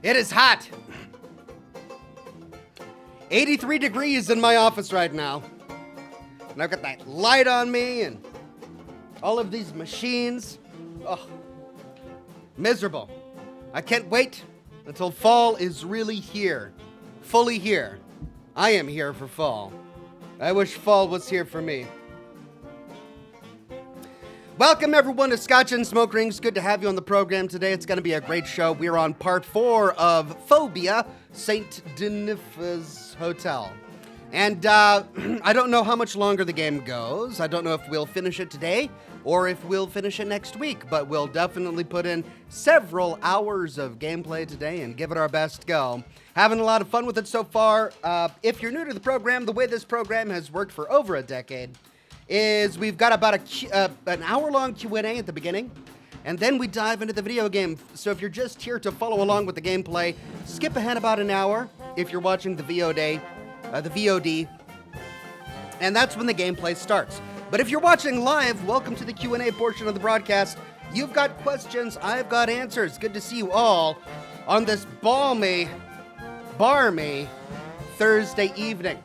It is hot. 83 degrees in my office right now. And I've got that light on me and all of these machines. Oh, miserable. I can't wait until fall is really here. Fully here. I am here for fall. I wish fall was here for me. Welcome everyone to Scotch and Smoke Rings. Good to have you on the program today. It's going to be a great show. We're on part 4 of Phobia, St. Dinfna's Hotel. And I don't know how much longer the game goes. I don't know if we'll finish it today or if we'll finish it next week, but we'll definitely put in several hours of gameplay today and give it our best go. Having a lot of fun with it so far. If you're new to the program, the way this program has worked for over a decade is we've got about an hour-long Q&A at the beginning, and then we dive into the video game. So if you're just here to follow along with the gameplay, skip ahead about an hour if you're watching the VOD, and that's when the gameplay starts. But if you're watching live, welcome to the Q&A portion of the broadcast. You've got questions, I've got answers. Good to see you all on this balmy Thursday evening.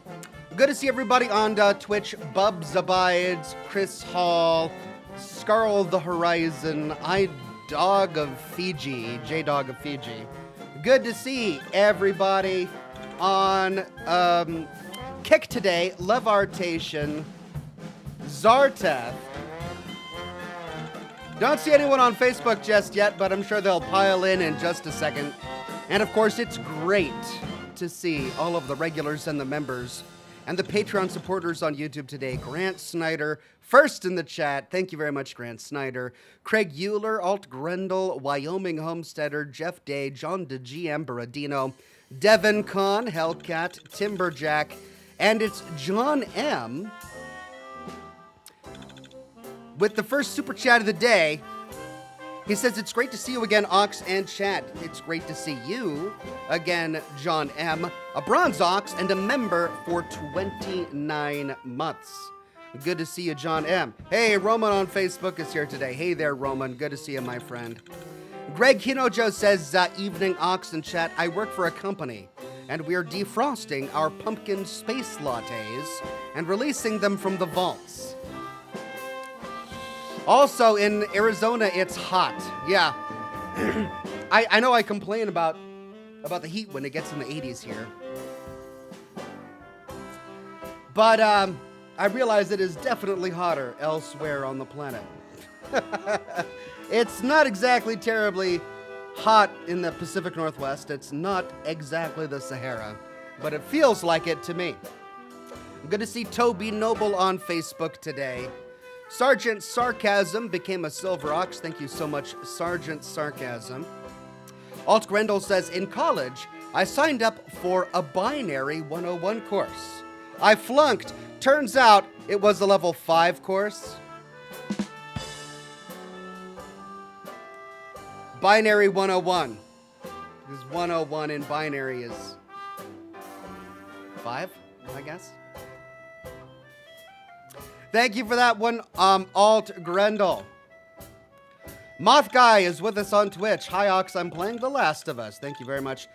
Good to see everybody on Twitch. Bubs Abides, Chris Hall, Scarl the Horizon, J-Dog of Fiji. Good to see everybody on Kick Today, Love Artation, Zarteth. Don't see anyone on Facebook just yet, but I'm sure they'll pile in just a second. And of course, it's great to see all of the regulars and the members and the Patreon supporters on YouTube today. Grant Snyder, first in the chat. Thank you very much, Grant Snyder. Craig Euler, Alt Grendel, Wyoming Homesteader, Jeff Day, John DeGM Baradino, Devin Kahn, Hellcat, Timberjack, and it's John M. with the first super chat of the day. He says, it's great to see you again, Ox and chat. It's great to see you again, John M., a bronze Ox and a member for 29 months. Good to see you, John M. Hey, Roman on Facebook is here today. Hey there, Roman. Good to see you, my friend. Greg Hinojo says, evening, Ox and chat. I work for a company, and we're defrosting our pumpkin space lattes and releasing them from the vaults. Also, in Arizona, it's hot. Yeah. I know I complain about the heat when it gets in the 80s here. But I realize it is definitely hotter elsewhere on the planet. It's not exactly terribly hot in the Pacific Northwest. It's not exactly the Sahara, but it feels like it to me. I'm good to see Toby Noble on Facebook today. Sergeant Sarcasm became a Silver Ox. Thank you so much, Sergeant Sarcasm. Alt Grendel says, in college, I signed up for a Binary 101 course. I flunked. Turns out it was a level 5 course. Binary 101. Because 101 in binary is 5, I guess. Thank you for that one, Alt Grendel. Moth Guy is with us on Twitch. Hi, Ox, I'm playing The Last of Us. Thank you very much,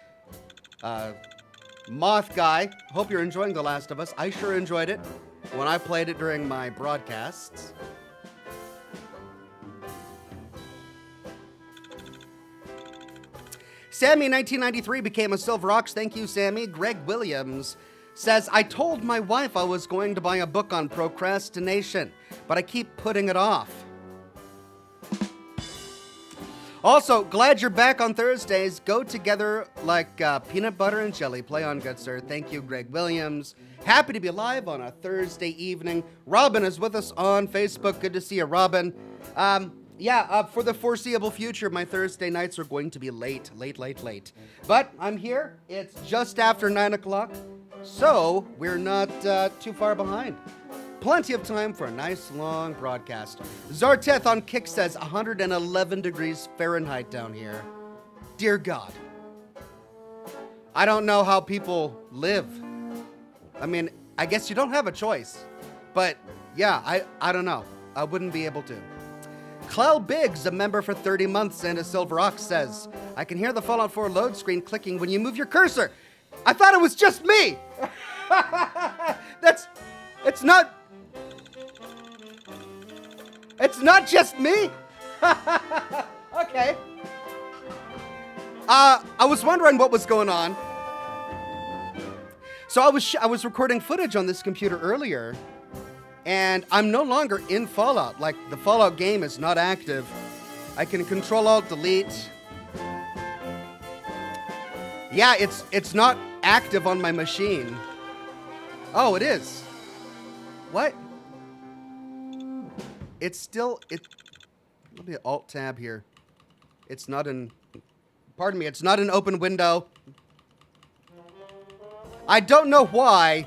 Moth Guy. Hope you're enjoying The Last of Us. I sure enjoyed it when I played it during my broadcasts. Sammy 1993 became a Silver Ox. Thank you, Sammy. Greg Williams says, I told my wife I was going to buy a book on procrastination, but I keep putting it off. Also, glad you're back on Thursdays. Go together like peanut butter and jelly. Play on, good sir. Thank you, Greg Williams. Happy to be live on a Thursday evening. Robin is with us on Facebook. Good to see you, Robin. For the foreseeable future, my Thursday nights are going to be late. But I'm here. It's just after 9 o'clock. So, we're not too far behind. Plenty of time for a nice long broadcast. Zarteth on Kick says 111 degrees Fahrenheit down here. Dear God. I don't know how people live. I mean, I guess you don't have a choice. But, yeah, I don't know. I wouldn't be able to. Clell Biggs, a member for 30 months and a Silver Ox, says, I can hear the Fallout 4 load screen clicking when you move your cursor. I thought it was just me. It's not just me. Okay. I was wondering what was going on. So I was recording footage on this computer earlier, and I'm no longer in Fallout. Like, the Fallout game is not active. I can Control-Alt-Delete. Yeah, it's not active on my machine. Oh, it is. What? Let me Alt-Tab here. It's not an open window. I don't know why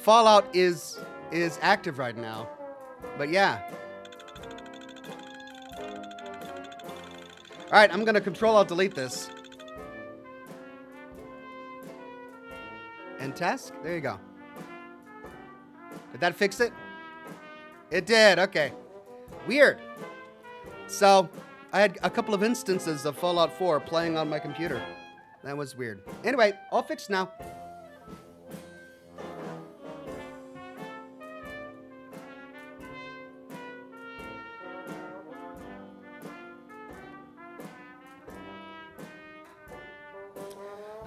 Fallout is active right now, but yeah. All right, I'm gonna Control-Alt-Delete this. And task, there you go. Did that fix it? It did, okay. Weird. So, I had a couple of instances of Fallout 4 playing on my computer. That was weird. Anyway, all fixed now.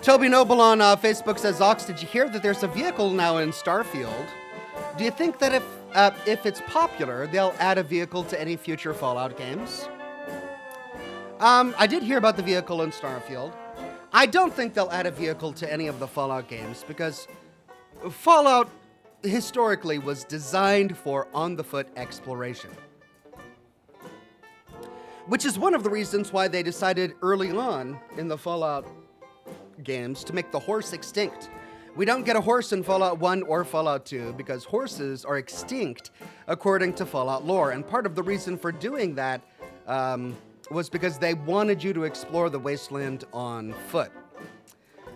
Toby Noble on Facebook says, Ox, did you hear that there's a vehicle now in Starfield? Do you think that if it's popular, they'll add a vehicle to any future Fallout games? I did hear about the vehicle in Starfield. I don't think they'll add a vehicle to any of the Fallout games because Fallout historically was designed for on-the-foot exploration. Which is one of the reasons why they decided early on in the Fallout games to make the horse extinct. We don't get a horse in Fallout 1 or Fallout 2 because horses are extinct according to Fallout lore. And part of the reason for doing that was because they wanted you to explore the wasteland on foot.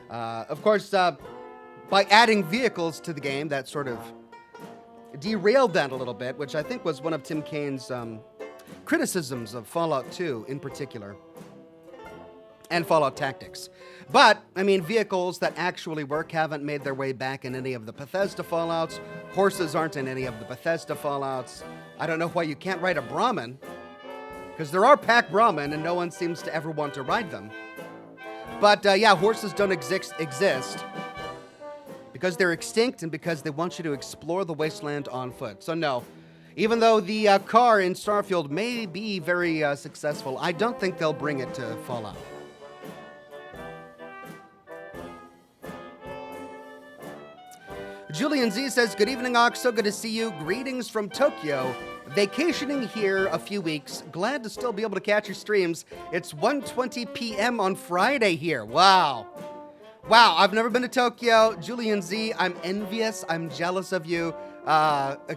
Of course, by adding vehicles to the game, that sort of derailed that a little bit, which I think was one of Tim Kane's criticisms of Fallout 2 in particular. And Fallout Tactics. But, I mean, vehicles that actually work haven't made their way back in any of the Bethesda Fallouts. Horses aren't in any of the Bethesda Fallouts. I don't know why you can't ride a Brahmin. Because there are pack Brahmin, and no one seems to ever want to ride them. But, yeah, horses don't exist because they're extinct and because they want you to explore the wasteland on foot. So, no. Even though the car in Starfield may be very successful, I don't think they'll bring it to Fallout. Julian Z says, good evening, Ox. So good to see you. Greetings from Tokyo. Vacationing here a few weeks. Glad to still be able to catch your streams. It's 1:20 p.m. on Friday here. Wow. Wow, I've never been to Tokyo. Julian Z, I'm envious. I'm jealous of you.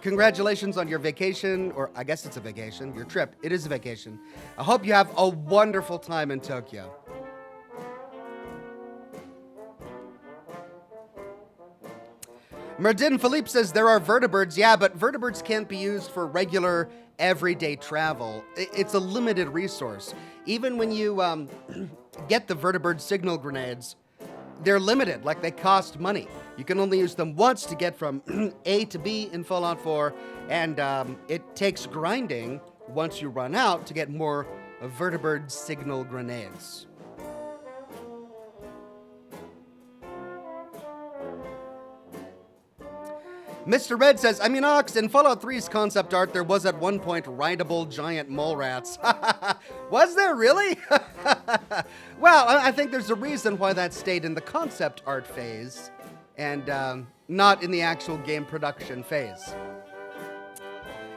Congratulations on your vacation, or I guess it's a vacation. Your trip. It is a vacation. I hope you have a wonderful time in Tokyo. Merdin Philippe says there are vertibirds. Yeah, but vertibirds can't be used for regular, everyday travel. It's a limited resource. Even when you get the vertibird signal grenades, they're limited, like they cost money. You can only use them once to get from A to B in Fallout 4, and it takes grinding once you run out to get more vertibird signal grenades. Mr. Red says, I mean, Ox, in Fallout 3's concept art, there was at one point rideable giant mole rats. Was there really? Well, I think there's a reason why that stayed in the concept art phase and not in the actual game production phase.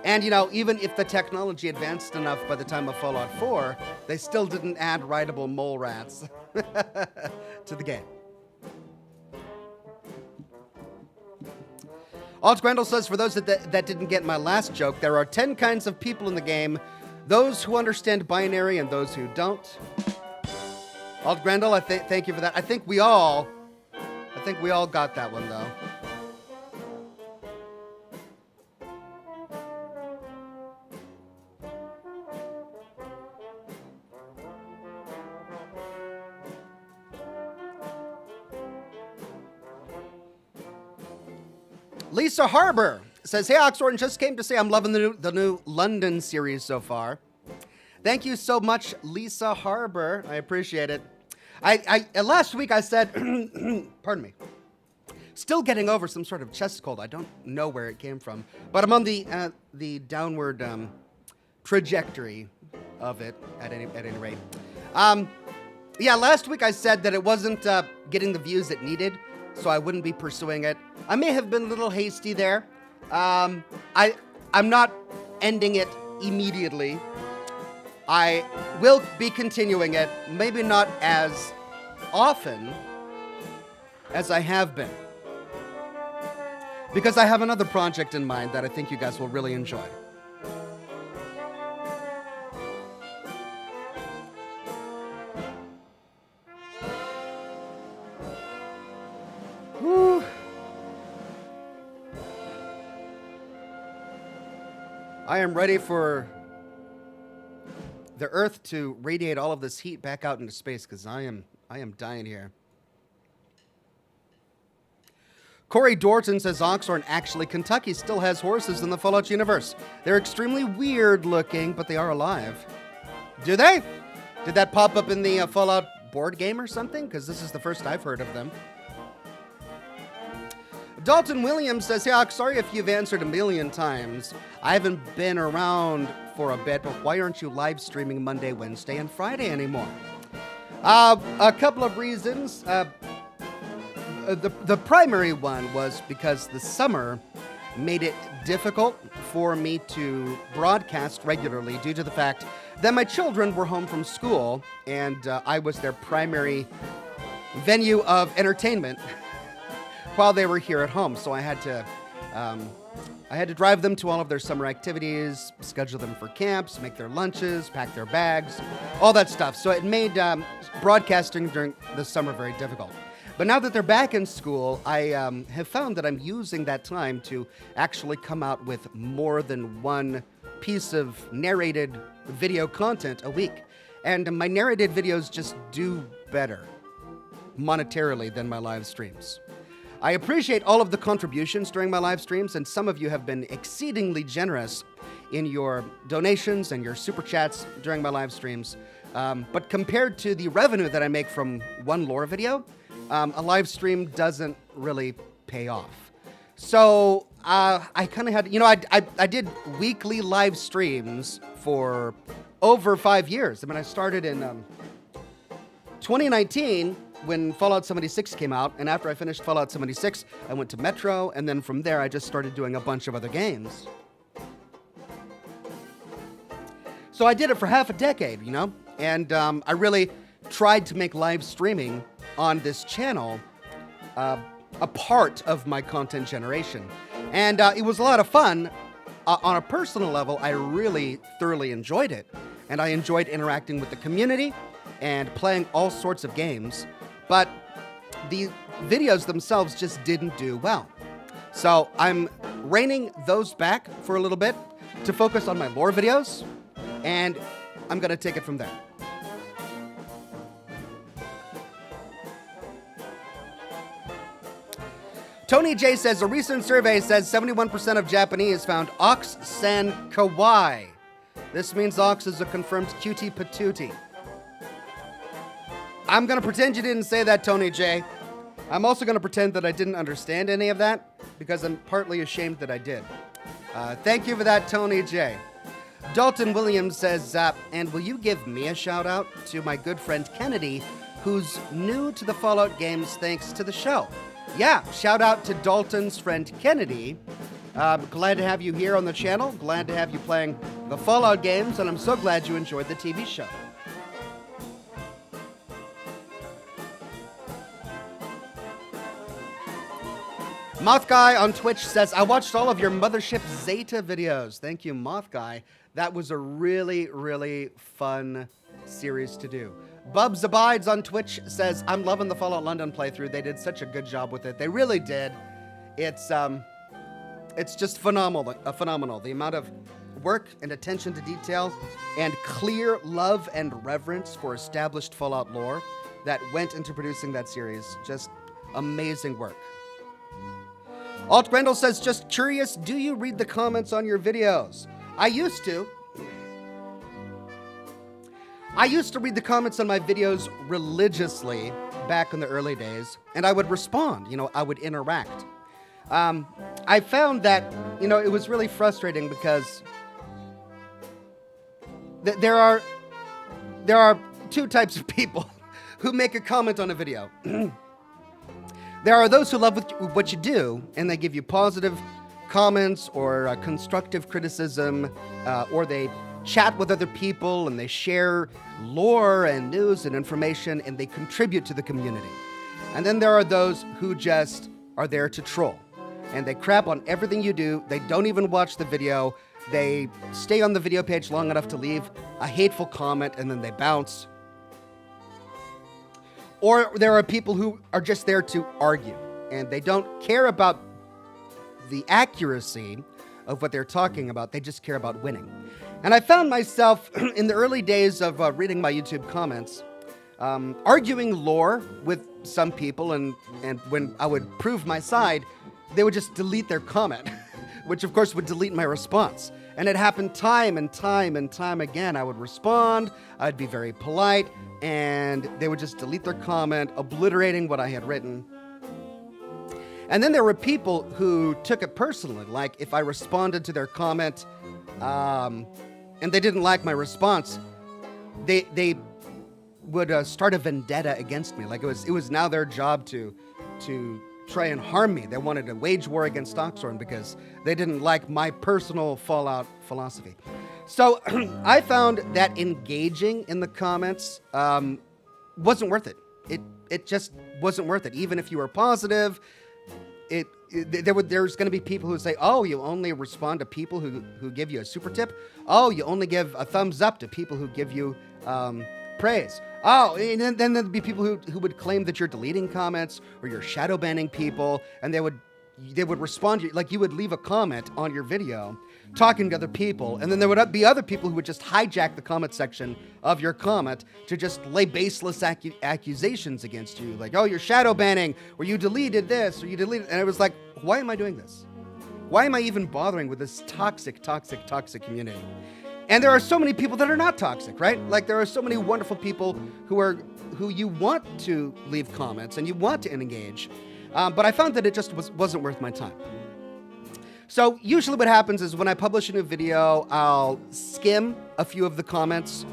And, you know, even if the technology advanced enough by the time of Fallout 4, they still didn't add rideable mole rats to the game. Alt Grendel says, for those that didn't get my last joke, there are 10 kinds of people in the game. Those who understand binary and those who don't. Alt Grendel, thank you for that. I think we all got that one, though. Lisa Harbor says, hey, Oxhorn, just came to say I'm loving the new London series so far. Thank you so much, Lisa Harbor. I appreciate it. I last week I said, pardon me, still getting over some sort of chest cold. I don't know where it came from, but I'm on the downward trajectory of it at any rate. Yeah, last week I said that it wasn't getting the views it needed, so I wouldn't be pursuing it. I may have been a little hasty there. I'm not ending it immediately. I will be continuing it, maybe not as often as I have been, because I have another project in mind that I think you guys will really enjoy. Whew. I am ready for the Earth to radiate all of this heat back out into space, because I am dying here. Corey Dorton says, Oxhorn, actually, Kentucky still has horses in the Fallout universe. They're extremely weird looking, but they are alive. Do they? Did that pop up in the Fallout board game or something? Because this is the first I've heard of them. Dalton Williams says, hey, Ox, sorry if you've answered a million times. I haven't been around for a bit, but why aren't you live streaming Monday, Wednesday, and Friday anymore? A couple of reasons. The primary one was because the summer made it difficult for me to broadcast regularly due to the fact that my children were home from school and I was their primary venue of entertainment while they were here at home. So I had to drive them to all of their summer activities, schedule them for camps, make their lunches, pack their bags, all that stuff. So it made broadcasting during the summer very difficult. But now that they're back in school, I have found that I'm using that time to actually come out with more than one piece of narrated video content a week. And my narrated videos just do better monetarily than my live streams. I appreciate all of the contributions during my live streams, and some of you have been exceedingly generous in your donations and your super chats during my live streams. But compared to the revenue that I make from one lore video, a live stream doesn't really pay off. So I kind of had, I did weekly live streams for over 5 years. I mean, I started in 2019 when Fallout 76 came out, and after I finished Fallout 76, I went to Metro, and then from there I just started doing a bunch of other games. So I did it for half a decade, and I really tried to make live streaming on this channel a part of my content generation. And it was a lot of fun. On a personal level, I really thoroughly enjoyed it. And I enjoyed interacting with the community and playing all sorts of games. But the videos themselves just didn't do well. So I'm reining those back for a little bit to focus on my lore videos, and I'm going to take it from there. Tony J says, a recent survey says 71% of Japanese found Ox-san kawaii. This means Ox is a confirmed cutie patootie. I'm going to pretend you didn't say that, Tony J. I'm also going to pretend that I didn't understand any of that, because I'm partly ashamed that I did. Thank you for that, Tony J. Dalton Williams says, and will you give me a shout out to my good friend Kennedy, who's new to the Fallout games thanks to the show? Yeah, shout out to Dalton's friend Kennedy. Glad to have you here on the channel. Glad to have you playing the Fallout games, and I'm so glad you enjoyed the TV show. Moth Guy on Twitch says, I watched all of your Mothership Zeta videos. Thank you, Moth Guy. That was a really, really fun series to do. Bubs Abides on Twitch says, I'm loving the Fallout London playthrough. They did such a good job with it. They really did. It's just phenomenal. The amount of work and attention to detail and clear love and reverence for established Fallout lore that went into producing that series. Just amazing work. Alt Grendel says, just curious, do you read the comments on your videos? I used to. I used to read the comments on my videos religiously back in the early days, and I would respond, I would interact. I found that, it was really frustrating because there are two types of people who make a comment on a video. There are those who love what you do, and they give you positive comments or constructive criticism, or they chat with other people and they share lore and news and information and they contribute to the community. And then there are those who just are there to troll and they crap on everything you do. They don't even watch the video. They stay on the video page long enough to leave a hateful comment and then they bounce. Or there are people who are just there to argue and they don't care about the accuracy of what they're talking about. They just care about winning. And I found myself in the early days of reading my YouTube comments, arguing lore with some people, and when I would prove my side, they would just delete their comment, which of course would delete my response. And it happened time and time and time again. I would respond, I'd be very polite, and they would just delete their comment, obliterating what I had written. And then there were people who took it personally, like if I responded to their comment, and they didn't like my response, they would start a vendetta against me. Like it was now their job to try and harm me. They wanted to wage war against Oxhorn because they didn't like my personal fallout philosophy. So I found that engaging in the comments wasn't worth it. It just wasn't worth it. Even if you were positive, there's going to be people who say, oh, you only respond to people who give you a super tip. Oh, you only give a thumbs up to people who give you praise. Oh, and then there'd be people who would claim that you're deleting comments or you're shadow banning people, and they would respond to you, like you would leave a comment on your video talking to other people, and then there would be other people who would just hijack the comment section of your comment to just lay baseless accusations against you, like, oh, you're shadow banning, or you deleted this, or you deleted, and it was like, why am I doing this? Why am I even bothering with this toxic community? And there are so many people that are not toxic, right? Like there are so many wonderful people who you want to leave comments and you want to engage, but I found that it just wasn't worth my time. So usually what happens is when I publish a new video, I'll skim a few of the comments,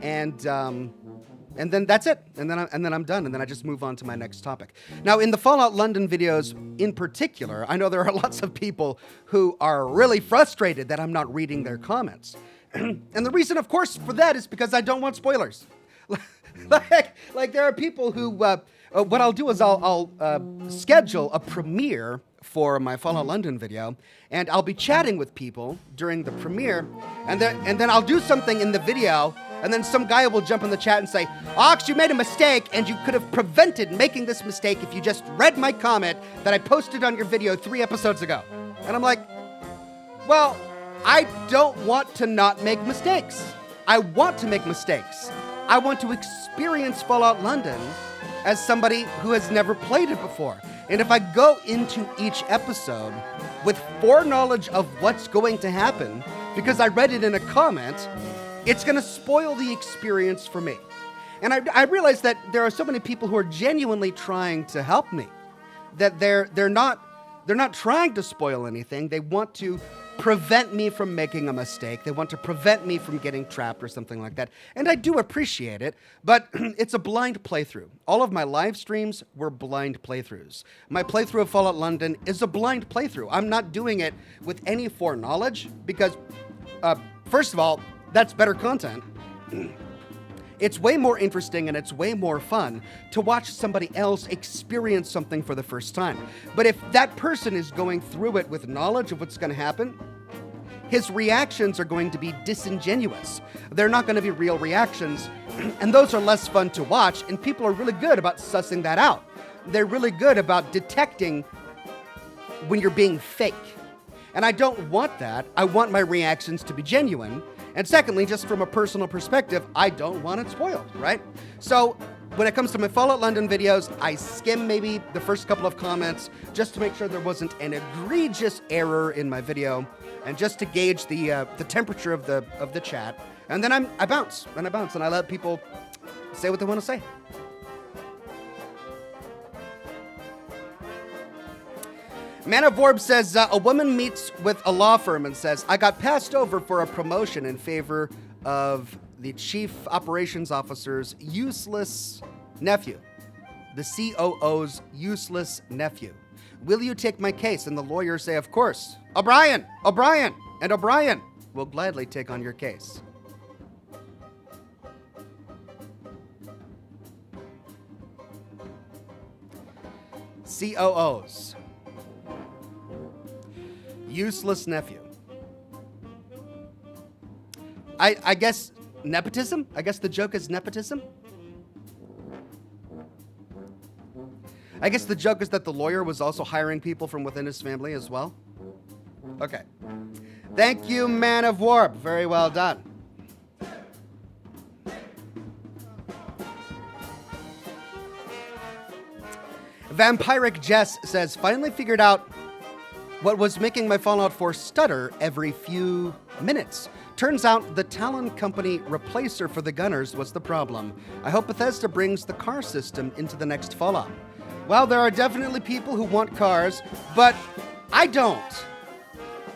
and then that's it. And then I'm done. And then I just move on to my next topic. Now, in the Fallout London videos in particular, I know there are lots of people who are really frustrated that I'm not reading their comments. And the reason, of course, for that is because I don't want spoilers. like there are people who, what I'll do is I'll schedule a premiere for my Fallout London video, and I'll be chatting with people during the premiere, and then I'll do something in the video, and then some guy will jump in the chat and say, Ox, you made a mistake, and you could have prevented making this mistake if you just read my comment that I posted on your video 3 episodes ago. And I'm like, well, I don't want to not make mistakes. I want to make mistakes. I want to experience Fallout London as somebody who has never played it before. And if I go into each episode with foreknowledge of what's going to happen, because I read it in a comment, it's going to spoil the experience for me. And I realize that there are so many people who are genuinely trying to help me, that they're not trying to spoil anything. They want to prevent me from making a mistake. They want to prevent me from getting trapped or something like that. And I do appreciate it, but it's a blind playthrough. All of my live streams were blind playthroughs. My playthrough of Fallout London is a blind playthrough. I'm not doing it with any foreknowledge because, first of all, that's better content. It's way more interesting and it's way more fun to watch somebody else experience something for the first time. But if that person is going through it with knowledge of what's going to happen, his reactions are going to be disingenuous. They're not going to be real reactions, and those are less fun to watch, and people are really good about sussing that out. They're really good about detecting when you're being fake. And I don't want that. I want my reactions to be genuine. And secondly, just from a personal perspective, I don't want it spoiled, right? So when it comes to my Fallout London videos, I skim maybe the first couple of comments just to make sure there wasn't an egregious error in my video, and just to gauge the temperature of the chat. And then I bounce, and I let people say what they want to say. Man of Orb says, a woman meets with a law firm and says, I got passed over for a promotion in favor of the chief operations officer's useless nephew, the COO's useless nephew. Will you take my case? And the lawyers say, of course. O'Brien, and O'Brien will gladly take on your case. COOs. Useless nephew. I guess nepotism? I guess the joke is nepotism? I guess the joke is that the lawyer was also hiring people from within his family as well? Okay. Thank you, Man of Warp. Very well done. Vampiric Jess says, finally figured out what was making my Fallout 4 stutter every few minutes. Turns out the Talon Company replacer for the gunners was the problem. I hope Bethesda brings the car system into the next Fallout. Well, there are definitely people who want cars, but I don't.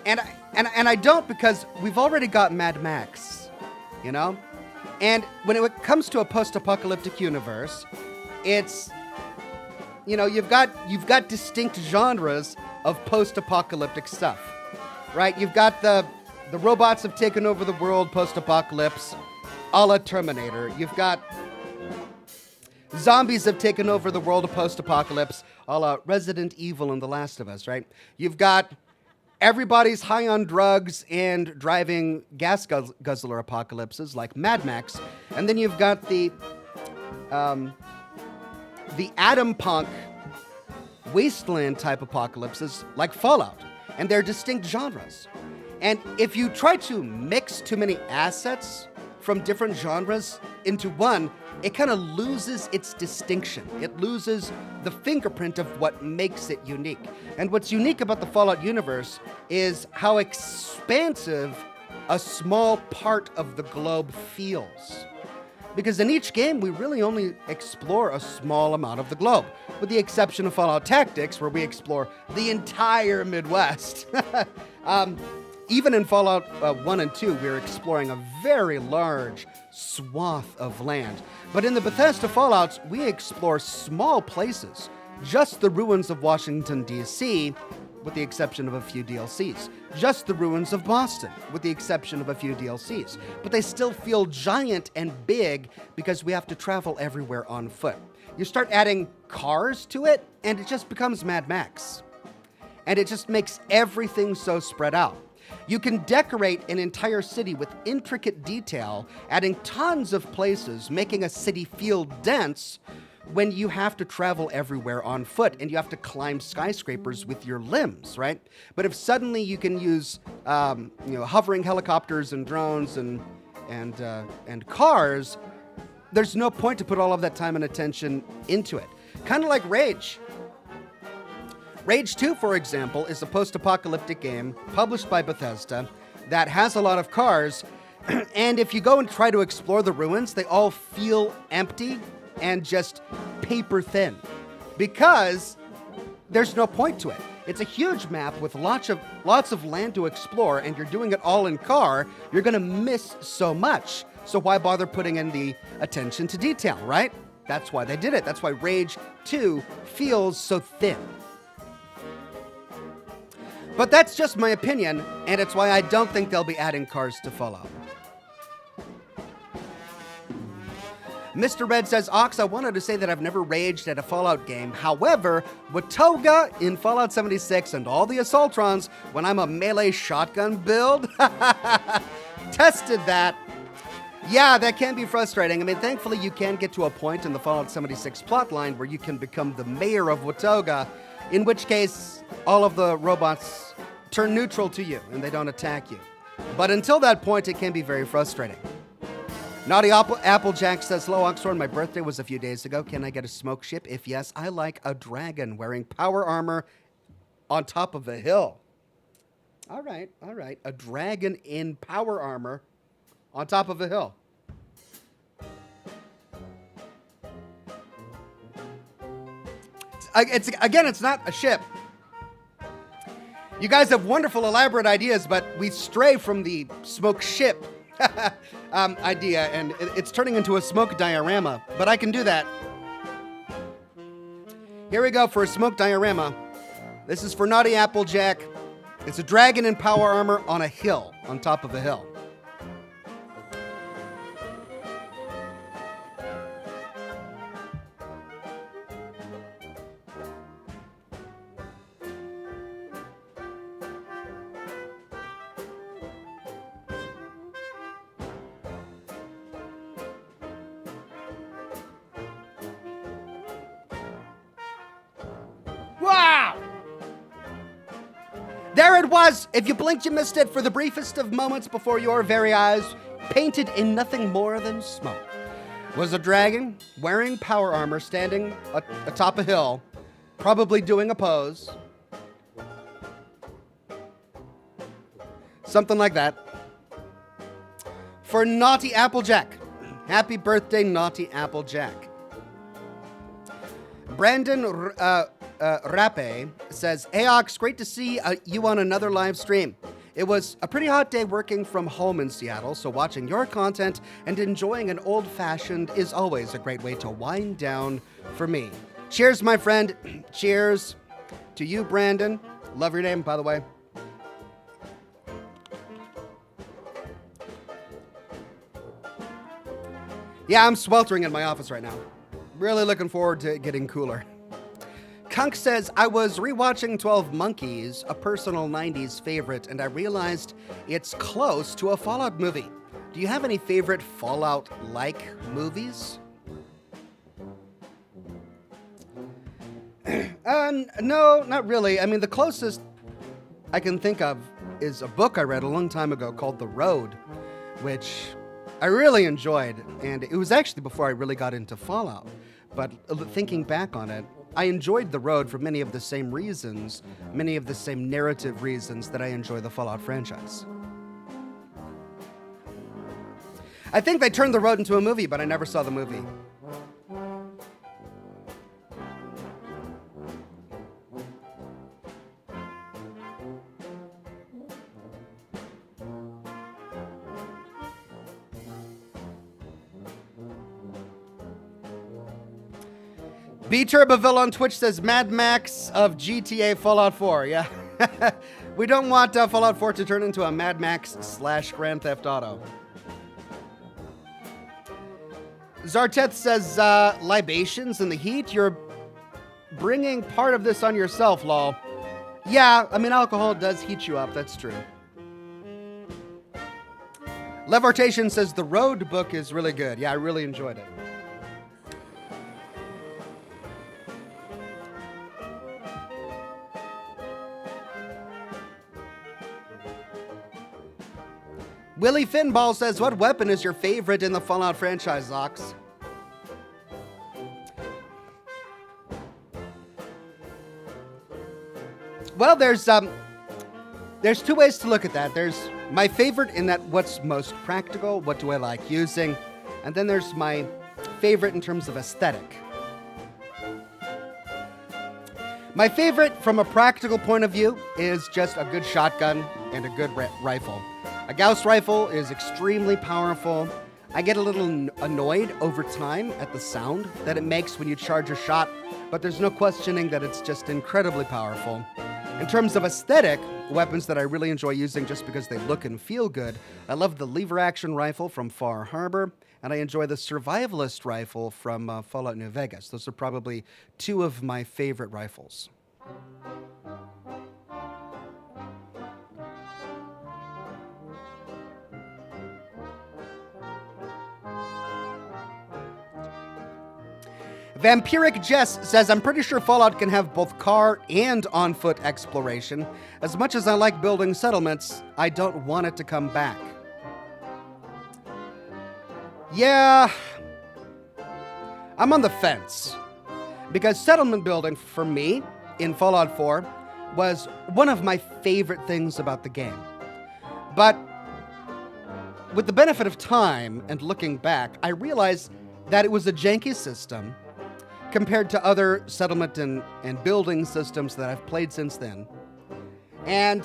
And I don't because we've already got Mad Max, you know? And when it comes to a post-apocalyptic universe, it's, you know, you've got distinct genres of post-apocalyptic stuff, right? You've got the robots have taken over the world post-apocalypse, a la Terminator. You've got zombies have taken over the world of post-apocalypse, a la Resident Evil and The Last of Us, right? You've got everybody's high on drugs and driving gas guzzler apocalypses like Mad Max. And then you've got the atom punk wasteland type apocalypses like Fallout, and they're distinct genres. And if you try to mix too many assets from different genres into one, it kind of loses its distinction. It loses the fingerprint of what makes it unique. And what's unique about the Fallout universe is how expansive a small part of the globe feels. Because in each game, we really only explore a small amount of the globe, with the exception of Fallout Tactics, where we explore the entire Midwest. Even in Fallout 1 and 2, we're exploring a very large swath of land. But in the Bethesda Fallouts, we explore small places, just the ruins of Washington, D.C., with the exception of a few DLCs. Just the ruins of Boston, with the exception of a few DLCs. But they still feel giant and big because we have to travel everywhere on foot. You start adding cars to it, and it just becomes Mad Max. And it just makes everything so spread out. You can decorate an entire city with intricate detail, adding tons of places, making a city feel dense when you have to travel everywhere on foot and you have to climb skyscrapers with your limbs, right? But if suddenly you can use, hovering helicopters and drones and cars, there's no point to put all of that time and attention into it. Kind of like Rage. Rage 2, for example, is a post-apocalyptic game published by Bethesda that has a lot of cars, and if you go and try to explore the ruins, they all feel empty and just paper thin because there's no point to it. It's a huge map with lots of land to explore, and you're doing it all in car. You're going to miss so much. So why bother putting in the attention to detail, right? That's why they did it. That's why Rage 2 feels so thin. But that's just my opinion, and it's why I don't think they'll be adding cars to Fallout. Mr. Red says, Ox, I wanted to say that I've never raged at a Fallout game. However, Watoga in Fallout 76 and all the Assaultrons when I'm a melee shotgun build, tested that. Yeah, that can be frustrating. I mean, thankfully you can get to a point in the Fallout 76 plotline where you can become the mayor of Watoga, in which case all of the robots turn neutral to you and they don't attack you. But until that point, it can be very frustrating. Naughty Applejack says, hello, Oxhorn. My birthday was a few days ago. Can I get a smoke ship? If yes, I like a dragon wearing power armor on top of a hill. All right, all right. A dragon in power armor on top of a hill. It's not a ship. You guys have wonderful, elaborate ideas, but we stray from the smoke ship idea, and it's turning into a smoke diorama. But I can do that. Here we go for a smoke diorama. This is for Naughty Applejack. It's a dragon in power armor on a hill, on top of a hill. Wow! There it was! If you blinked, you missed it. For the briefest of moments before your very eyes, painted in nothing more than smoke, was a dragon wearing power armor standing atop a hill, probably doing a pose. Something like that. For Naughty Applejack. Happy birthday, Naughty Applejack. Brandon Rappe says, hey Ox, great to see you on another live stream. It was a pretty hot day working from home in Seattle, so watching your content and enjoying an old-fashioned is always a great way to wind down for me. Cheers, my friend. Cheers to you, Brandon. Love your name, by the way. Yeah, I'm sweltering in my office right now. Really looking forward to it getting cooler. Kunk says, I was rewatching 12 Monkeys, a personal 90s favorite, and I realized it's close to a Fallout movie. Do you have any favorite Fallout-like movies? No, not really. I mean, the closest I can think of is a book I read a long time ago called The Road, which I really enjoyed, and it was actually before I really got into Fallout. But thinking back on it, I enjoyed The Road for many of the same reasons, many of the same narrative reasons that I enjoy the Fallout franchise. I think they turned The Road into a movie, but I never saw the movie. B Turboville on Twitch says Mad Max of GTA Fallout 4. Yeah. We don't want Fallout 4 to turn into a Mad Max / Grand Theft Auto. Zarteth says libations in the heat. You're bringing part of this on yourself, lol. Yeah, I mean, alcohol does heat you up. That's true. Levortation says the Road book is really good. Yeah, I really enjoyed it. Willie Finball says, what weapon is your favorite in the Fallout franchise, Ox? Well, there's two ways to look at that. There's my favorite in that what's most practical, what do I like using, and then there's my favorite in terms of aesthetic. My favorite from a practical point of view is just a good shotgun and a good rifle. A Gauss rifle is extremely powerful. I get a little annoyed over time at the sound that it makes when you charge a shot, but there's no questioning that it's just incredibly powerful. In terms of aesthetic, weapons that I really enjoy using just because they look and feel good, I love the lever action rifle from Far Harbor, and I enjoy the survivalist rifle from Fallout New Vegas. Those are probably two of my favorite rifles. Vampiric Jess says, I'm pretty sure Fallout can have both car and on-foot exploration. As much as I like building settlements, I don't want it to come back. Yeah, I'm on the fence. Because settlement building, for me, in Fallout 4, was one of my favorite things about the game. But with the benefit of time and looking back, I realized that it was a janky system compared to other settlement and building systems that I've played since then. And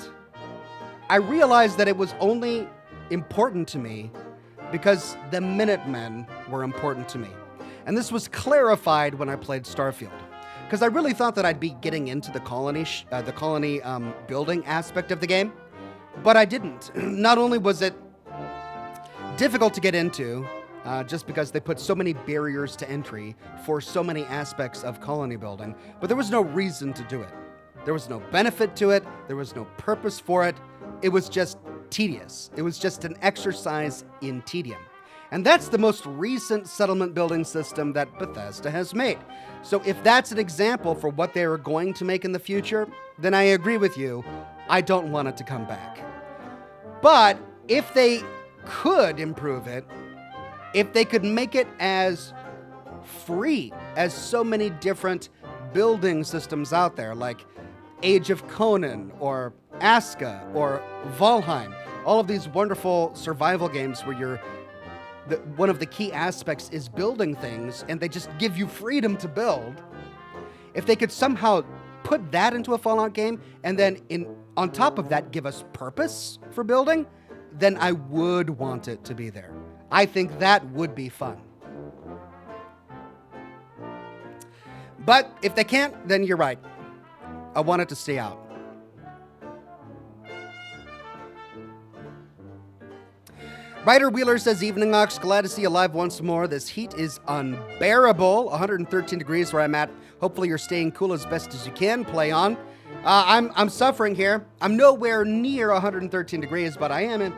I realized that it was only important to me because the Minutemen were important to me. And this was clarified when I played Starfield, because I really thought that I'd be getting into the colony building aspect of the game, but I didn't. Not only was it difficult to get into, just because they put so many barriers to entry for so many aspects of colony building, but there was no reason to do it. There was no benefit to it. There was no purpose for it. It was just tedious. It was just an exercise in tedium. And that's the most recent settlement building system that Bethesda has made. So if that's an example for what they are going to make in the future, then I agree with you. I don't want it to come back. But if they could improve it, if they could make it as free as so many different building systems out there, like Age of Conan or Aska or Valheim, all of these wonderful survival games where one of the key aspects is building things, and they just give you freedom to build. If they could somehow put that into a Fallout game, and then on top of that give us purpose for building, then I would want it to be there. I think that would be fun. But if they can't, then you're right. I want it to stay out. Ryder Wheeler says, "Evening, Ox. Glad to see you live once more. This heat is unbearable. 113 degrees where I'm at. Hopefully you're staying cool as best as you can. Play on." I'm suffering here. I'm nowhere near 113 degrees, but I am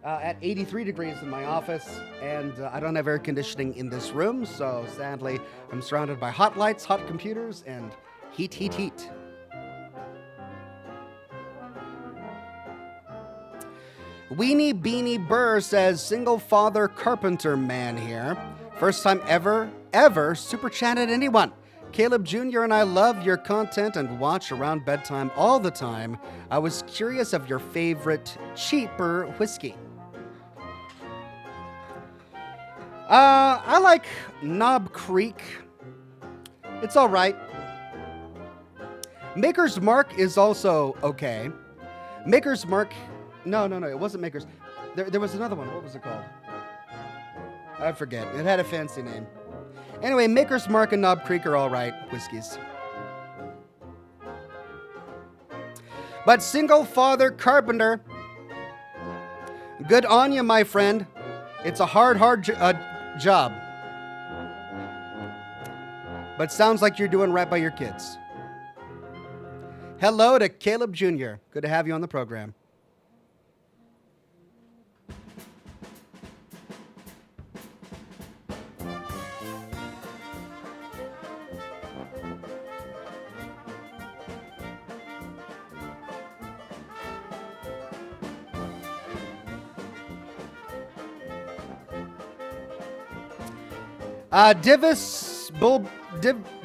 at 83 degrees in my office, and I don't have air conditioning in this room, so sadly I'm surrounded by hot lights, hot computers, and heat. Weenie Beanie Burr says, "Single father carpenter man here. First time ever super chatted anyone. Caleb Jr. and I love your content and watch around bedtime all the time. I was curious of your favorite cheaper whiskey." I like Knob Creek. It's all right. Maker's Mark is also okay. Maker's Mark... No, it wasn't Maker's. There was another one. What was it called? I forget. It had a fancy name. Anyway, Maker's Mark and Knob Creek are all right whiskeys. But Single Father Carpenter, good on you, my friend. It's a hard job. But sounds like you're doing right by your kids. Hello to Caleb Jr. Good to have you on the program.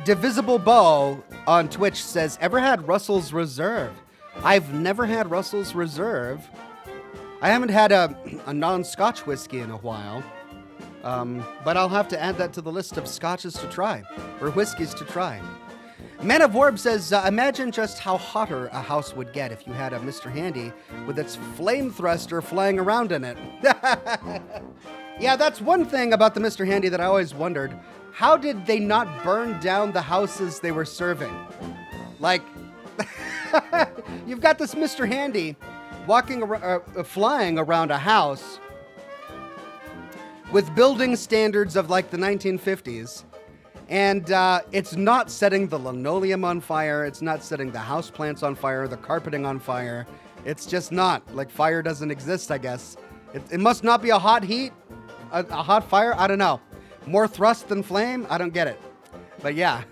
Divisible Bow on Twitch says, "Ever had Russell's Reserve?" I've never had Russell's Reserve. I haven't had a non-Scotch whiskey in a while, but I'll have to add that to the list of Scotches to try, or whiskeys to try. Man of Warb says, "Imagine just how hotter a house would get if you had a Mr. Handy with its flame thruster flying around in it." Yeah, that's one thing about the Mr. Handy that I always wondered. How did they not burn down the houses they were serving? Like, you've got this Mr. Handy flying around a house with building standards of like the 1950s. And it's not setting the linoleum on fire. It's not setting the house plants on fire, the carpeting on fire. It's just not. Like, fire doesn't exist, I guess. It must not be a hot heat, a hot fire. I don't know. More thrust than flame? I don't get it. But yeah,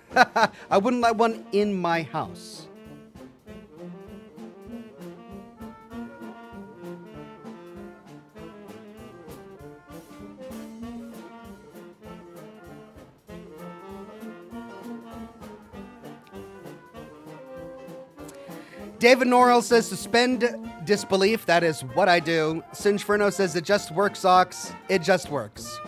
I wouldn't let one in my house. David Norrell says suspend disbelief. That is what I do. Singeferno says it just works, Ox. It just works.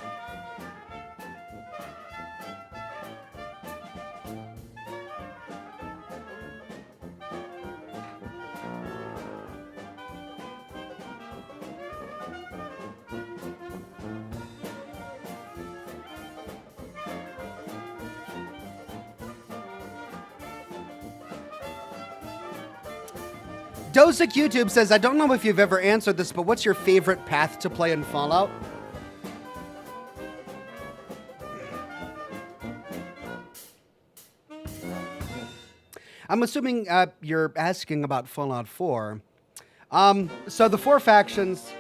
Dozic YouTube says, I don't know if you've ever answered this, but what's your favorite path to play in Fallout? I'm assuming you're asking about Fallout 4. So the 4 factions,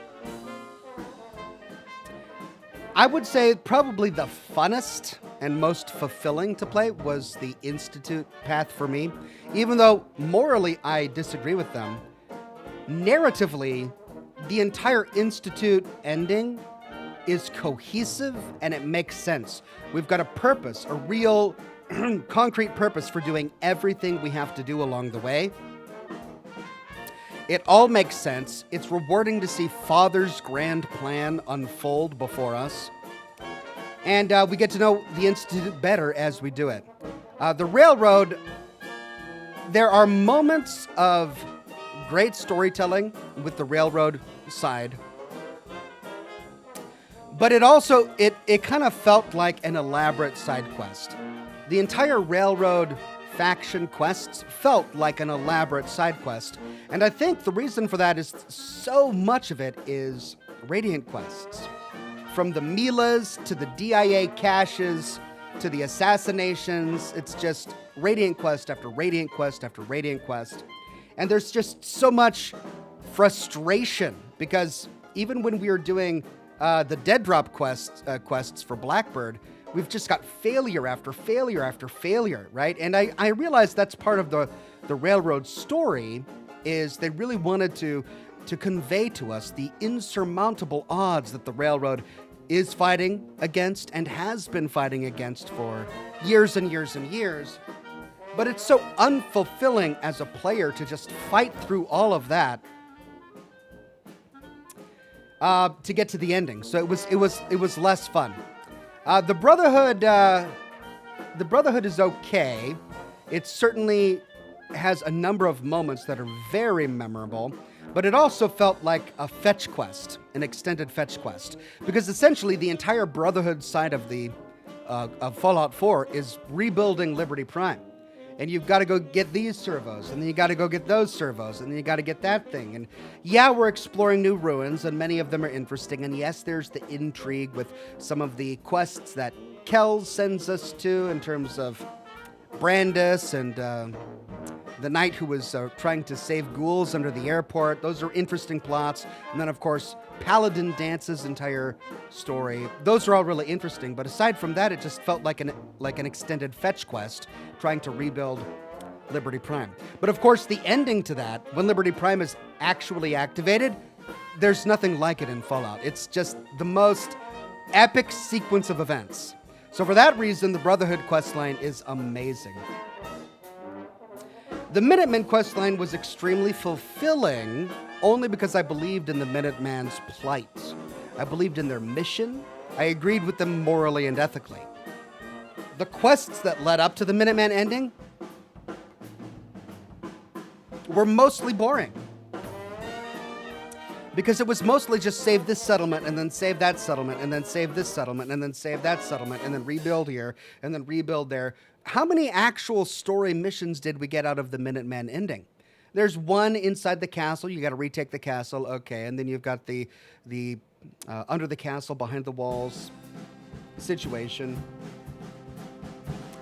I would say probably the funnest and most fulfilling to play was the Institute path for me. Even though morally I disagree with them, narratively, the entire Institute ending is cohesive and it makes sense. We've got a purpose, a real concrete purpose for doing everything we have to do along the way. It all makes sense. It's rewarding to see Father's grand plan unfold before us. And we get to know the Institute better as we do it. The Railroad, there are moments of great storytelling with the Railroad side. But it also, it kind of felt like an elaborate side quest. The entire Railroad faction quests felt like an elaborate side quest. And I think the reason for that is so much of it is Radiant quests. From the Milas to the DIA caches to the assassinations, it's just Radiant quest after Radiant quest after Radiant quest. And there's just so much frustration because even when we were doing the Dead Drop quests for Blackbird, we've just got failure after failure after failure, right? And I realized that's part of the Railroad story is they really wanted to convey to us the insurmountable odds that the Railroad is fighting against and has been fighting against for years and years and years. But it's so unfulfilling as a player to just fight through all of that to get to the ending. So it was less fun. The Brotherhood is okay. It certainly has a number of moments that are very memorable. But it also felt like a fetch quest, an extended fetch quest, because essentially the entire Brotherhood side of of Fallout 4 is rebuilding Liberty Prime, and you've got to go get these servos, and then you got to go get those servos, and then you got to get that thing. And yeah, we're exploring new ruins, and many of them are interesting. And yes, there's the intrigue with some of the quests that Kells sends us to in terms of Brandis and the knight who was trying to save ghouls under the airport. Those are interesting plots. And then, of course, Paladin Dance's entire story. Those are all really interesting. But aside from that, it just felt like an extended fetch quest trying to rebuild Liberty Prime. But of course, the ending to that, when Liberty Prime is actually activated, there's nothing like it in Fallout. It's just the most epic sequence of events. So for that reason, the Brotherhood questline is amazing. The Minutemen questline was extremely fulfilling only because I believed in the Minuteman's plight. I believed in their mission. I agreed with them morally and ethically. The quests that led up to the Minuteman ending were mostly boring. Because it was mostly just save this settlement and then save that settlement and then save this settlement and then save that settlement and then rebuild here and then rebuild there. How many actual story missions did we get out of the Minuteman ending? There's one inside the castle. You got to retake the castle. Okay. And then you've got the under the castle, behind the walls situation.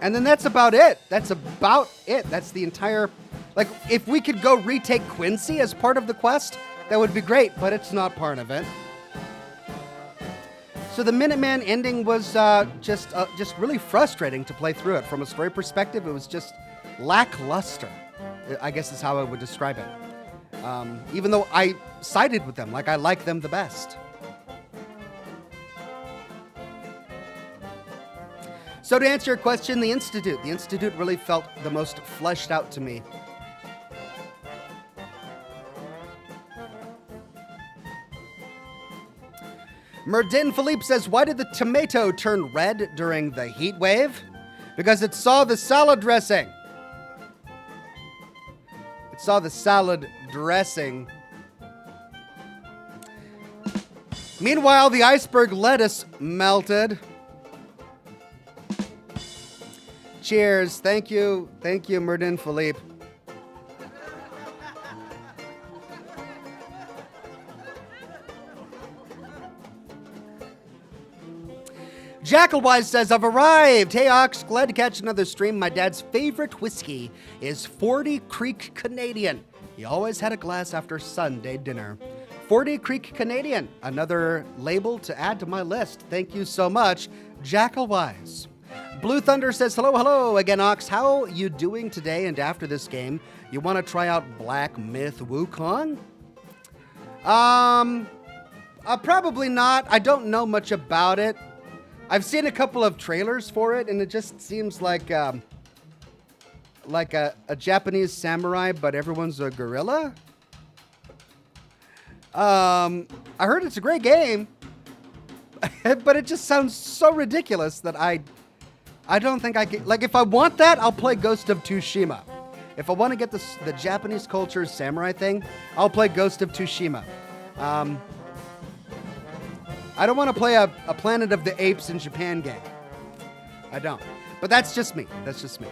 And then that's about it. That's about it. That's the entire... Like, if we could go retake Quincy as part of the quest, that would be great, but it's not part of it. So the Minuteman ending was just really frustrating to play through it. From a story perspective, it was just lackluster, I guess is how I would describe it. Even though I sided with them, like I like them the best. So to answer your question, the Institute really felt the most fleshed out to me. Merdin Philippe says, why did the tomato turn red during the heat wave? Because it saw the salad dressing. It saw the salad dressing. Meanwhile, the iceberg lettuce melted. Cheers. Thank you. Thank you, Merdin Philippe. Jackalwise says, I've arrived. Hey, Ox, glad to catch another stream. My dad's favorite whiskey is 40 Creek Canadian. He always had a glass after Sunday dinner. 40 Creek Canadian, another label to add to my list. Thank you so much, Jackalwise. Blue Thunder says, hello again, Ox. How you doing today and after this game? You want to try out Black Myth Wukong? Probably not. I don't know much about it. I've seen a couple of trailers for it, and it just seems like a Japanese samurai, but everyone's a gorilla. I heard it's a great game, but it just sounds so ridiculous that I don't think I can. Like, if I want that, I'll play Ghost of Tsushima. If I want to get the Japanese culture samurai thing, I'll play Ghost of Tsushima. I don't want to play a Planet of the Apes in Japan game. I don't. But that's just me. That's just me.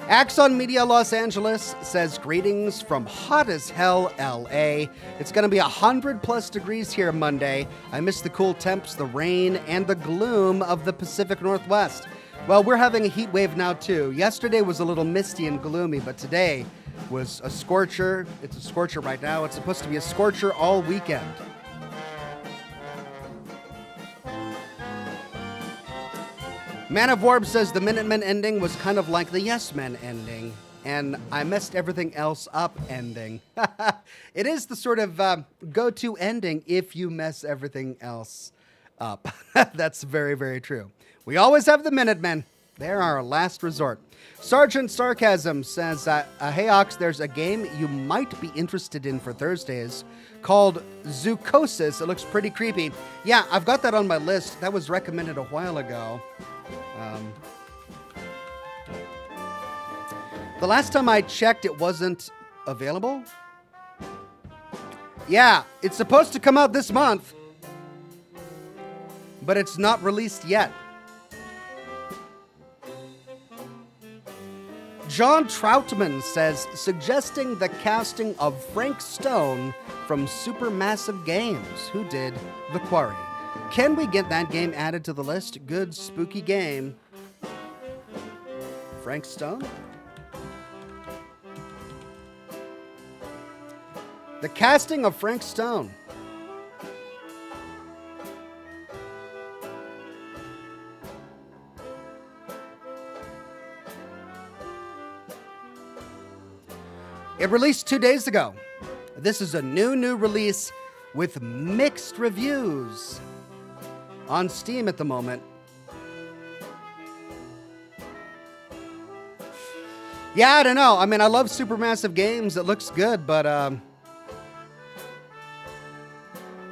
Axon Media Los Angeles says, greetings from hot as hell LA. It's going to be 100+ degrees here Monday. I miss the cool temps, the rain, and the gloom of the Pacific Northwest. Well, we're having a heat wave now too. Yesterday was a little misty and gloomy, but today was a scorcher. It's a scorcher right now. It's supposed to be a scorcher all weekend. Man of Warp says the Minutemen ending was kind of like the Yes Men ending, and I messed everything else up ending. It is the sort of go-to ending if you mess everything else up. That's very, very true. We always have the Minutemen. They're our last resort. Sergeant Sarcasm says, hey Ox, there's a game you might be interested in for Thursdays called Zoocosis. It looks pretty creepy. Yeah, I've got that on my list. That was recommended a while ago. The last time I checked, it wasn't available. Yeah, it's supposed to come out this month, but it's not released yet. John Troutman says, suggesting the casting of Frank Stone from Supermassive Games, who did The Quarry. Can we get that game added to the list? Good spooky game. Frank Stone? The casting of Frank Stone. It released 2 days ago. This is a new release with mixed reviews on Steam at the moment. Yeah, I don't know. I mean, I love Supermassive Games. It looks good, but I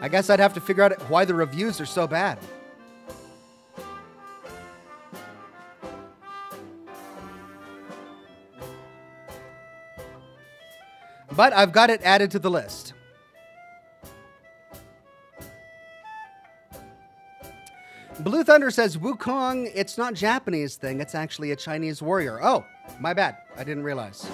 guess I'd have to figure out why the reviews are so bad. But I've got it added to the list. Blue Thunder says, Wukong, it's not Japanese thing. It's actually a Chinese warrior. Oh, my bad. I didn't realize.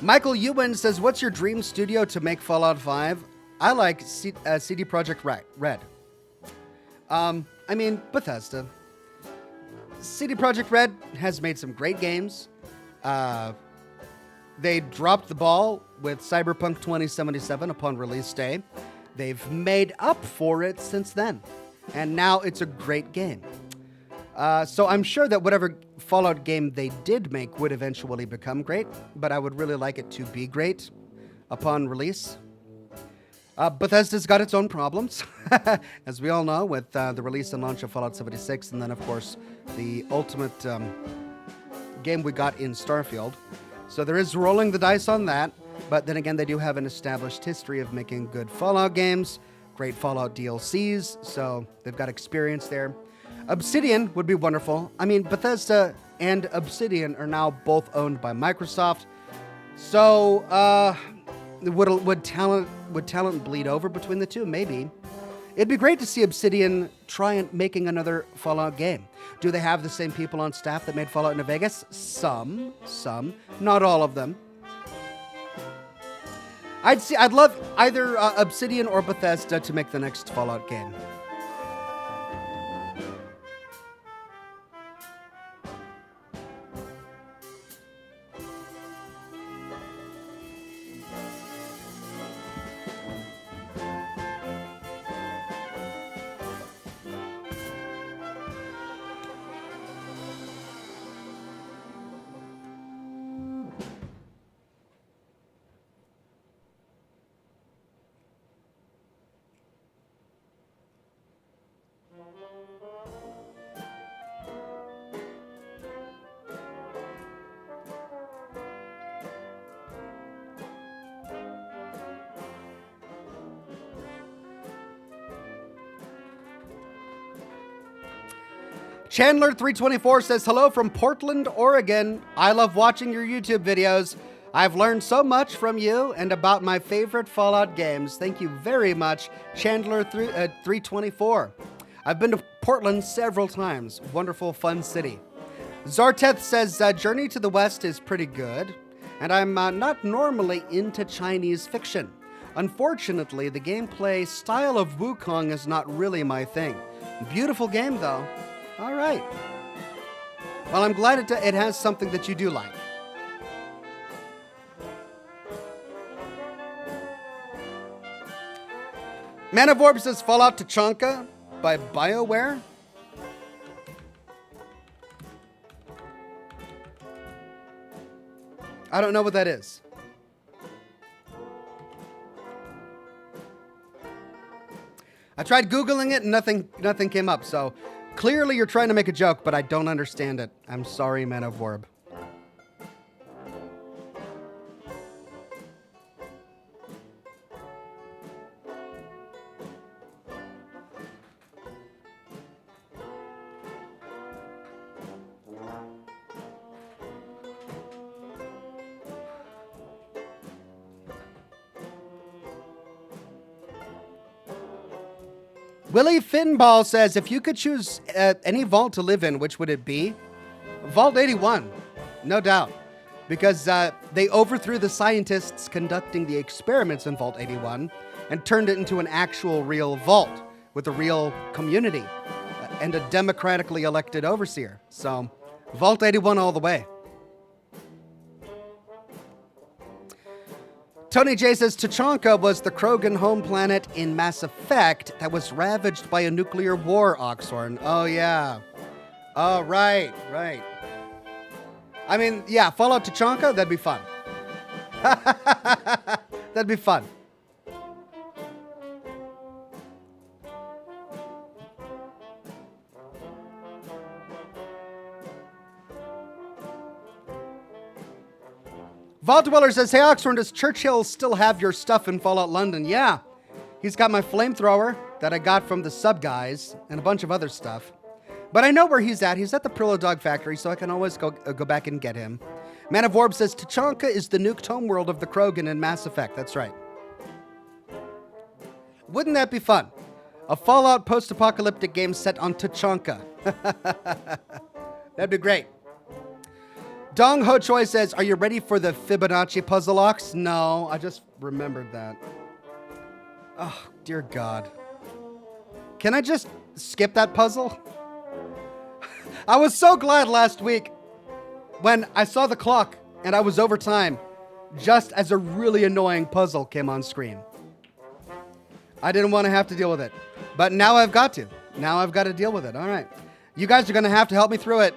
Michael Ewan says, what's your dream studio to make Fallout 5? I like CD Projekt Red. I mean, Bethesda. CD Projekt Red has made some great games. They dropped the ball with Cyberpunk 2077 upon release day. They've made up for it since then. And now it's a great game. So I'm sure that whatever Fallout game they did make would eventually become great, but I would really like it to be great upon release. Bethesda's got its own problems, as we all know, with the release and launch of Fallout 76, and then, of course, the ultimate game we got in Starfield. So there is rolling the dice on that. But then again, they do have an established history of making good Fallout games, great Fallout DLCs, so they've got experience there. Obsidian would be wonderful. I mean, Bethesda and Obsidian are now both owned by Microsoft. So, would talent bleed over between the two? Maybe. It'd be great to see Obsidian try making another Fallout game. Do they have the same people on staff that made Fallout New Vegas? Some, not all of them. I'd love either Obsidian or Bethesda to make the next Fallout game. Chandler324 says, hello from Portland, Oregon. I love watching your YouTube videos. I've learned so much from you and about my favorite Fallout games. Thank you very much, Chandler324. I've been to Portland several times. Wonderful, fun city. Zarteth says, Journey to the West is pretty good, and I'm not normally into Chinese fiction. Unfortunately, the gameplay style of Wukong is not really my thing. Beautiful game, though. All right. Well, I'm glad it has something that you do like. Man of Orb says Fallout Tachanka by BioWare. I don't know what that is. I tried Googling it and nothing came up, so clearly you're trying to make a joke, but I don't understand it. I'm sorry, Man of Orb. Willie Finball says, if you could choose any vault to live in, which would it be? Vault 81, no doubt. Because they overthrew the scientists conducting the experiments in Vault 81 and turned it into an actual real vault with a real community and a democratically elected overseer. So, Vault 81 all the way. Tony J says, Tachanka was the Krogan home planet in Mass Effect that was ravaged by a nuclear war, Oxhorn. Oh, yeah. Oh, right. I mean, yeah, Fallout Tachanka, that'd be fun. That'd be fun. Vault Dweller says, hey, Oxhorn, does Churchill still have your stuff in Fallout London? Yeah. He's got my flamethrower that I got from the sub guys and a bunch of other stuff. But I know where he's at. He's at the Prillo Dog Factory, so I can always go back and get him. Man of Orb says, Tachanka is the nuked homeworld of the Krogan in Mass Effect. That's right. Wouldn't that be fun? A Fallout post-apocalyptic game set on Tachanka. That'd be great. Dong Ho Choi says, are you ready for the Fibonacci puzzle, Ox? No, I just remembered that. Oh, dear God. Can I just skip that puzzle? I was so glad last week when I saw the clock and I was over time just as a really annoying puzzle came on screen. I didn't want to have to deal with it, but now I've got to. Now I've got to deal with it. All right. You guys are going to have to help me through it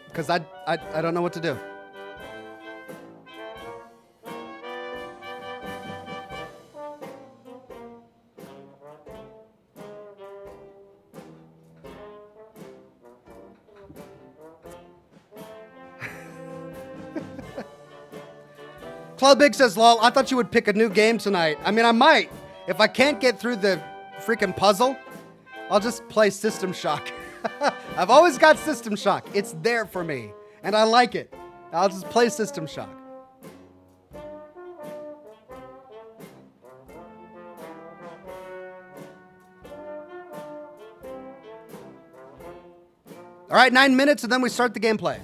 because I don't know what to do. Cloud Big says, lol, I thought you would pick a new game tonight. I mean, I might. If I can't get through the freaking puzzle, I'll just play System Shock. I've always got System Shock. It's there for me, and I like it. I'll just play System Shock. All right, 9 minutes, and then we start the gameplay.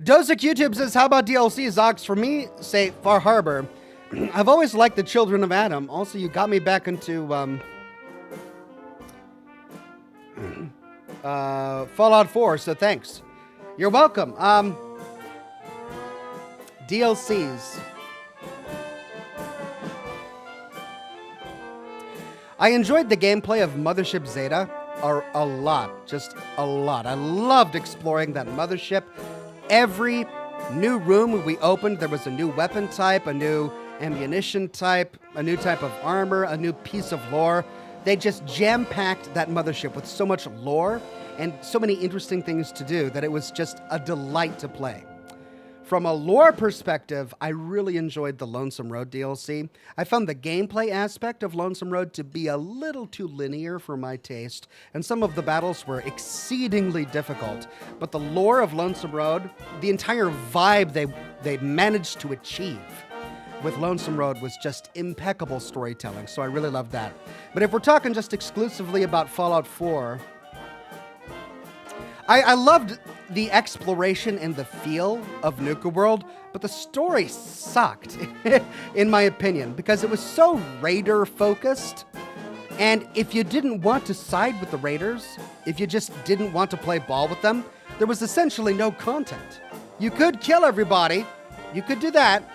Dosic YouTube says, how about DLCs, Ox? For me, say Far Harbor. I've always liked the Children of Adam. Also, you got me back into Fallout 4, so thanks. You're welcome. DLCs. I enjoyed the gameplay of Mothership Zeta a lot. Just a lot. I loved exploring that mothership. Every new room we opened, there was a new weapon type, a new ammunition type, a new type of armor, a new piece of lore. They just jam-packed that mothership with so much lore and so many interesting things to do that it was just a delight to play. From a lore perspective, I really enjoyed the Lonesome Road DLC. I found the gameplay aspect of Lonesome Road to be a little too linear for my taste, and some of the battles were exceedingly difficult. But the lore of Lonesome Road, the entire vibe they managed to achieve with Lonesome Road was just impeccable storytelling, so I really loved that. But if we're talking just exclusively about Fallout 4, I loved the exploration and the feel of Nuka World, but the story sucked, in my opinion, because it was so Raider-focused, and if you didn't want to side with the Raiders, if you just didn't want to play ball with them, there was essentially no content. You could kill everybody, you could do that,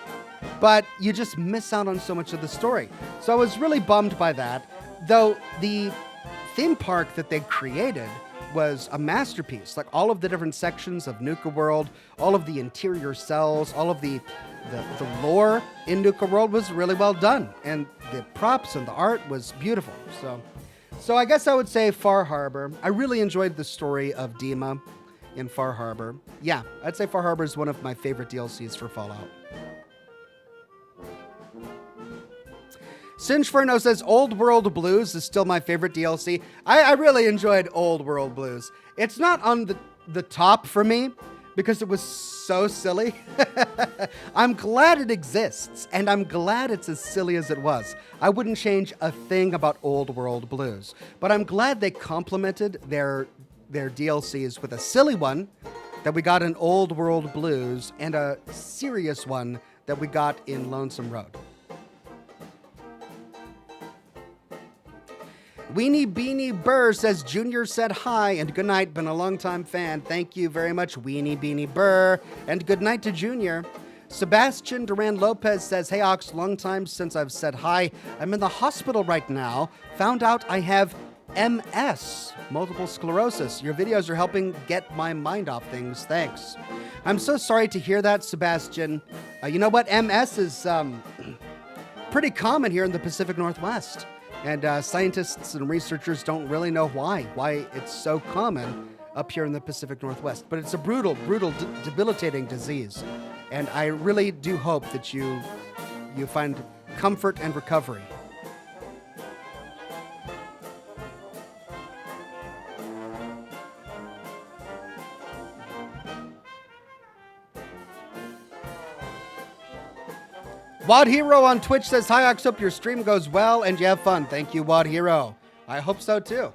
but you just miss out on so much of the story. So I was really bummed by that, though the theme park that they created was a masterpiece. Like all of the different sections of Nuka World, all of the interior cells, all of the lore in Nuka World was really well done, and the props and the art was beautiful. So I guess I would say Far Harbor. I really enjoyed the story of Dima in Far Harbor. Yeah, I'd say Far Harbor is one of my favorite DLCs for Fallout. Singeferno says, Old World Blues is still my favorite DLC. I really enjoyed Old World Blues. It's not on the top for me because it was so silly. I'm glad it exists, and I'm glad it's as silly as it was. I wouldn't change a thing about Old World Blues, but I'm glad they complemented their DLCs with a silly one that we got in Old World Blues and a serious one that we got in Lonesome Road. Weenie Beanie Burr says, Junior said hi and good night. Been a long time fan. Thank you very much, Weenie Beanie Burr. And good night to Junior. Sebastian Duran Lopez says, hey Ox, long time since I've said hi. I'm in the hospital right now. Found out I have MS, multiple sclerosis. Your videos are helping get my mind off things. Thanks. I'm so sorry to hear that, Sebastian. You know what? MS is pretty common here in the Pacific Northwest. And scientists and researchers don't really know why it's so common up here in the Pacific Northwest. But it's a brutal, debilitating disease. And I really do hope that you find comfort and recovery. Wad Hero on Twitch says, hi Ox, hope your stream goes well and you have fun. Thank you, Wad Hero. I hope so too.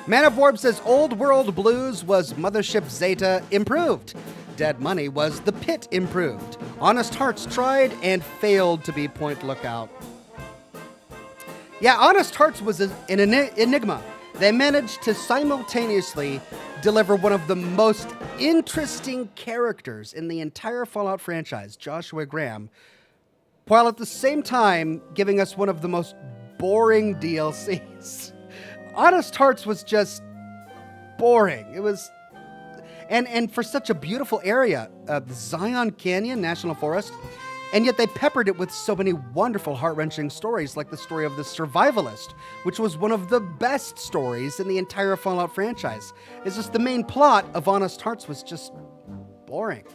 Man of Warp says, Old World Blues was Mothership Zeta improved. Dead Money was The Pit improved. Honest Hearts tried and failed to be Point Lookout. Yeah, Honest Hearts was an enigma. They managed to simultaneously deliver one of the most interesting characters in the entire Fallout franchise, Joshua Graham, while at the same time giving us one of the most boring DLCs. Honest Hearts was just boring. It was, and for such a beautiful area, the Zion Canyon National Forest, and yet they peppered it with so many wonderful, heart-wrenching stories, like the story of the Survivalist, which was one of the best stories in the entire Fallout franchise. It's just the main plot of Honest Hearts was just boring.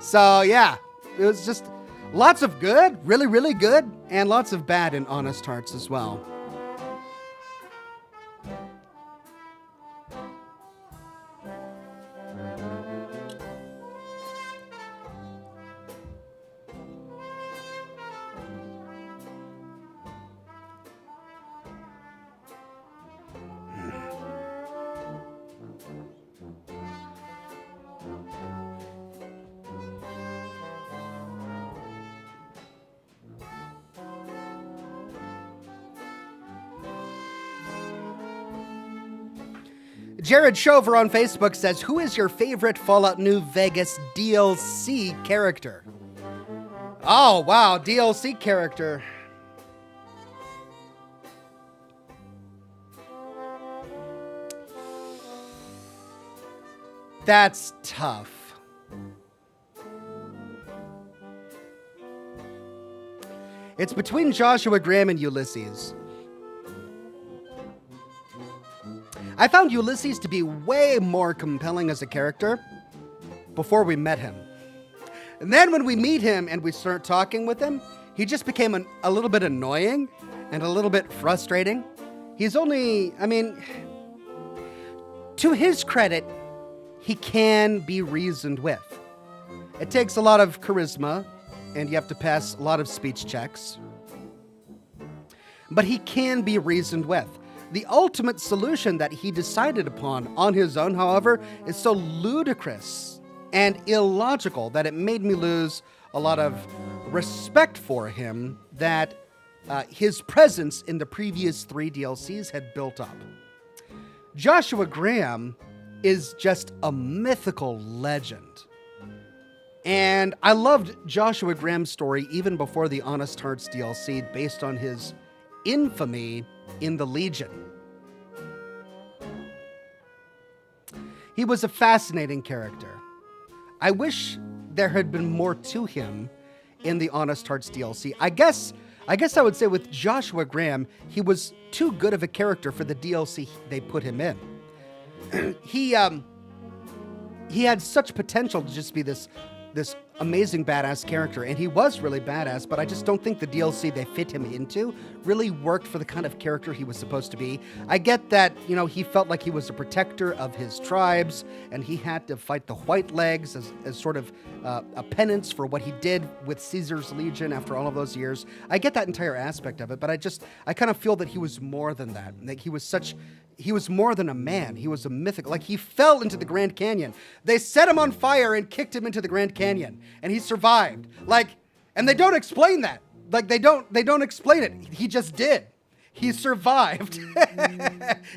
So yeah, it was just lots of good, really, really good, and lots of bad in Honest Hearts as well. Jared Shover on Facebook says, who is your favorite Fallout New Vegas DLC character? Oh, wow, DLC character. That's tough. It's between Joshua Graham and Ulysses. I found Ulysses to be way more compelling as a character before we met him. And then when we meet him and we start talking with him, he just became a little bit annoying and a little bit frustrating. He's only, to his credit, he can be reasoned with. It takes a lot of charisma, and you have to pass a lot of speech checks. But he can be reasoned with. The ultimate solution that he decided upon on his own, however, is so ludicrous and illogical that it made me lose a lot of respect for him that his presence in the previous 3 DLCs had built up. Joshua Graham is just a mythical legend. And I loved Joshua Graham's story even before the Honest Hearts DLC based on his infamy in the Legion. He was a fascinating character. I wish there had been more to him in the Honest Hearts DLC. I guess I would say with Joshua Graham, he was too good of a character for the DLC they put him in. He had such potential to just be this amazing badass character, and he was really badass, but I just don't think the DLC they fit him into really worked for the kind of character he was supposed to be. I get that, he felt like he was a protector of his tribes, and he had to fight the White Legs as sort of a penance for what he did with Caesar's Legion after all of those years. I get that entire aspect of it, but I kind of feel that he was more than that. Like he was more than a man. He was a mythic. Like, he fell into the Grand Canyon. They set him on fire and kicked him into the Grand Canyon, and he survived. And they don't explain that. They don't explain it. He just did. He survived.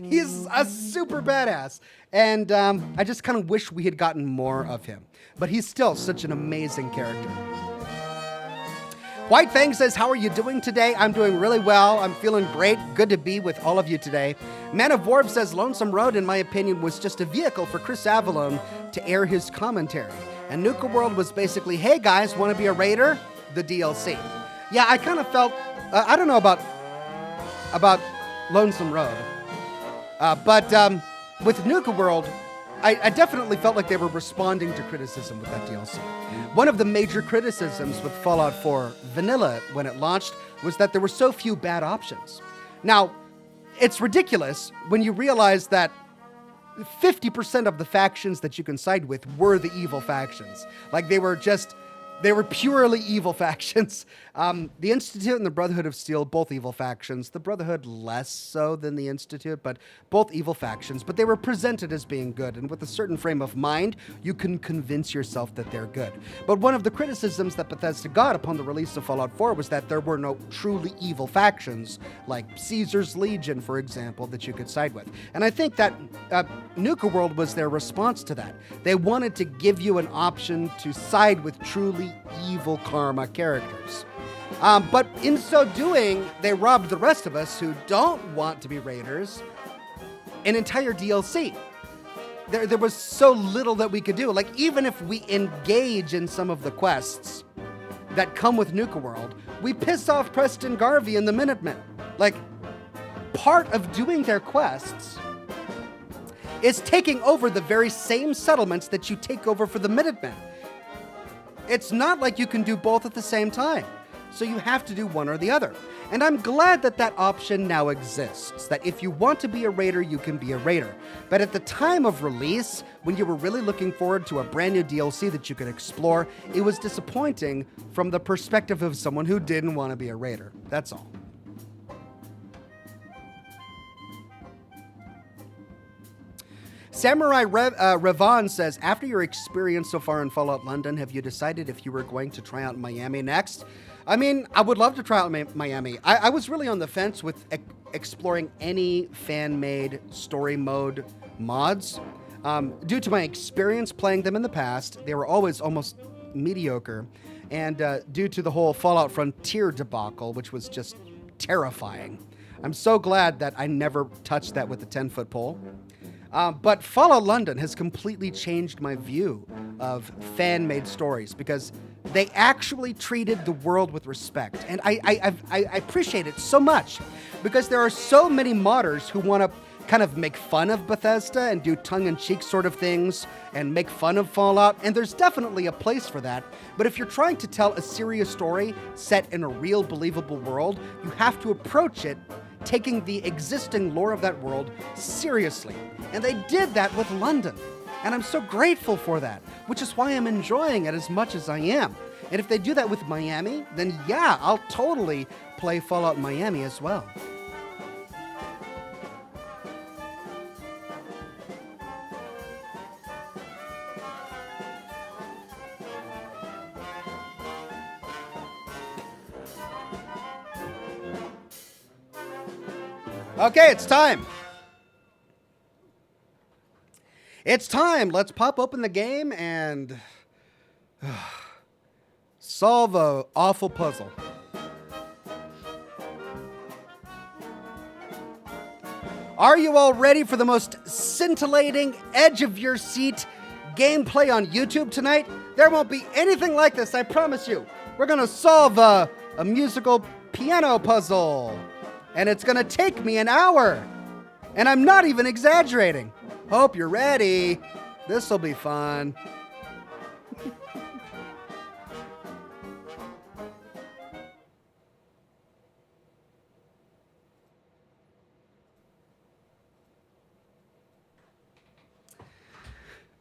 He's a super badass. And I just kind of wish we had gotten more of him. But he's still such an amazing character. White Fang says, how are you doing today? I'm doing really well. I'm feeling great. Good to be with all of you today. Man of Warb says, Lonesome Road, in my opinion, was just a vehicle for Chris Avallone to air his commentary. And Nuka World was basically, hey guys, want to be a raider? The DLC. Yeah, I kind of felt, I don't know about Lonesome Road. But with Nuka World, I definitely felt like they were responding to criticism with that DLC. One of the major criticisms with Fallout 4 Vanilla when it launched was that there were so few bad options. Now, it's ridiculous when you realize that 50% of the factions that you can side with were the evil factions. Like, they were just They were purely evil factions. The Institute and the Brotherhood of Steel, both evil factions. The Brotherhood less so than the Institute, but both evil factions. But they were presented as being good, and with a certain frame of mind, you can convince yourself that they're good. But one of the criticisms that Bethesda got upon the release of Fallout 4 was that there were no truly evil factions, like Caesar's Legion, for example, that you could side with. And I think that Nuka World was their response to that. They wanted to give you an option to side with truly evil karma characters. But in so doing, they robbed the rest of us who don't want to be raiders an entire DLC. There was so little that we could do. Like, even if we engage in some of the quests that come with Nuka World, we piss off Preston Garvey and the Minutemen. Like, part of doing their quests is taking over the very same settlements that you take over for the Minutemen. It's not like you can do both at the same time. So you have to do one or the other. And I'm glad that that option now exists, that if you want to be a raider, you can be a raider. But at the time of release, when you were really looking forward to a brand new DLC that you could explore, it was disappointing from the perspective of someone who didn't want to be a raider. That's all. Samurai Revan says, after your experience so far in Fallout London, have you decided if you were going to try out Miami next? I mean, I would love to try out Miami. I was really on the fence with exploring any fan-made story mode mods. Due to my experience playing them in the past, they were always almost mediocre. And due to the whole Fallout Frontier debacle, which was just terrifying. I'm so glad that I never touched that with a 10-foot pole. But Fallout London has completely changed my view of fan-made stories because they actually treated the world with respect. And I appreciate it so much because there are so many modders who want to kind of make fun of Bethesda and do tongue-in-cheek sort of things and make fun of Fallout, and there's definitely a place for that. But if you're trying to tell a serious story set in a real, believable world, you have to approach it taking the existing lore of that world seriously. And they did that with London. And I'm so grateful for that, which is why I'm enjoying it as much as I am. And if they do that with Miami, then yeah, I'll totally play Fallout Miami as well. Okay, it's time. It's time. Let's pop open the game and solve an awful puzzle. Are you all ready for the most scintillating, edge of your seat gameplay on YouTube tonight? There won't be anything like this, I promise you. We're going to solve a musical piano puzzle. And it's going to take me an hour. And I'm not even exaggerating. Hope you're ready. This will be fun.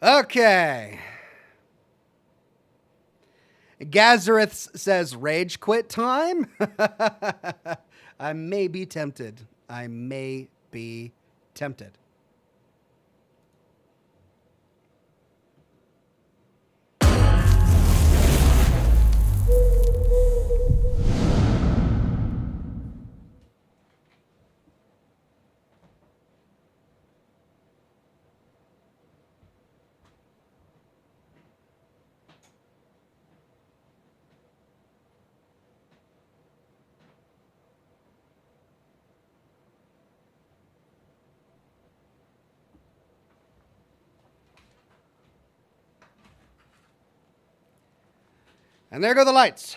Okay. Gazareth says, rage quit time? I may be tempted. I may be tempted. And there go the lights.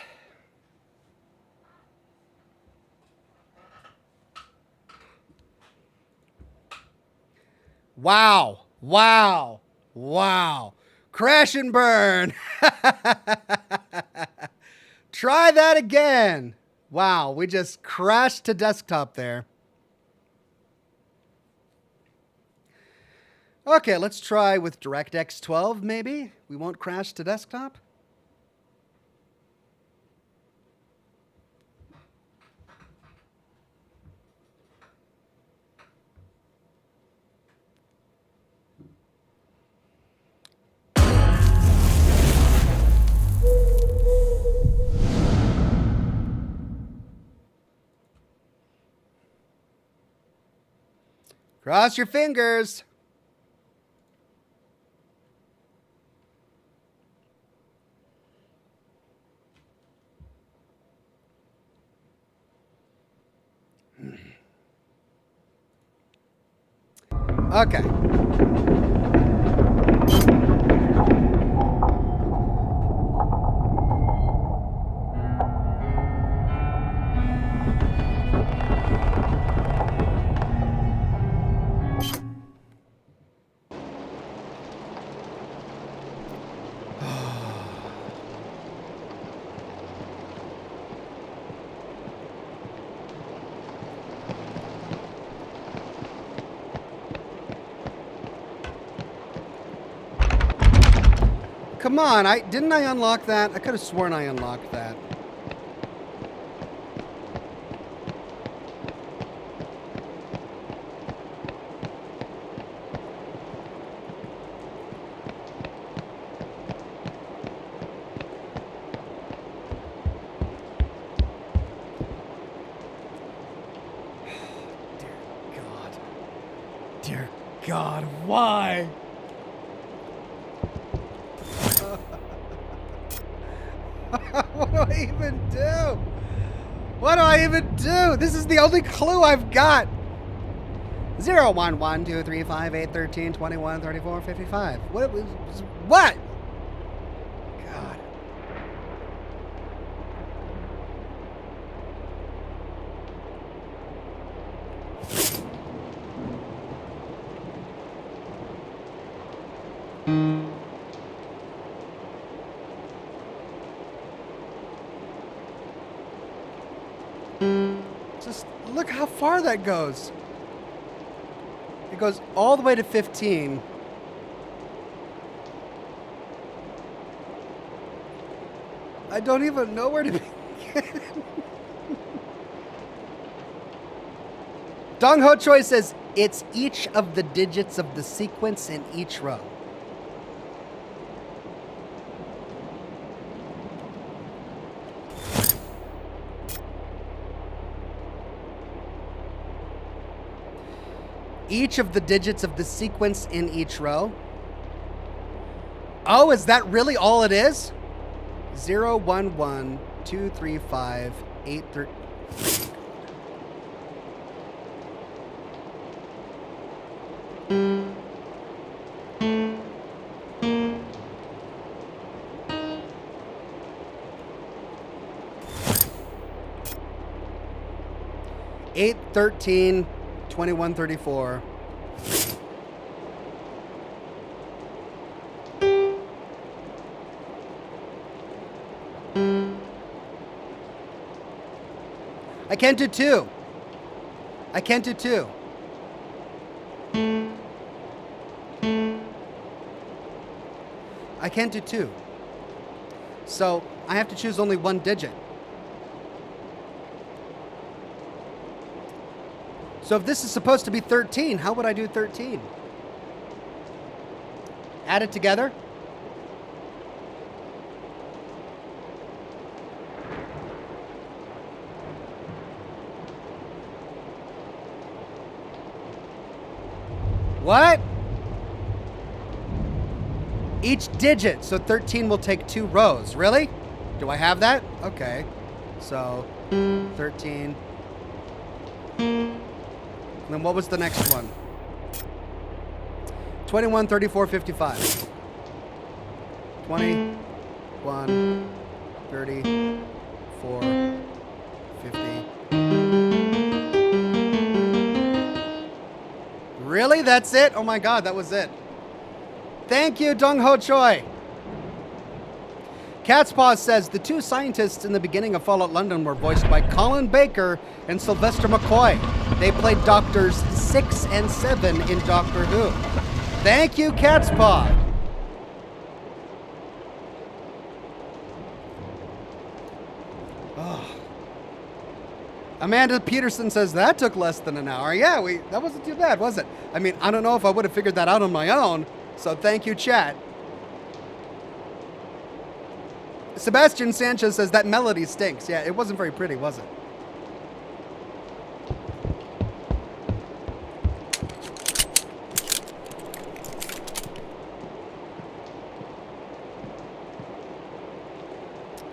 Wow. Wow. Wow. Crash and burn. Try that again. Wow, we just crashed to desktop there. Okay, let's try with DirectX 12 maybe. We won't crash to desktop. Cross your fingers. Okay. Come on, didn't I unlock that? I could have sworn I unlocked that. Dear God. Dear God, why? What do I even do? What do I even do? This is the only clue I've got. 0, 1, 1, 2, 3, 5, 8, 13, 21, 34, 55. What? What? God. Just look how far that goes. It goes all the way to 15. I don't even know where to begin. Dong Ho Choi says it's each of the digits of the sequence in each row. Each of the digits of the sequence in each row. Oh, is that really all it is? 0, 1, 1, 2, 3, 5, 8, 13. 8, 13, 21, 34. I can't do 2. I can't do 2. I can't do 2. So I have to choose only one digit. So if this is supposed to be 13, how would I do 13? Add it together? What? Each digit, so 13 will take 2 rows. Really? Do I have that? Okay. So 13. And then what was the next one? 21, 34, 55. 21, 34, 50. Really? That's it? Oh my God, that was it. Thank you, Dong Ho Choi. Cat's Paw says the 2 scientists in the beginning of Fallout London were voiced by Colin Baker and Sylvester McCoy. They played Doctors 6 and 7 in Doctor Who. Thank you, Cat's Paw. Oh. Amanda Peterson says that took less than an hour. Yeah, that wasn't too bad, was it? I mean, I don't know if I would have figured that out on my own. So thank you, chat. Sebastian Sanchez says that melody stinks. Yeah, it wasn't very pretty, was it?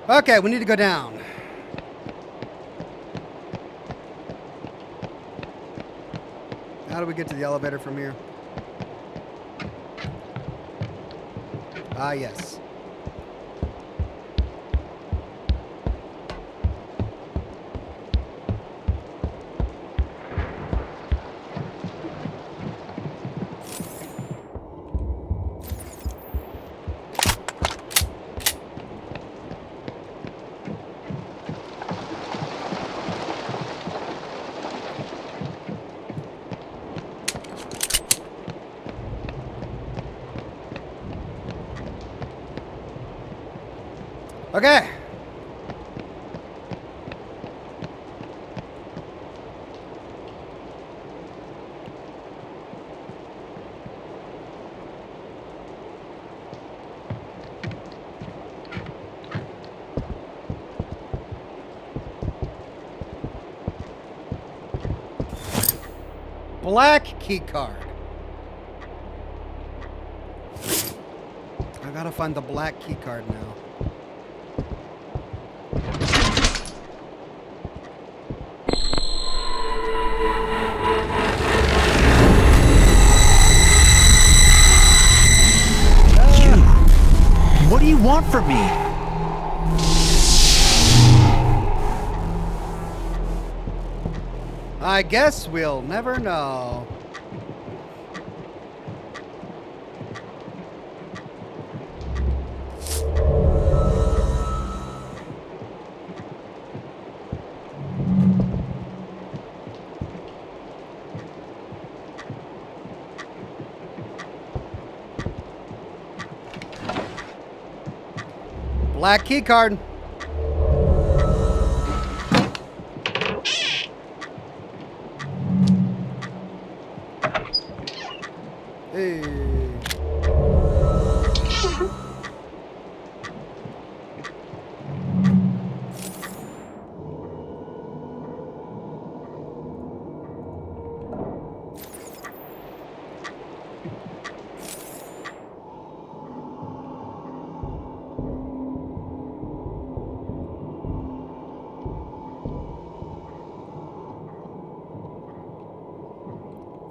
Okay, we need to go down. How do we get to the elevator from here? Ah, yes. Okay. Black key card. I gotta find the black key card now. What do you want from me? I guess we'll never know. Black key card. Hey.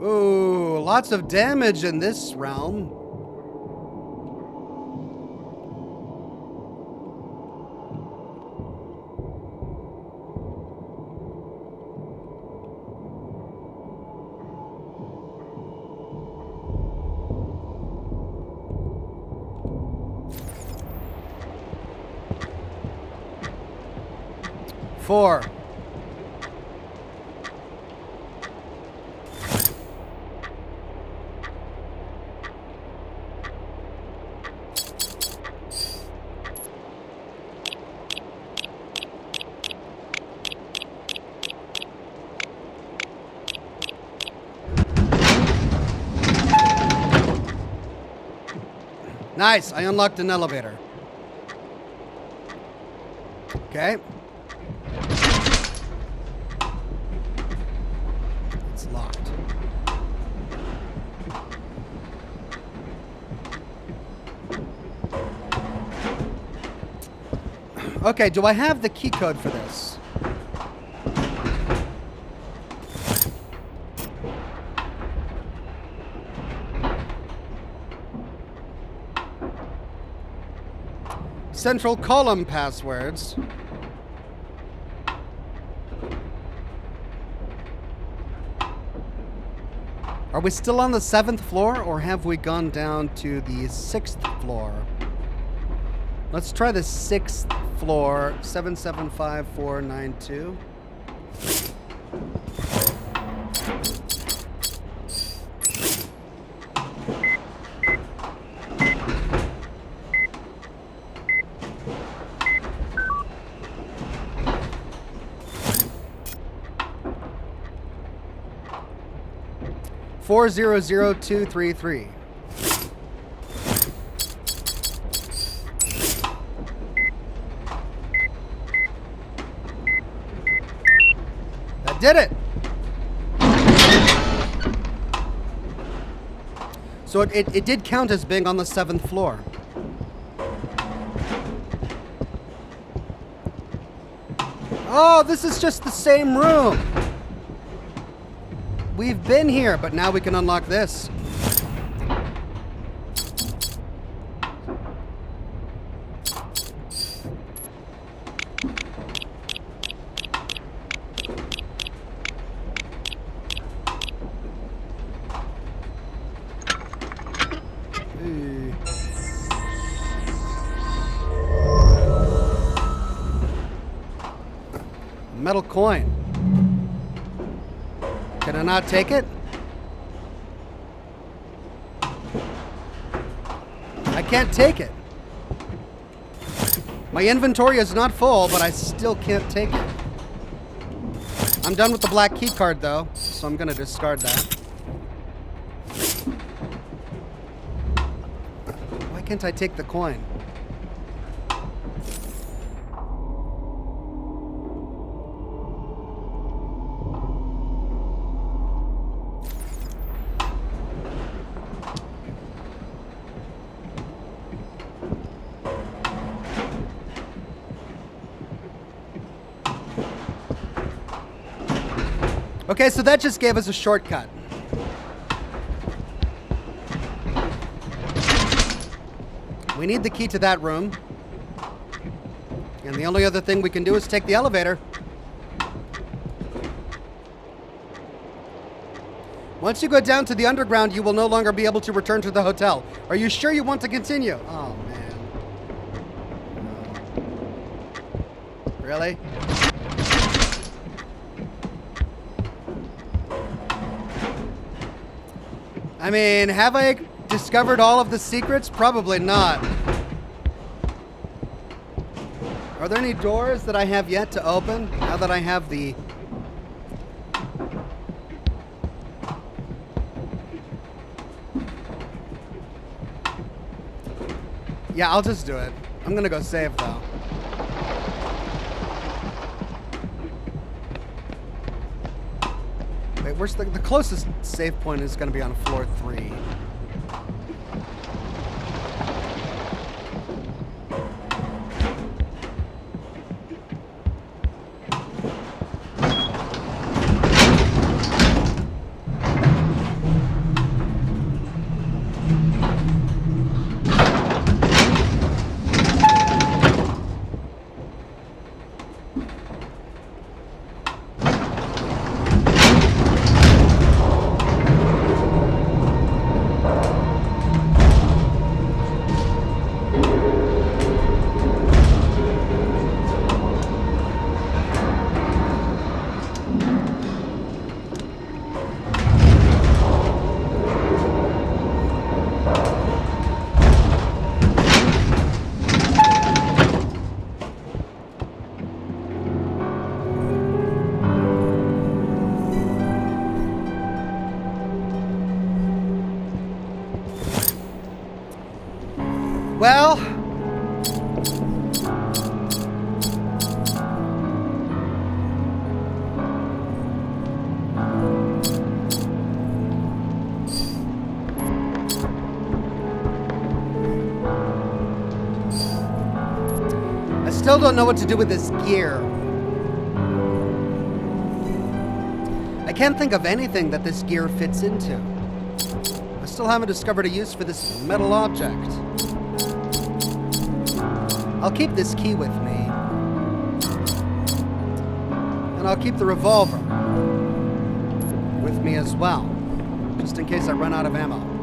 Ooh, lots of damage in this realm. Four. Nice, I unlocked an elevator. Okay. It's locked. Okay, do I have the key code for this? Central column passwords. Are we still on the 7th floor, or have we gone down to the 6th floor? Let's try the 6th floor, 775492. Four zero zero 233. That did it. So it did count as being on the 7th floor. Oh, this is just the same room. We've been here, but now we can unlock this. Metal coin. Can I not take it? I can't take it. My inventory is not full, but I still can't take it. I'm done with the black key card though, so I'm gonna discard that. Why can't I take the coin? Okay, so that just gave us a shortcut. We need the key to that room. And the only other thing we can do is take the elevator. Once you go down to the underground, you will no longer be able to return to the hotel. Are you sure you want to continue? Oh, man. No. Really? I mean, have I discovered all of the secrets? Probably not. Are there any doors that I have yet to open? Now that I have the... Yeah, I'll just do it. I'm gonna go save, though. Wait, where's the closest save point is going to be on floor 3. Well, I still don't know what to do with this gear. I can't think of anything that this gear fits into. I still haven't discovered a use for this metal object. I'll keep this key with me. And I'll keep the revolver with me as well, just in case I run out of ammo.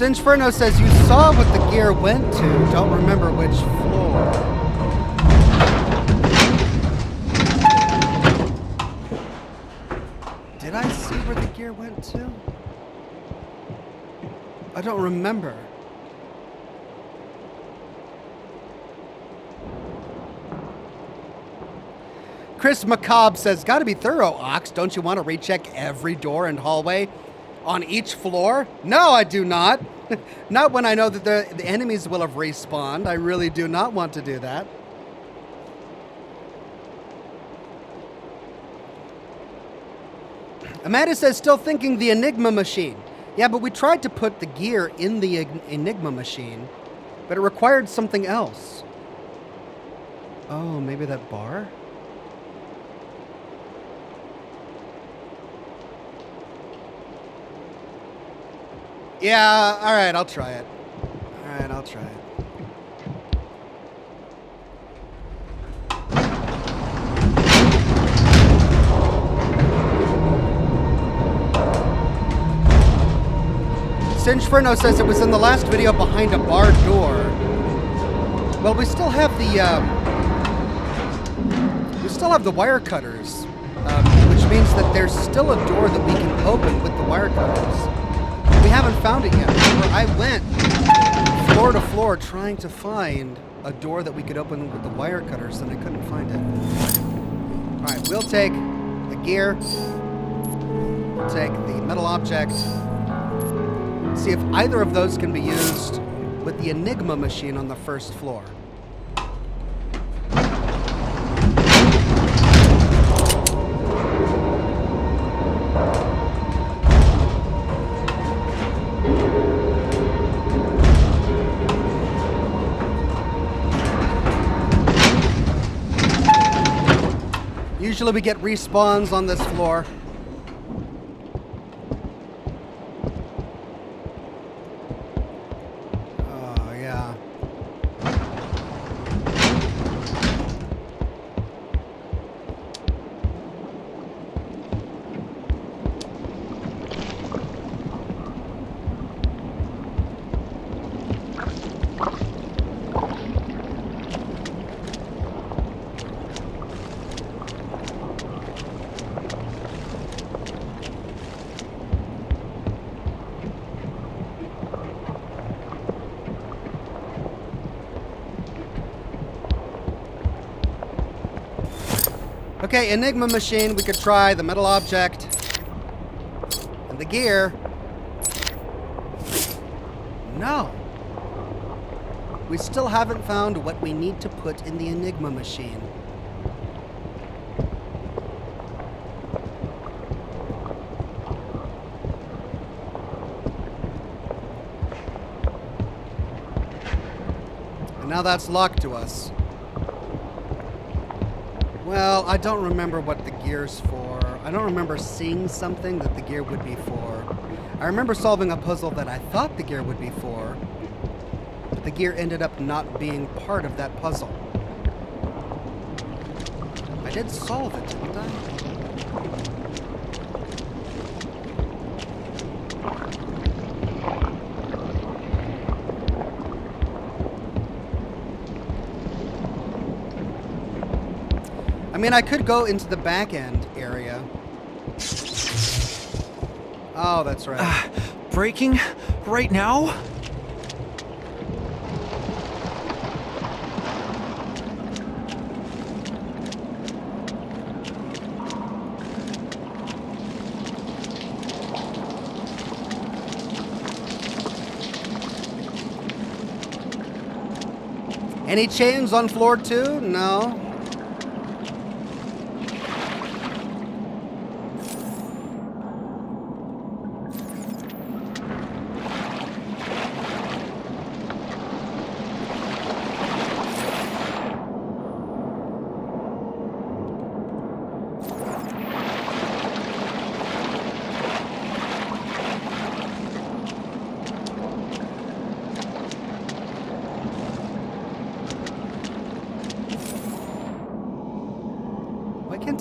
Inferno says you saw what the gear went to, don't remember which floor. gear went to? I don't remember. Chris McCobb says, gotta be thorough, Ox. Don't you want to recheck every door and hallway on each floor? No, I do not. Not when I know that the enemies will have respawned. I really do not want to do that. Amanda says, still thinking the Enigma machine. Yeah, but we tried to put the gear in the Enigma machine, but it required something else. Oh, maybe that bar? Yeah, alright, I'll try it. Alright, I'll try it. Sinchferno says it was in the last video behind a barred door. Well, we still have the wire cutters, which means that there's still a door that we can open with the wire cutters. We haven't found it yet. Remember, I went floor to floor trying to find a door that we could open with the wire cutters, and I couldn't find it. All right, we'll take the gear. We'll take the metal object. See if either of those can be used with the Enigma machine on the first floor. Usually we get respawns on this floor. Oh, yeah. Okay, Enigma machine, we could try the metal object and the gear. No. We still haven't found what we need to put in the Enigma machine. And now that's locked to us. Well, I don't remember what the gear's for. I don't remember seeing something that the gear would be for. I remember solving a puzzle that I thought the gear would be for, but the gear ended up not being part of that puzzle. I did solve it, didn't I? I mean, I could go into the back end area. Oh, that's right. Breaking right now? Any chains on floor 2? No.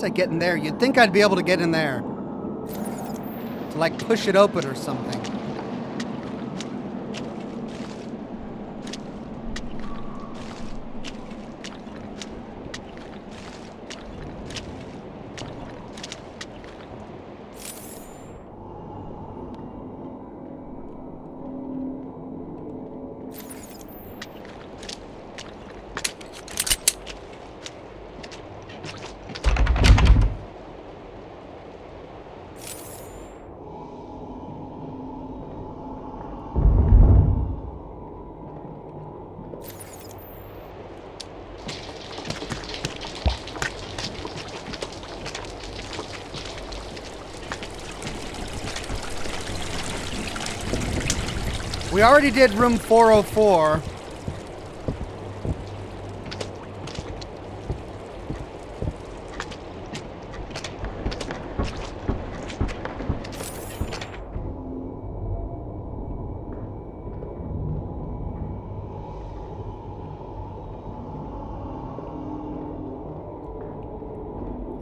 I get in there? You'd think I'd be able to get in there. To like push it open or something. We already did room 404.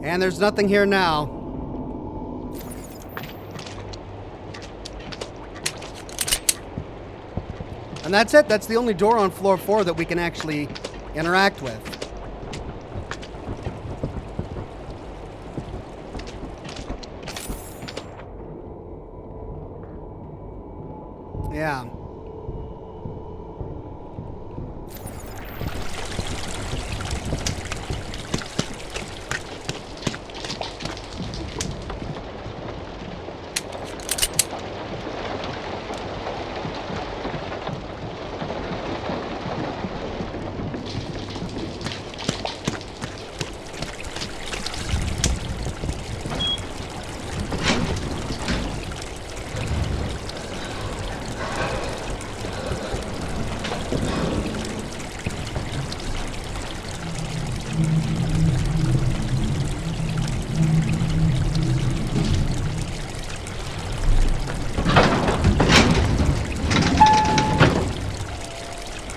And there's nothing here now. And that's it. That's the only door on floor 4 that we can actually interact with. Yeah.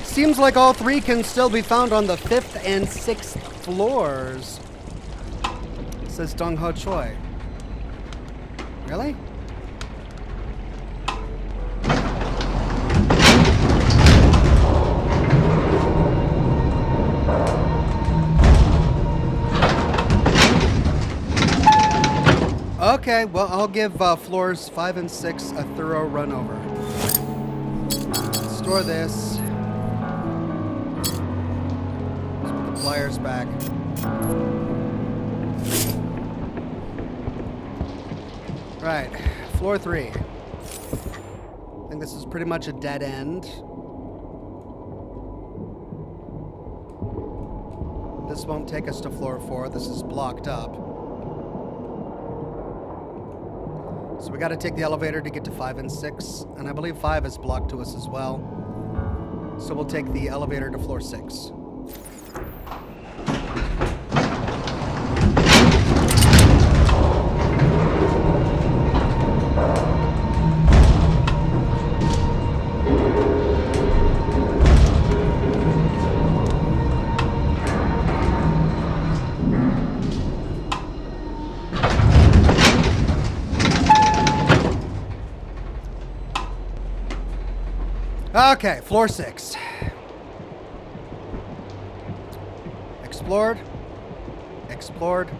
Seems like all 3 can still be found on the 5th and 6th floors. Says Dong Ho Choi. Really? Okay, well, I'll give floors 5 and 6 a thorough run over. Store this. Let's put the pliers back. Right, floor 3. I think this is pretty much a dead end. This won't take us to floor 4. This is blocked up. So we got to take the elevator to get to 5 and 6, and I believe 5 is blocked to us as well. So we'll take the elevator to floor 6. Okay, floor 6. Explored. Explored.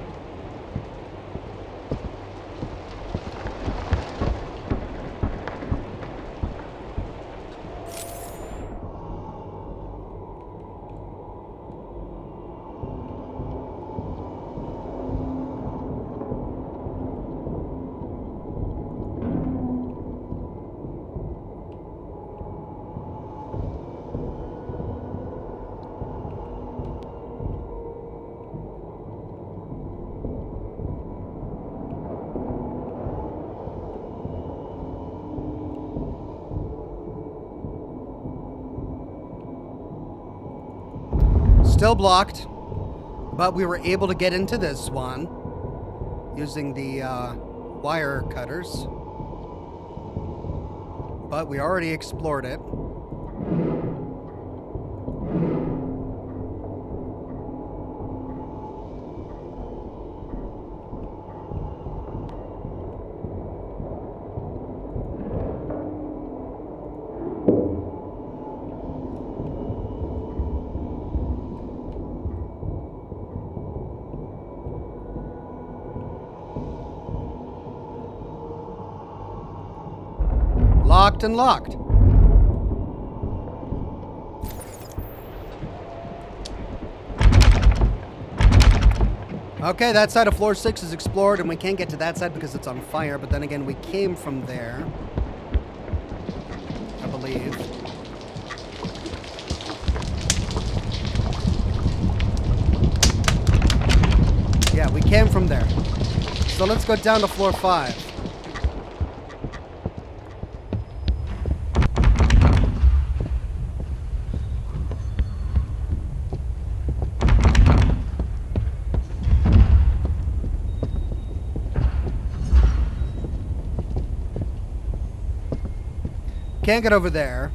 Still blocked, but we were able to get into this one using the wire cutters. But we already explored it. Locked and locked. Okay, that side of floor 6 is explored, and we can't get to that side because it's on fire, but then again, we came from there, I believe. Yeah, we came from there. So let's go down to floor 5. Can't get over there.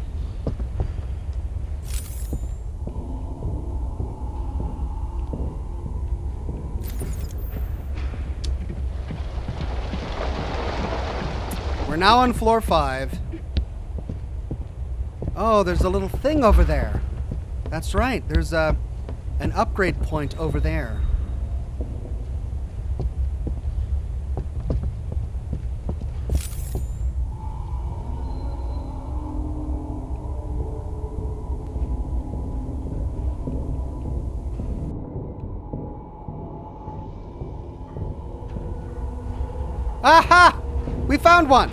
We're now on floor 5. Oh, there's a little thing over there. That's right. There's an upgrade point over there. Aha! We found one!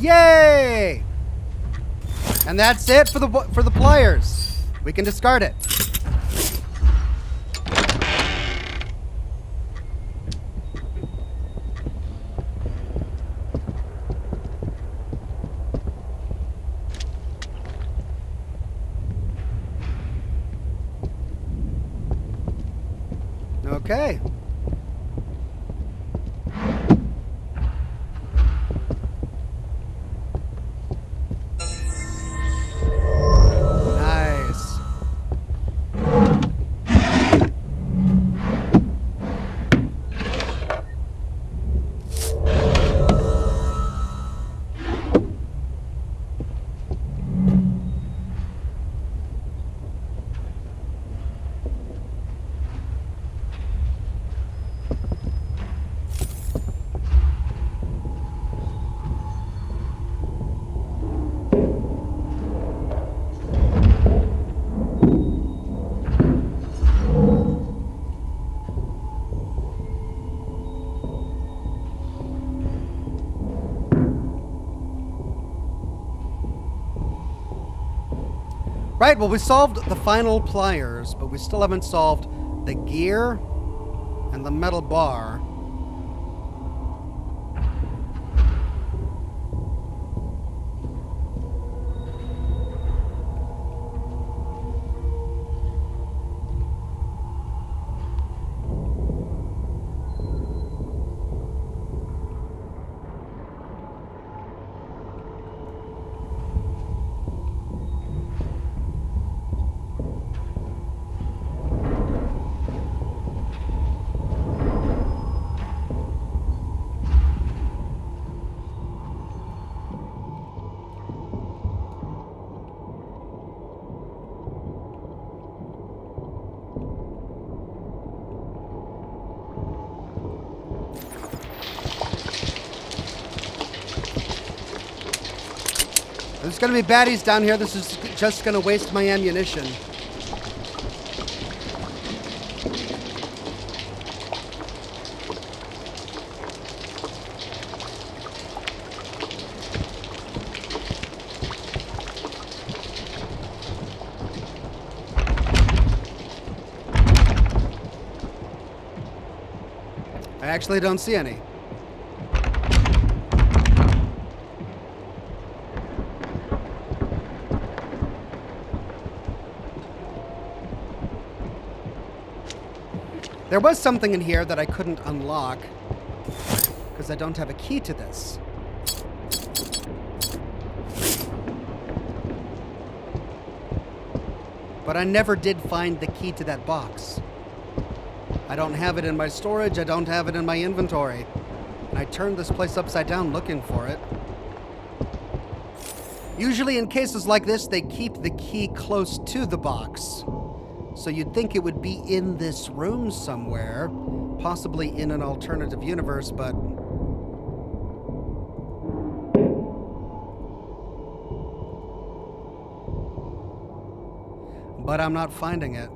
Yay! And that's it for the pliers. We can discard it. Okay. Nice. Right, well, we solved the final pliers, but we still haven't solved the gear and the metal bar. There's gonna be baddies down here. This is just gonna waste my ammunition. I actually don't see any. There was something in here that I couldn't unlock because I don't have a key to this. But I never did find the key to that box. I don't have it in my storage, I don't have it in my inventory. And I turned this place upside down looking for it. Usually in cases like this, they keep the key close to the box. So you'd think it would be in this room somewhere, possibly in an alternative universe, but I'm not finding it.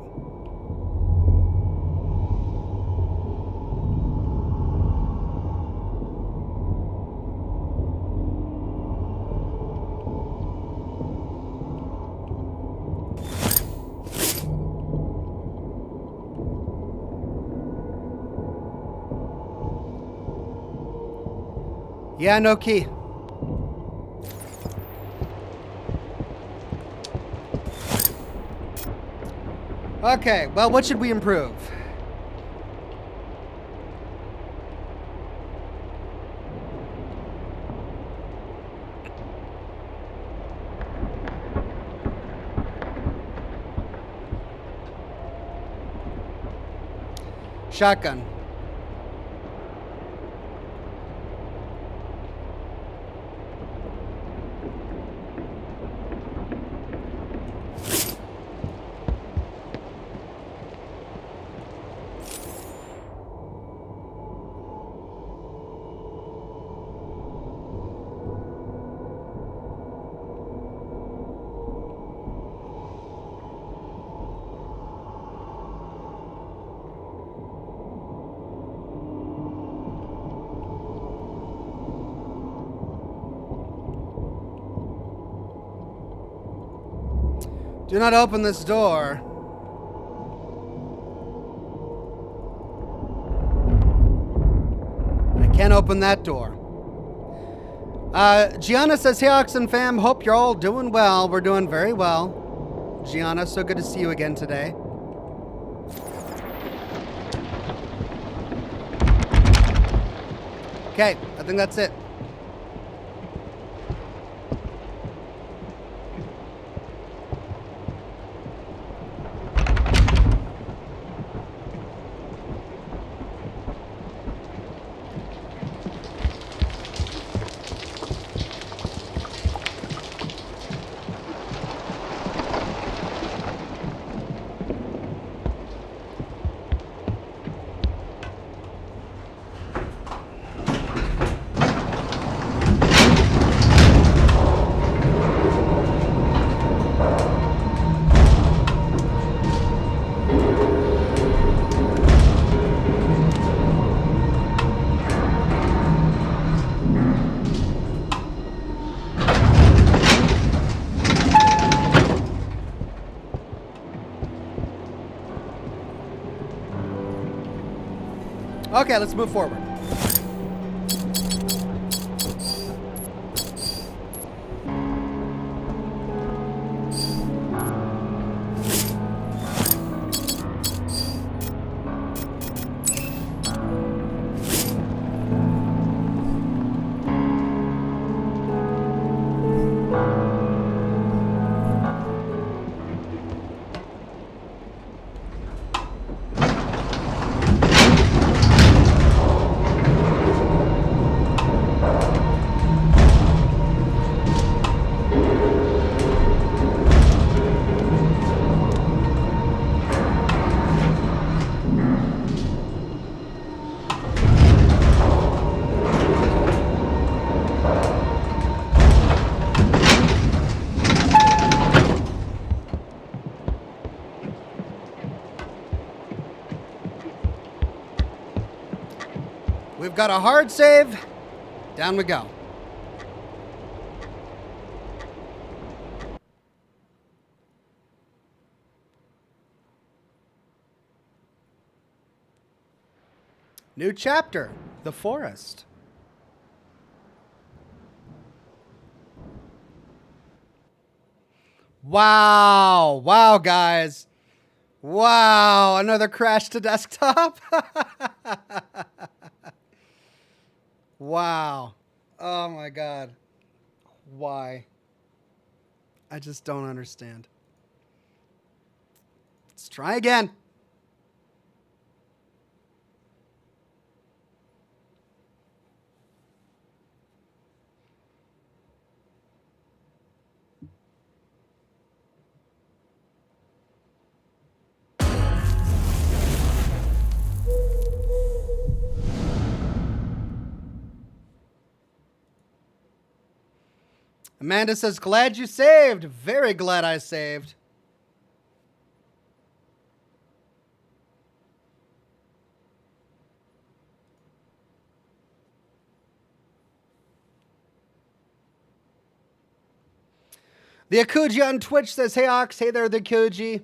Yeah, no key. Okay, well, what should we improve? Shotgun. Do not open this door. I can't open that door. Gianna says, hey, Oxen fam, hope you're all doing well. We're doing very well. Gianna, so good to see you again today. Okay, I think that's it. Okay, let's move forward. We've got a hard save. Down we go. New chapter, the forest. Wow. Wow, guys. Wow, another crash to desktop. Wow. Oh my God. Why? I just don't understand. Let's try again. Amanda says, glad you saved. Very glad I saved. The Akuji on Twitch says, hey Ox, hey there, the Akuji.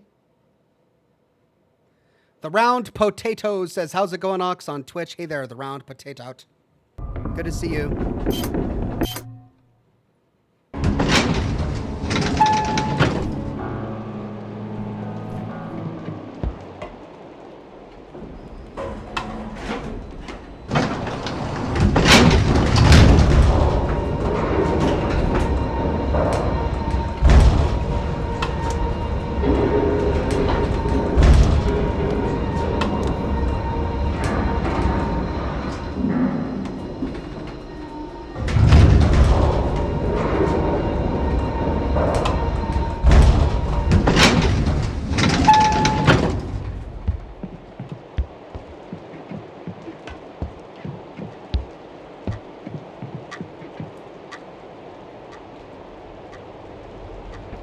The Round Potato says, how's it going, Ox, on Twitch? Hey there, the Round Potato. Good to see you.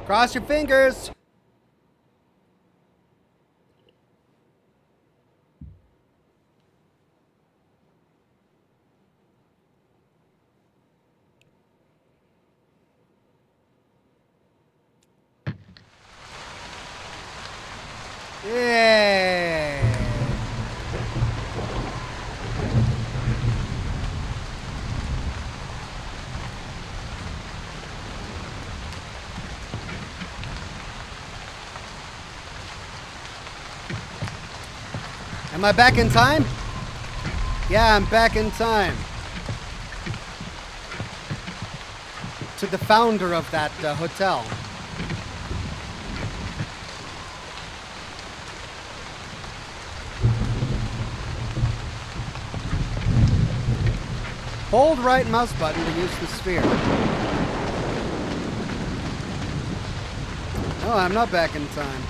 Cross your fingers. Yay! Am I back in time? Yeah, I'm back in time. To the founder of that hotel. Hold right mouse button to use the sphere. Oh, I'm not back in time.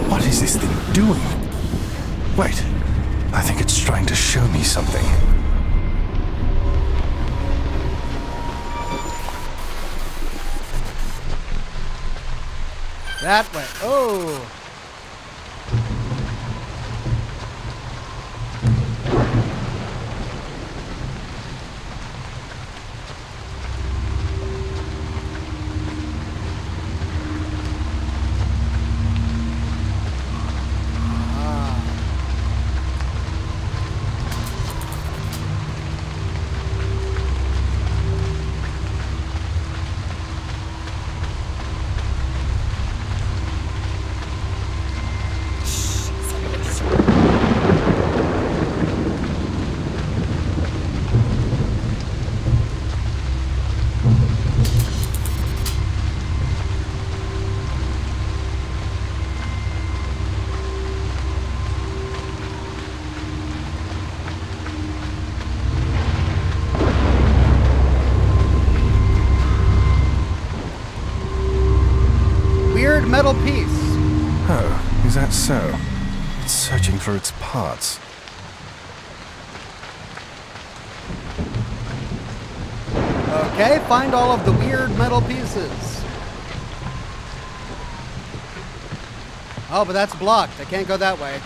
What is this thing doing? Wait, I think it's trying to show me something. That way. Oh. Metal piece. Oh, is that so? It's searching for its parts. Okay, find all of the weird metal pieces. Oh, but that's blocked. I can't go that way.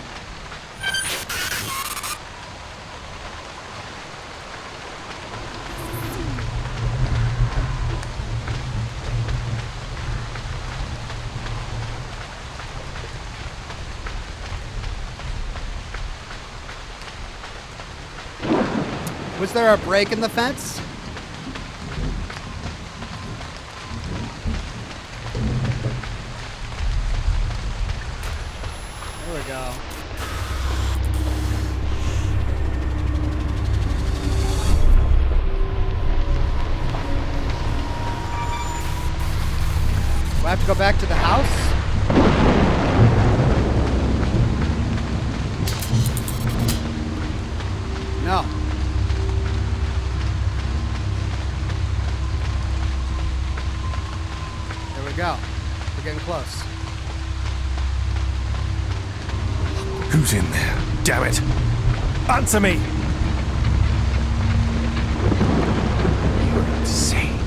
Was there a break in the fence? There we go. Do I have to go back to the house? No. There we go. We're getting close. Who's in there? Damn it! Answer me! You're insane.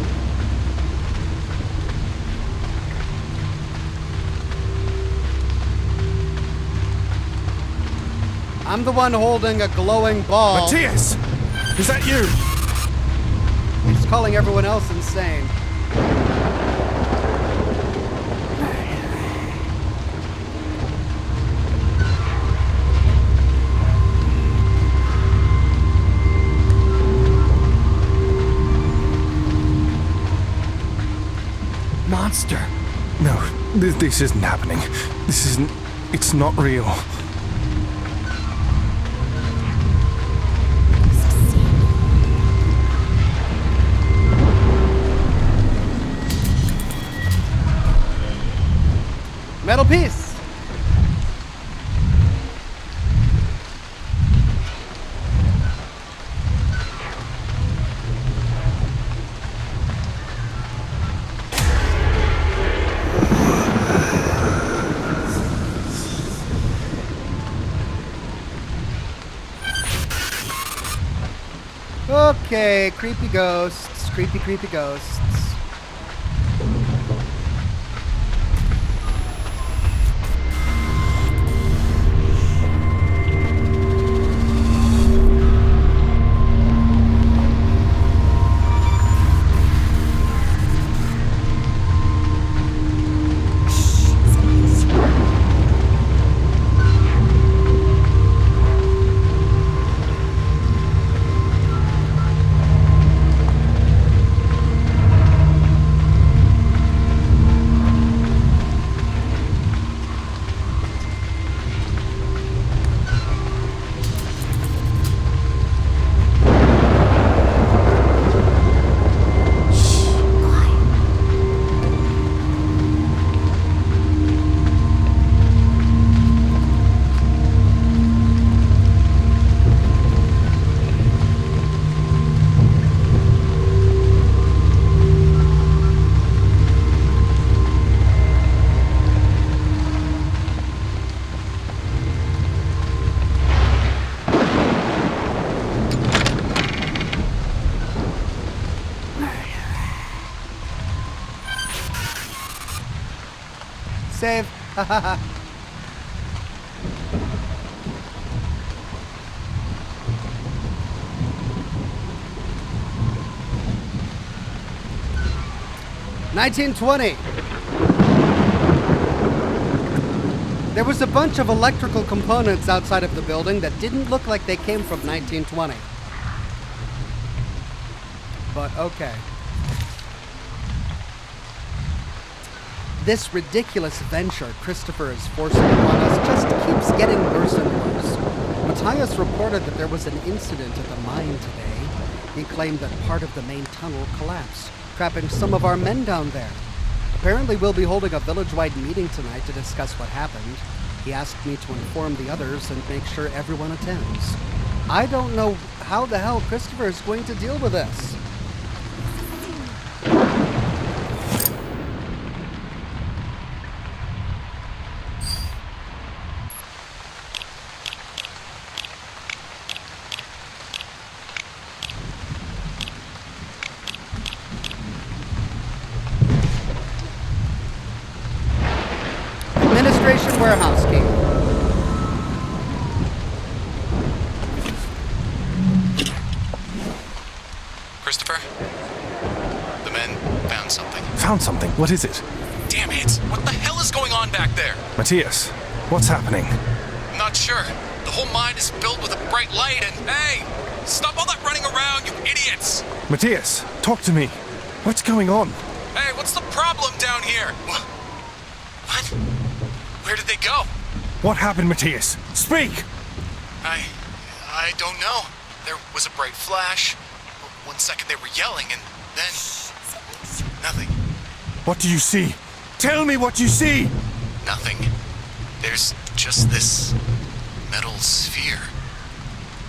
I'm the one holding a glowing ball. Matthias! Is that you? He's calling everyone else insane. Monster. No, this isn't happening. This isn't... It's not real. Metal piece. Okay, creepy ghosts. Creepy, creepy ghosts. Save. 1920. There was a bunch of electrical components outside of the building that didn't look like they came from 1920. But okay. This ridiculous venture Christopher is forcing upon us just keeps getting worse and worse. Matthias reported that there was an incident at the mine today. He claimed that part of the main tunnel collapsed, trapping some of our men down there. Apparently we'll be holding a village-wide meeting tonight to discuss what happened. He asked me to inform the others and make sure everyone attends. I don't know how the hell Christopher is going to deal with this. Administration warehouse key. Christopher? The men found something. Found something? What is it? Damn it! What the hell is going on back there? Matthias, what's happening? I'm not sure. The whole mine is filled with a bright light and... Hey! Stop all that running around, you idiots! Matthias, talk to me. What's going on? Hey, what's the problem down here? What? Where did they go? What happened, Matthias? Speak! I don't know. There was a bright flash. 1 second they were yelling and then... Nothing. What do you see? Tell me what you see! Nothing. There's just this metal sphere.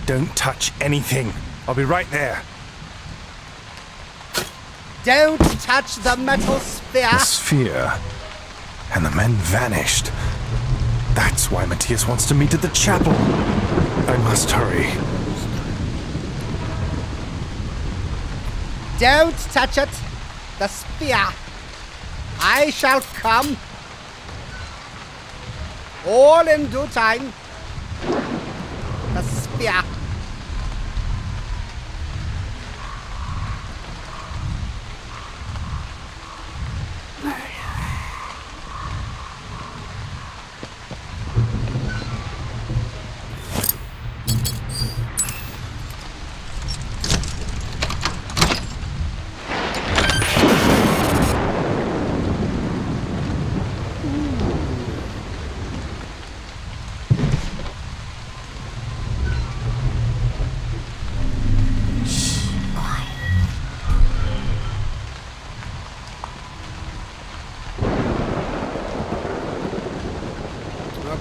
Don't touch anything. I'll be right there. Don't touch the metal sphere. The sphere. And the men vanished. That's why Matthias wants to meet at the chapel. I must hurry. Don't touch it. The sphere. I shall come. All in due time. The sphere.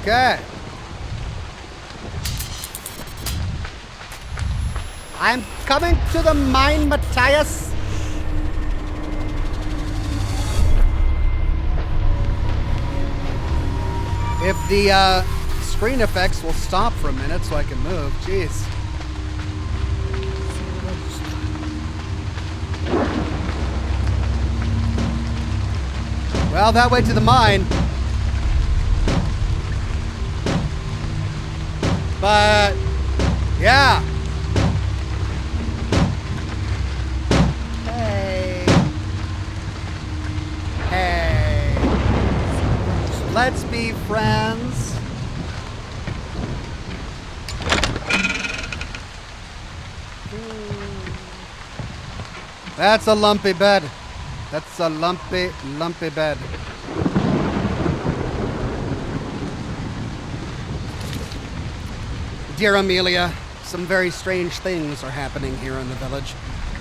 Okay. I'm coming to the mine, Matthias. If the screen effects will stop for a minute so I can move. Jeez. Well, that way to the mine. But, yeah. Hey. Let's be friends. That's a lumpy bed. That's a lumpy, lumpy bed. Dear Amelia, some very strange things are happening here in the village.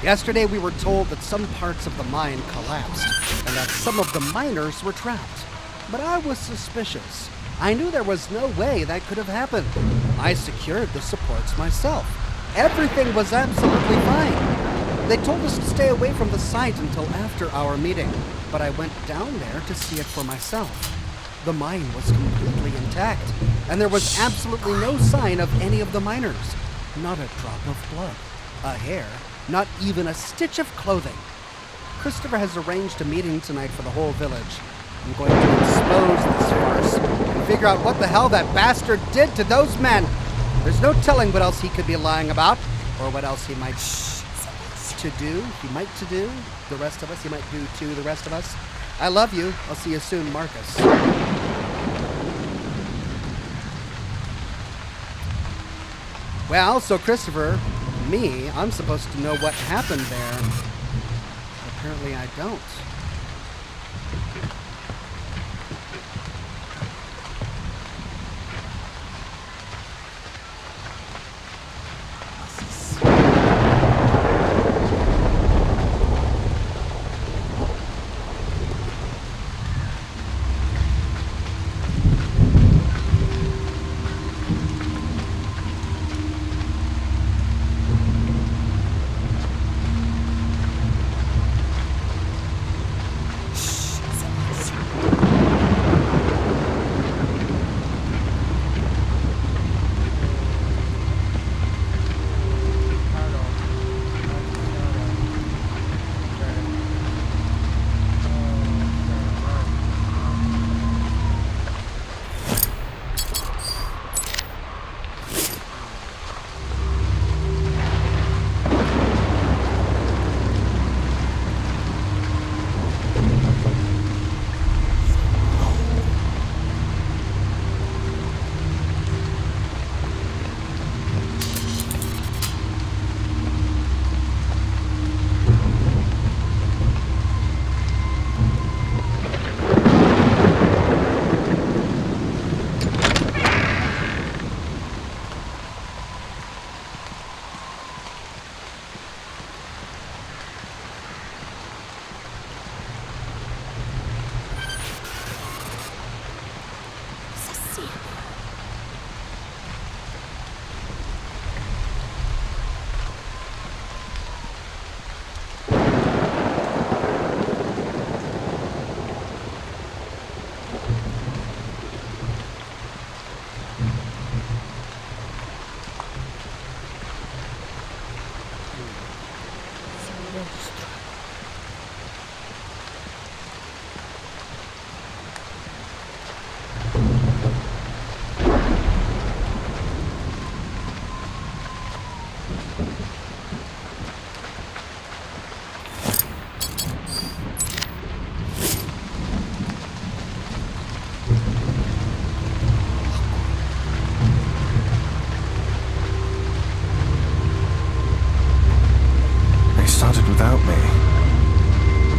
Yesterday we were told that some parts of the mine collapsed and that some of the miners were trapped. But I was suspicious. I knew there was no way that could have happened. I secured the supports myself. Everything was absolutely fine. They told us to stay away from the site until after our meeting, but I went down there to see it for myself. The mine was completely intact, and there was absolutely no sign of any of the miners. Not a drop of blood, a hair, not even a stitch of clothing. Christopher has arranged a meeting tonight for the whole village. I'm going to expose this farce and figure out what the hell that bastard did to those men. There's no telling what else he could be lying about, or what else he might to do the rest of us. He might do to the rest of us. I love you. I'll see you soon, Marcus. Well, so Christopher, me, I'm supposed to know what happened there. Apparently I don't.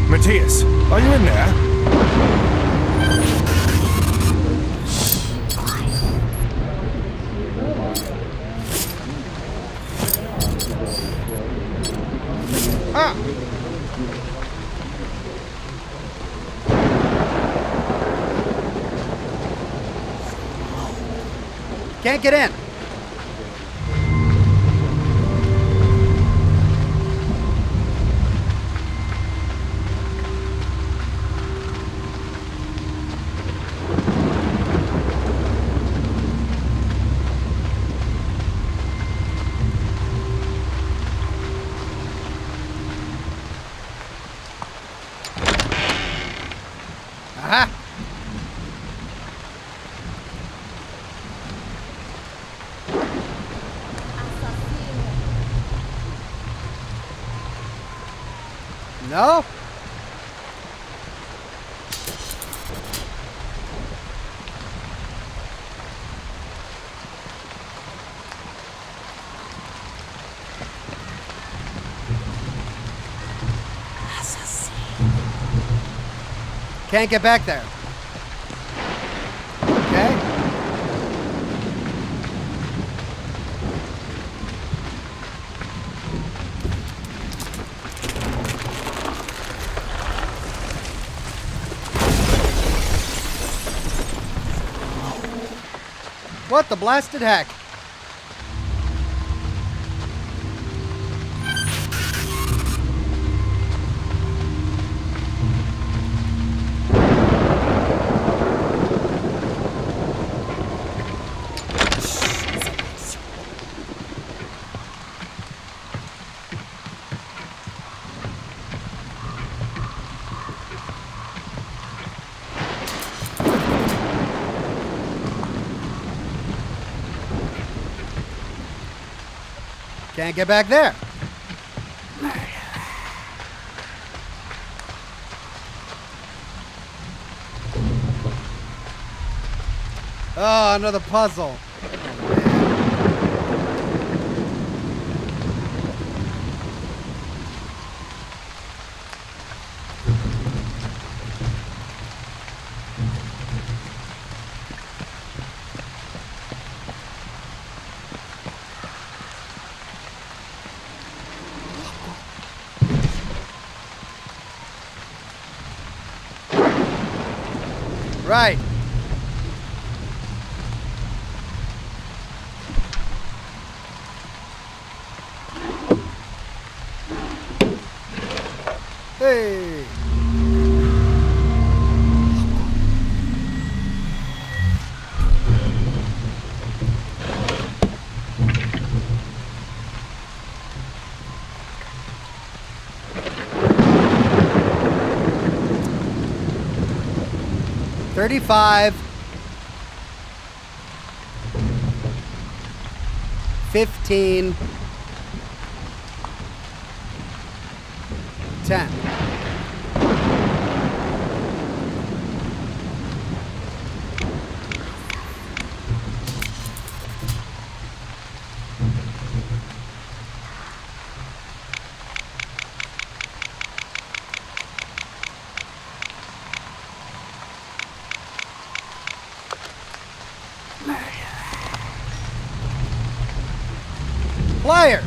Matthias, are you in there? Ah! Can't get in. Aha! No? Can't get back there. Okay. What the blasted heck? Can't get back there. Oh, another puzzle. Right. Hey. $35. 15. 10. Pliers.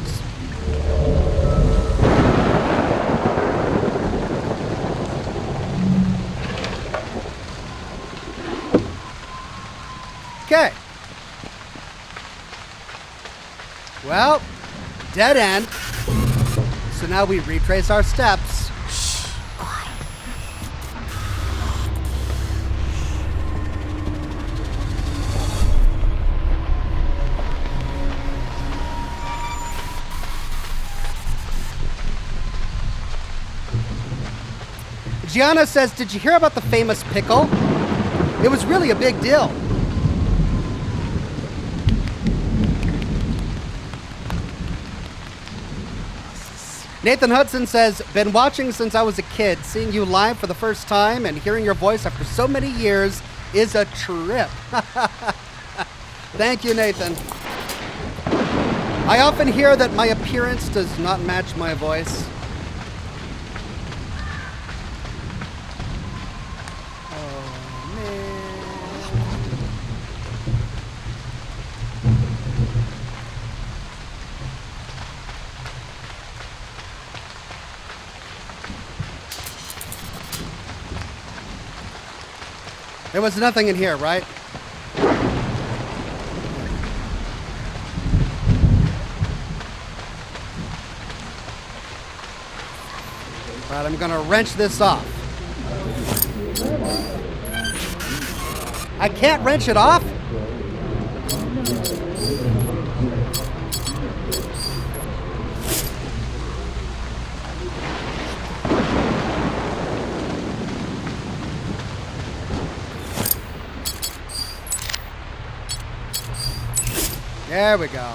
Okay. Well, dead end. So now we retrace our steps. Gianna says, did you hear about the famous pickle? It was really a big deal. Nathan Hudson says, been watching since I was a kid. Seeing you live for the first time and hearing your voice after so many years is a trip. Thank you, Nathan. I often hear that my appearance does not match my voice. There was nothing in here, right? Right, I'm gonna wrench this off. I can't wrench it off? There we go.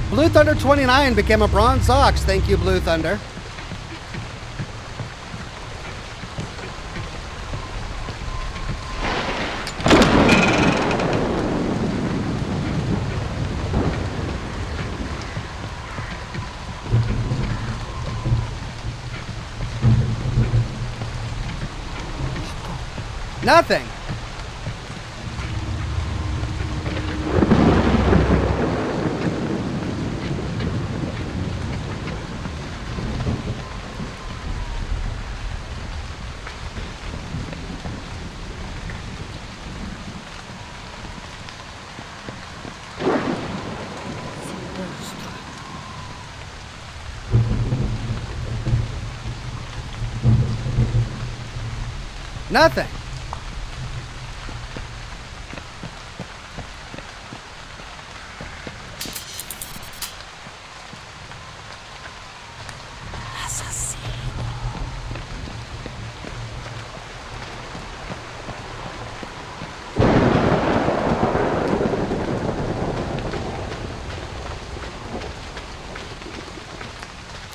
Blue Thunder 29 became a bronze ox. Thank you, Blue Thunder. Nothing. Nothing.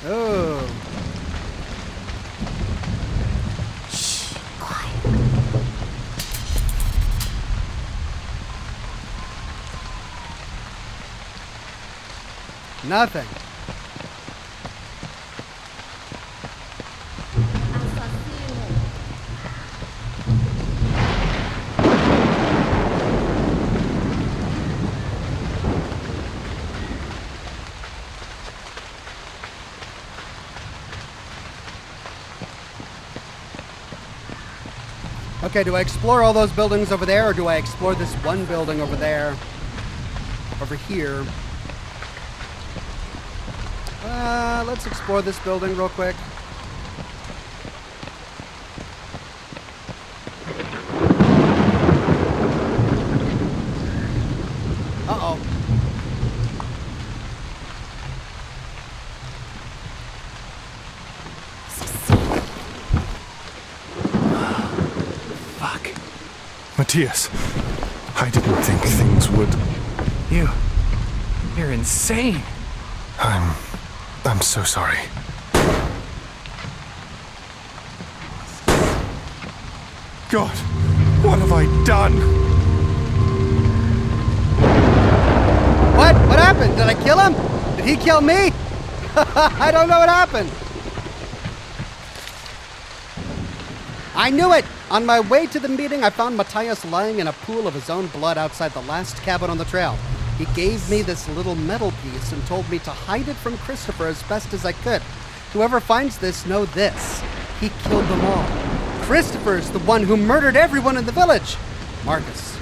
Oh. Nothing. Okay, do I explore all those buildings over there, or do I explore this one building over there? Over here? Let's explore this building real quick. Uh-oh. Fuck. Matthias, I didn't think things would... You're insane. I'm so sorry. God, what have I done? What? What happened? Did I kill him? Did he kill me? I don't know what happened. I knew it! On my way to the meeting, I found Matthias lying in a pool of his own blood outside the last cabin on the trail. He gave me this little metal piece and told me to hide it from Christopher as best as I could. Whoever finds this, know this. He killed them all. Christopher's the one who murdered everyone in the village. Marcus.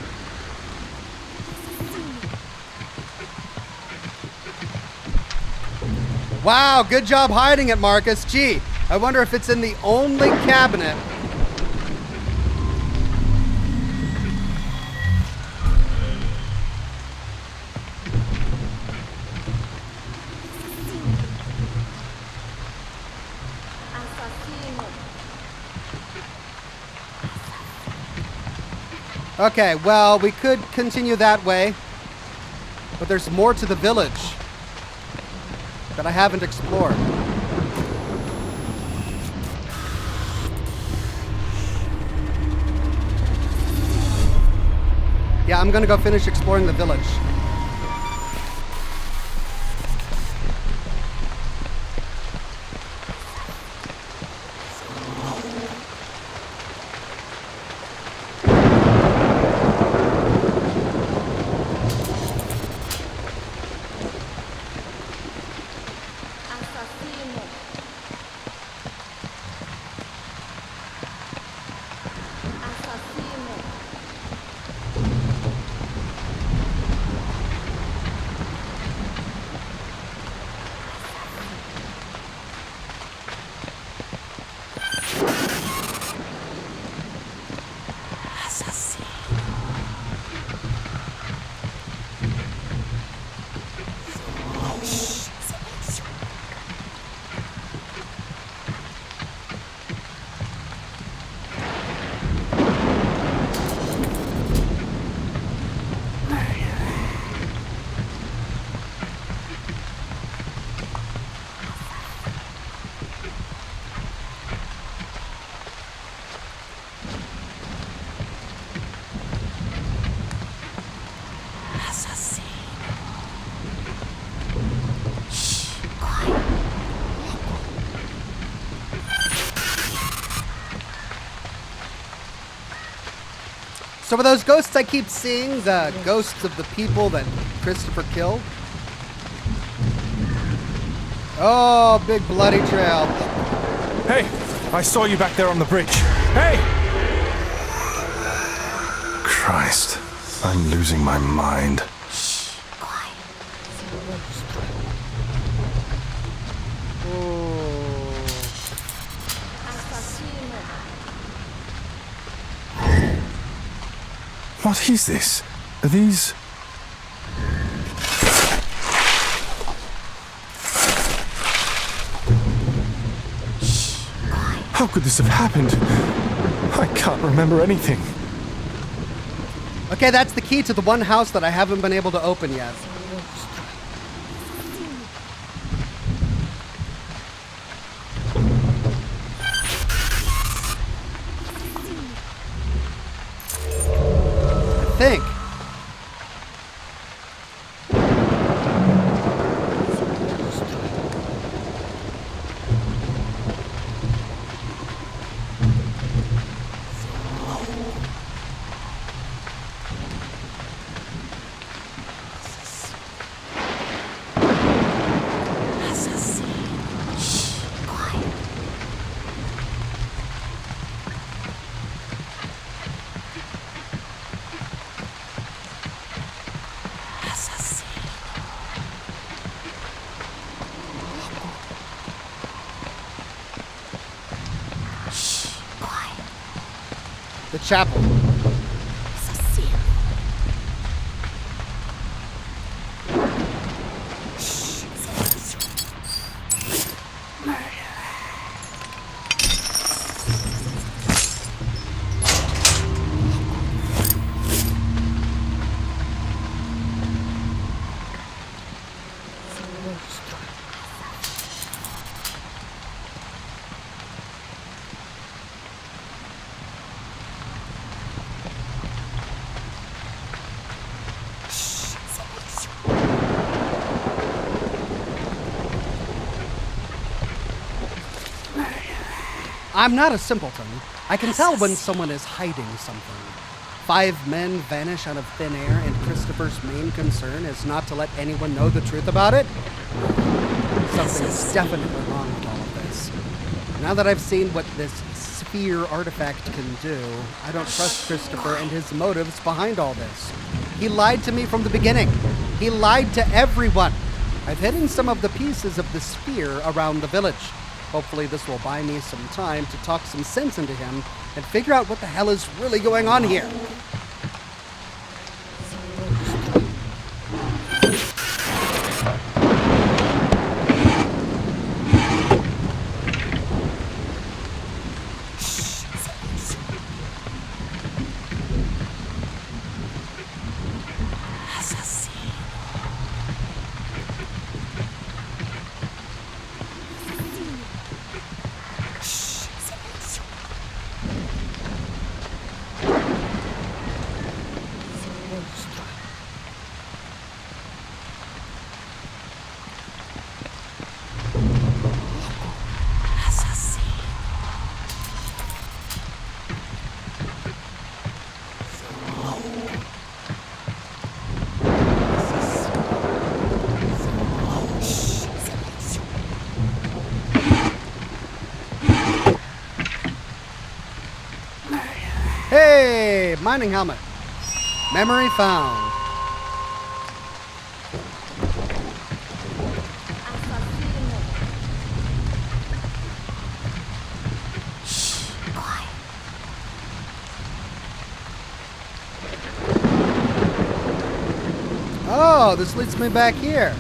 Wow, good job hiding it, Marcus. Gee, I wonder if it's in the only cabinet. Okay, well, we could continue that way, but there's more to the village that I haven't explored. Yeah, I'm gonna go finish exploring the village. So are those ghosts I keep seeing the ghosts of the people that Christopher killed? Oh, big bloody trail. Hey, I saw you back there on the bridge. Hey! Christ, I'm losing my mind. What is this? Are these... How could this have happened? I can't remember anything. Okay, that's the key to the one house that I haven't been able to open yet. I think. The chapel. I'm not a simpleton. I can tell when someone is hiding something. 5 men vanish out of thin air, and Christopher's main concern is not to let anyone know the truth about it. Something's definitely wrong with all of this. Now that I've seen what this sphere artifact can do, I don't trust Christopher and his motives behind all this. He lied to me from the beginning. He lied to everyone. I've hidden some of the pieces of the sphere around the village. Hopefully this will buy me some time to talk some sense into him and figure out what the hell is really going on here. Hey, mining helmet. Memory found. Oh, this leads me back here.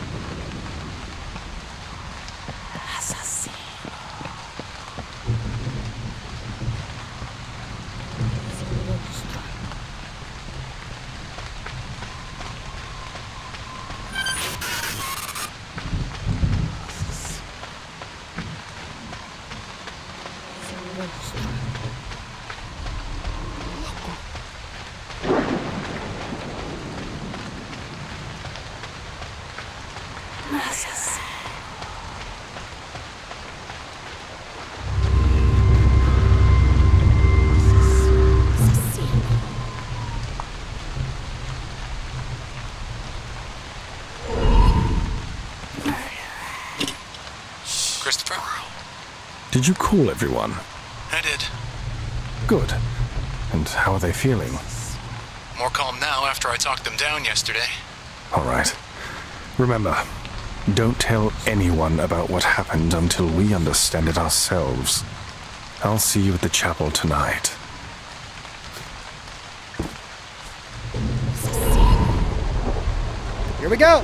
did you call everyone? I did. Good. And how are they feeling? More calm now after I talked them down yesterday. All right. Remember, don't tell anyone about what happened until we understand it ourselves. I'll see you at the chapel tonight. Here we go.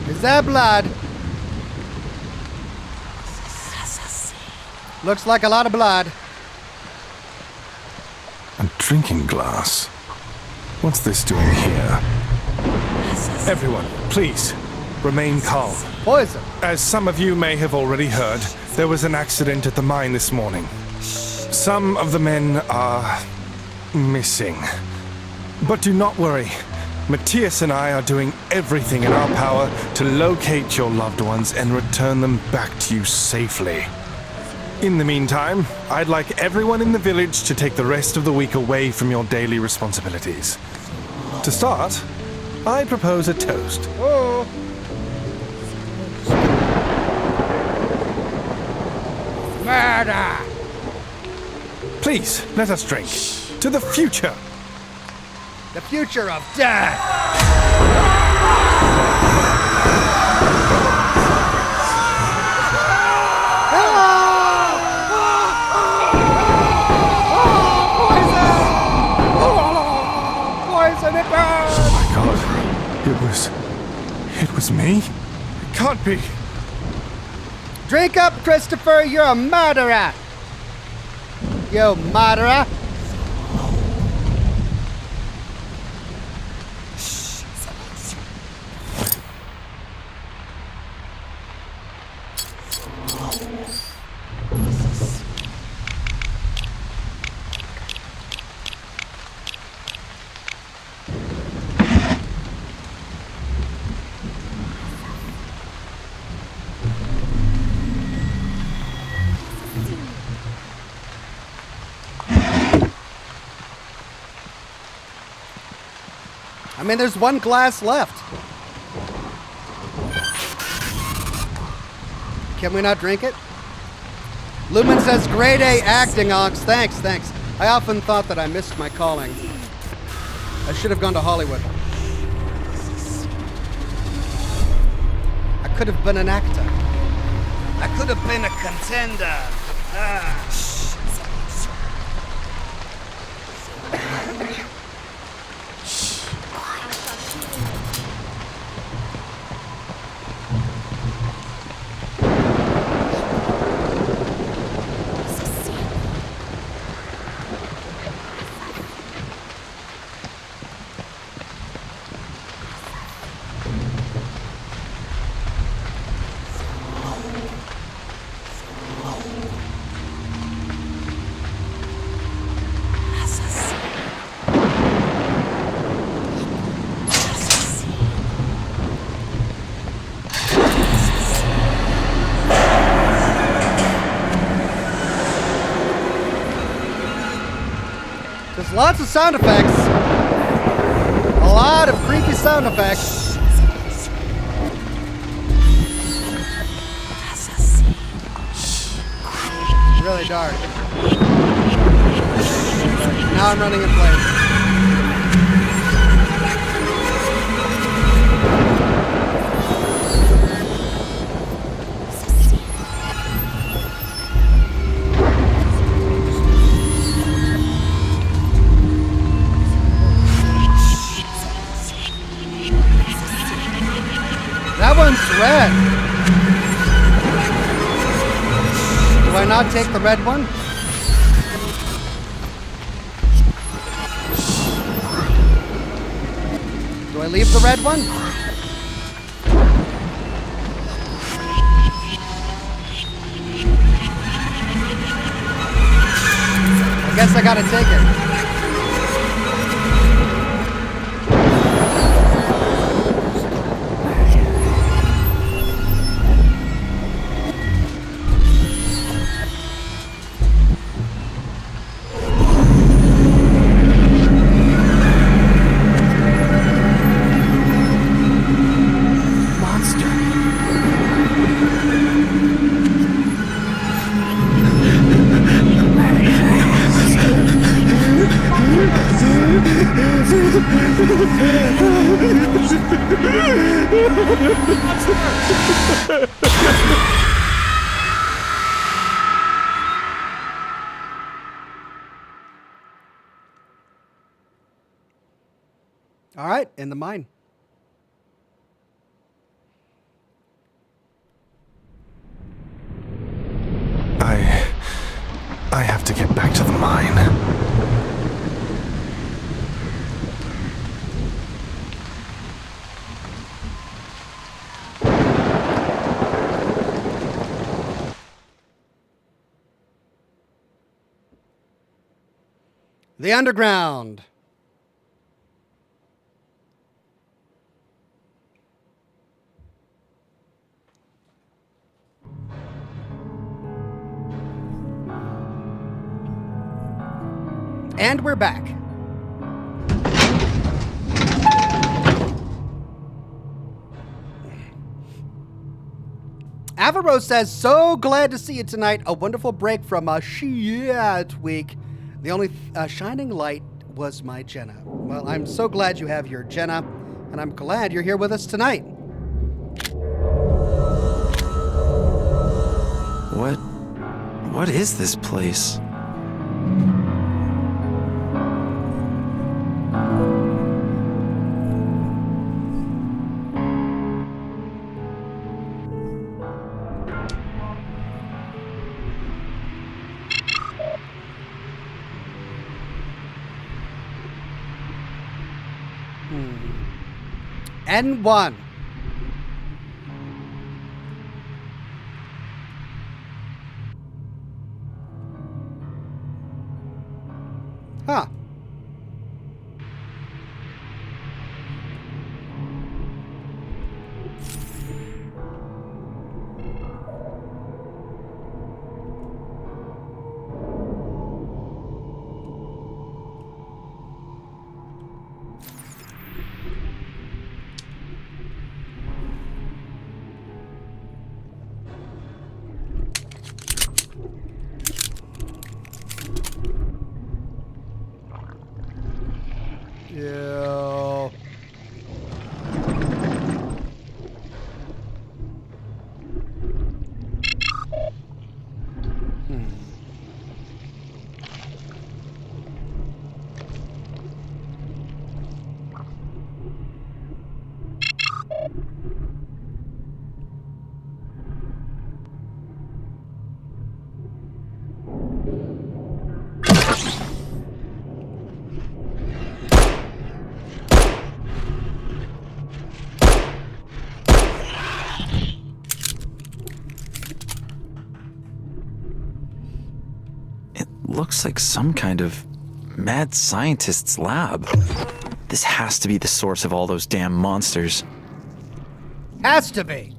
Is that blood? Looks like a lot of blood. A drinking glass? What's this doing here? Everyone, please, remain calm. Poison. As some of you may have already heard, there was an accident at the mine this morning. Some of the men are missing. But do not worry. Matthias and I are doing everything in our power to locate your loved ones and return them back to you safely. In the meantime, I'd like everyone in the village to take the rest of the week away from your daily responsibilities. To start, I propose a toast. Oh. Murder! Please, let us drink. To the future! The future of death! Poison! It burns! Oh my God. It was me? It can't be. Drink up, Christopher! You're a murderer! You murderer! I mean, there's one glass left. Can we not drink it? Lumen says, grade A acting, Ox. Thanks. I often thought that I missed my calling. I should have gone to Hollywood. I could have been an actor. I could have been a contender. There's lots of sound effects. A lot of creepy sound effects. It's really dark. Now I'm running in flames. That one's red. Do I not take the red one? Do I leave the red one? I guess I gotta take it. All right, in the mine. I have to get back to the mine. The underground. And we're back. Avaro says, so glad to see you tonight. A wonderful break from a shit week. The only shining light was my Jenna. Well, I'm so glad you have your Jenna, and I'm glad you're here with us tonight. What is this place? N1. Huh. Yeah. Looks like some kind of mad scientist's lab. This has to be the source of all those damn monsters. Has to be.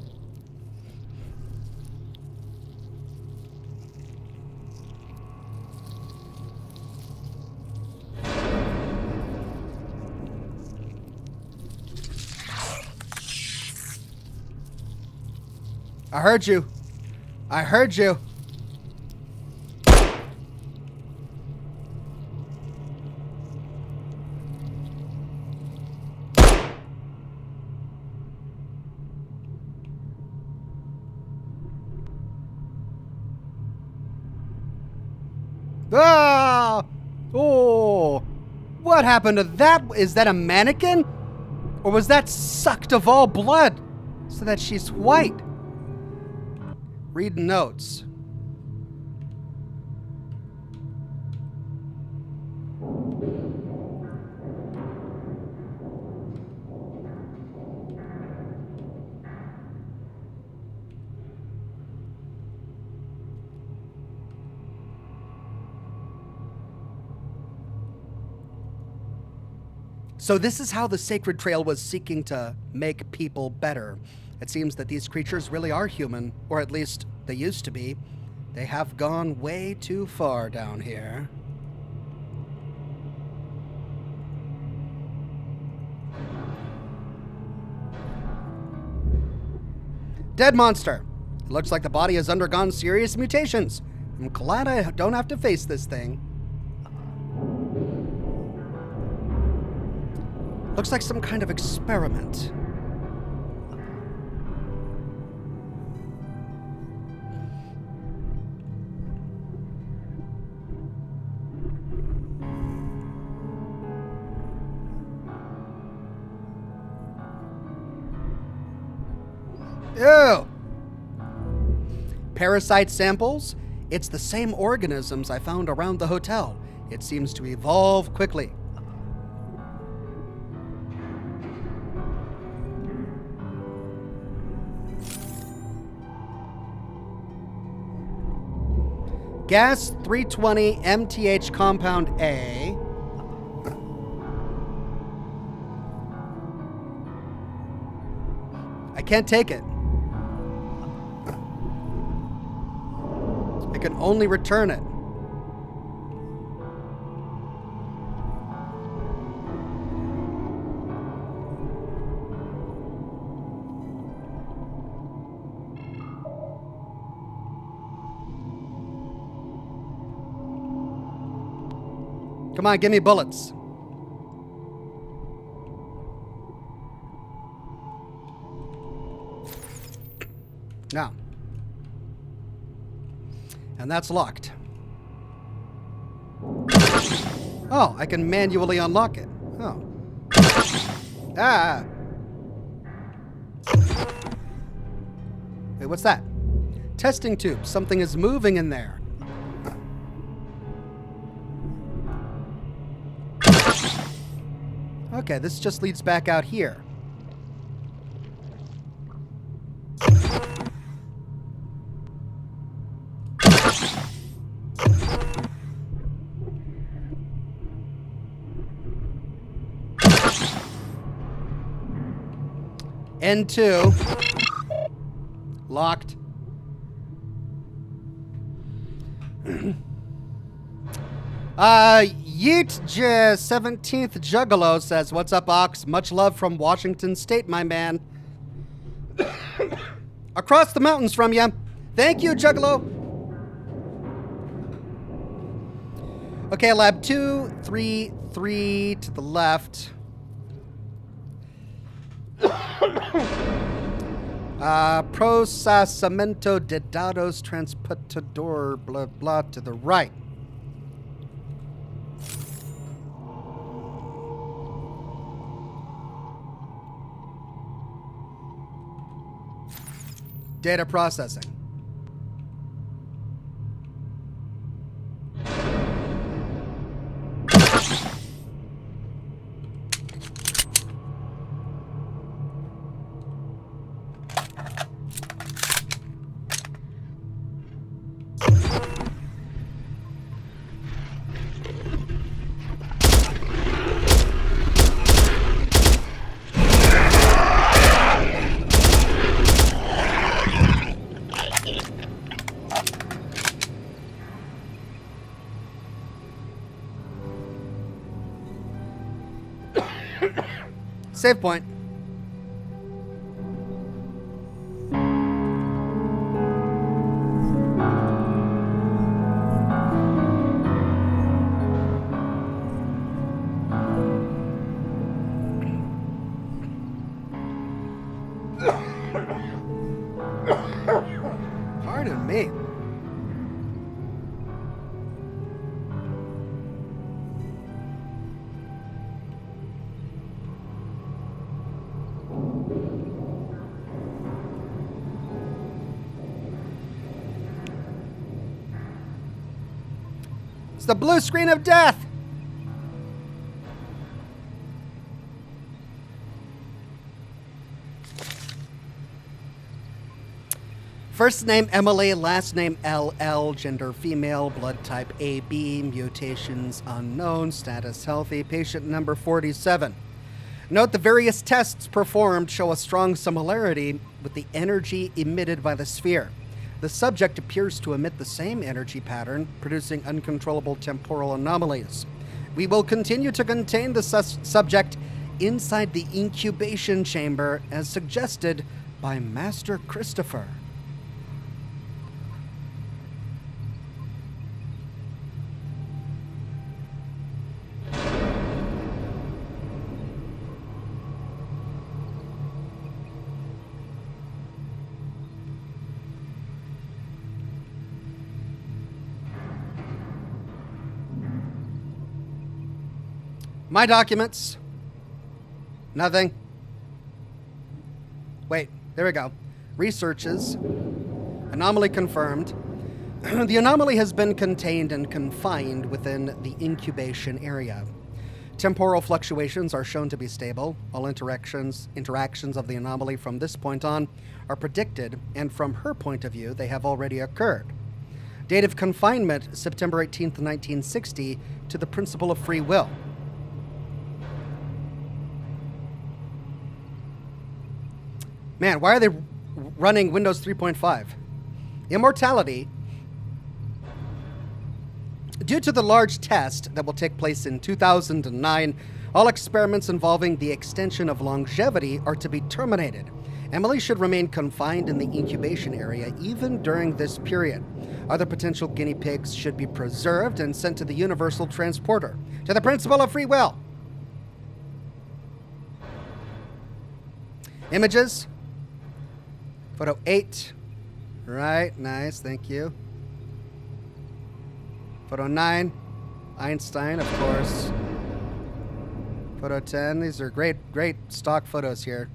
I heard you. I heard you. Ah! Oh! What happened to that? Is that a mannequin? Or was that sucked of all blood so that she's white? Read notes. So this is how the Sacred Trail was seeking to make people better. It seems that these creatures really are human, or at least they used to be. They have gone way too far down here. Dead monster. It looks like the body has undergone serious mutations. I'm glad I don't have to face this thing. Looks like some kind of experiment. Ew! Parasite samples? It's the same organisms I found around the hotel. It seems to evolve quickly. Gas 320 MTH compound A. I can't take it. I can only return it. Come on, give me bullets. Now. And that's locked. Oh, I can manually unlock it. Oh. Ah. Wait, what's that? Testing tube. Something is moving in there. Okay, this just leads back out here. N2. Locked. Yeet 17th Juggalo says, "What's up, Ox? Much love from Washington State, my man." Across the mountains from you. Thank you, Juggalo. Okay, lab 233 to the left. Procesamiento de datos transportador, blah, blah, to the right. Data processing. Save point. Pardon me. It's the blue screen of death. First name Emily, last name LL, gender female, blood type AB, mutations unknown, status healthy, patient number 47. Note the various tests performed show a strong similarity with the energy emitted by the sphere. The subject appears to emit the same energy pattern, producing uncontrollable temporal anomalies. We will continue to contain the subject inside the incubation chamber as suggested by Master Christopher. My documents. Nothing. Wait, there we go. Researches. Anomaly confirmed. The anomaly has been contained and confined within the incubation area. Temporal fluctuations are shown to be stable. All interactions of the anomaly from this point on are predicted, and from her point of view, they have already occurred. Date of confinement, September 18th, 1960, to the principle of free will. Man, why are they running Windows 3.5? Immortality. Due to the large test that will take place in 2009, all experiments involving the extension of longevity are to be terminated. Emily should remain confined in the incubation area even during this period. Other potential guinea pigs should be preserved and sent to the Universal Transporter. To the principle of free will. Images. Photo 8. Right, nice, thank you. Photo 9. Einstein, of course. Photo 10. These are great stock photos here.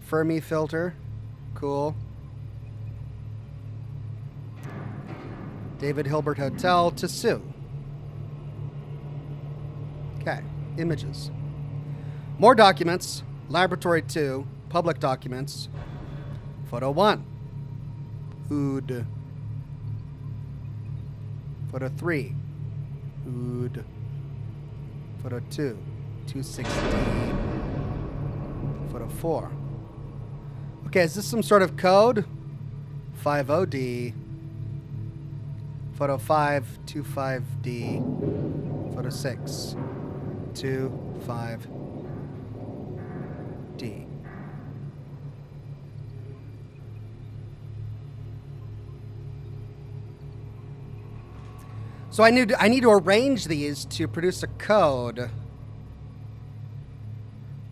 Fermi filter. Cool. David Hilbert Hotel to Sue. Okay, images. More documents. Laboratory 2. Public documents. Photo 1. Ood. Photo 3. Ood. Photo 2. 260. Photo 4. Okay, is this some sort of code? 50D. Photo 5, 25D. Photo 6, 25D. So I need to arrange these to produce a code.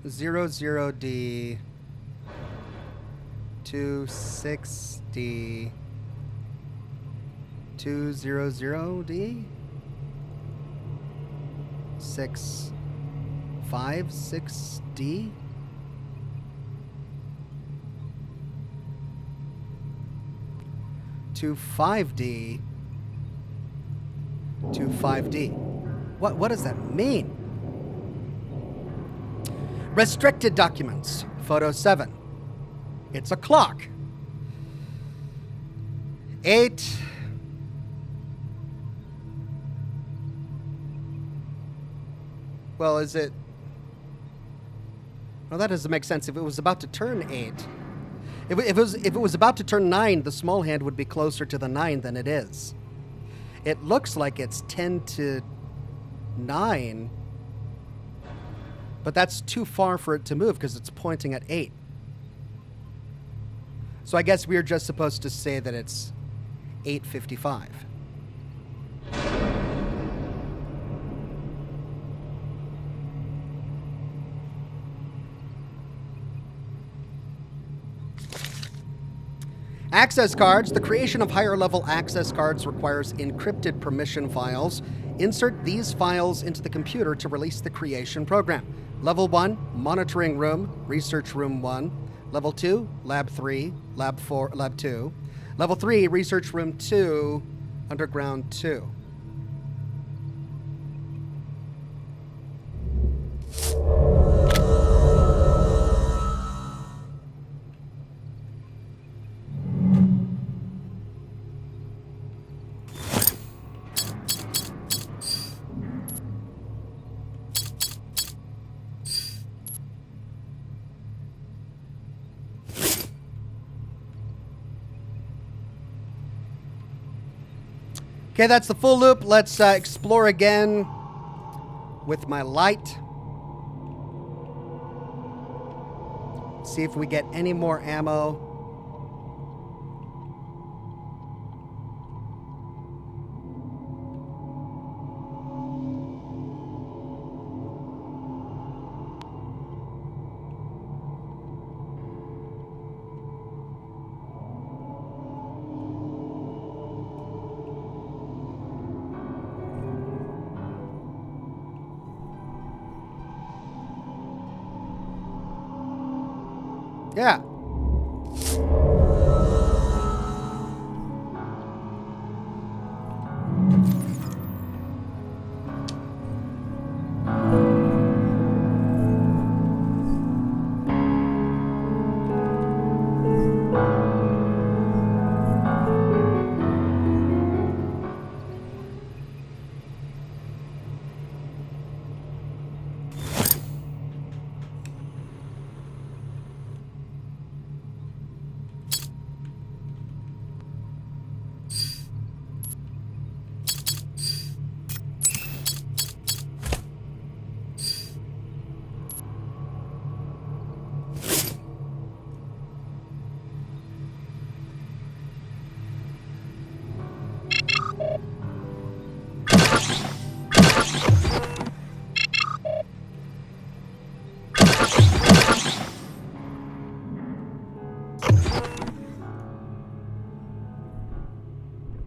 00D. 26D. 200D. 656D. 25D. 25D. What does that mean? Restricted documents. Photo 7. It's a clock. 8. Well, is it? Well, that doesn't make sense. If it was about to turn 8, if it was about to turn 9, the small hand would be closer to the 9 than it is. It looks like it's 10 to 9, but that's too far for it to move because it's pointing at 8. So I guess we're just supposed to say that it's 8:55. Access cards. The creation of higher level access cards requires encrypted permission files. Insert these files into the computer to release the creation program. Level 1, monitoring room, research room 1. Level 2, lab 3, lab 4, lab 2. Level 3, research room 2, underground 2. Okay, that's the full loop. Let's explore again with my light. See if we get any more ammo. Yeah.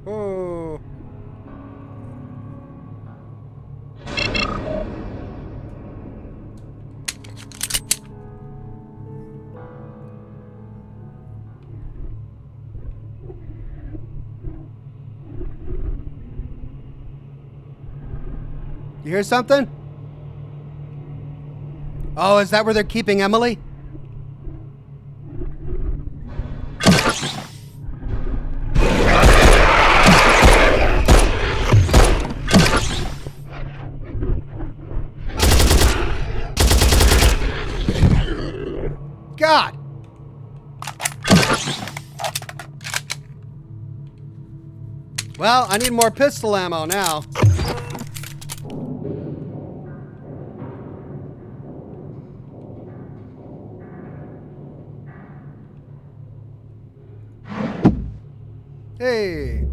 Oh. You hear something? Oh, is that where they're keeping Emily? God! Well, I need more pistol ammo now. Hey.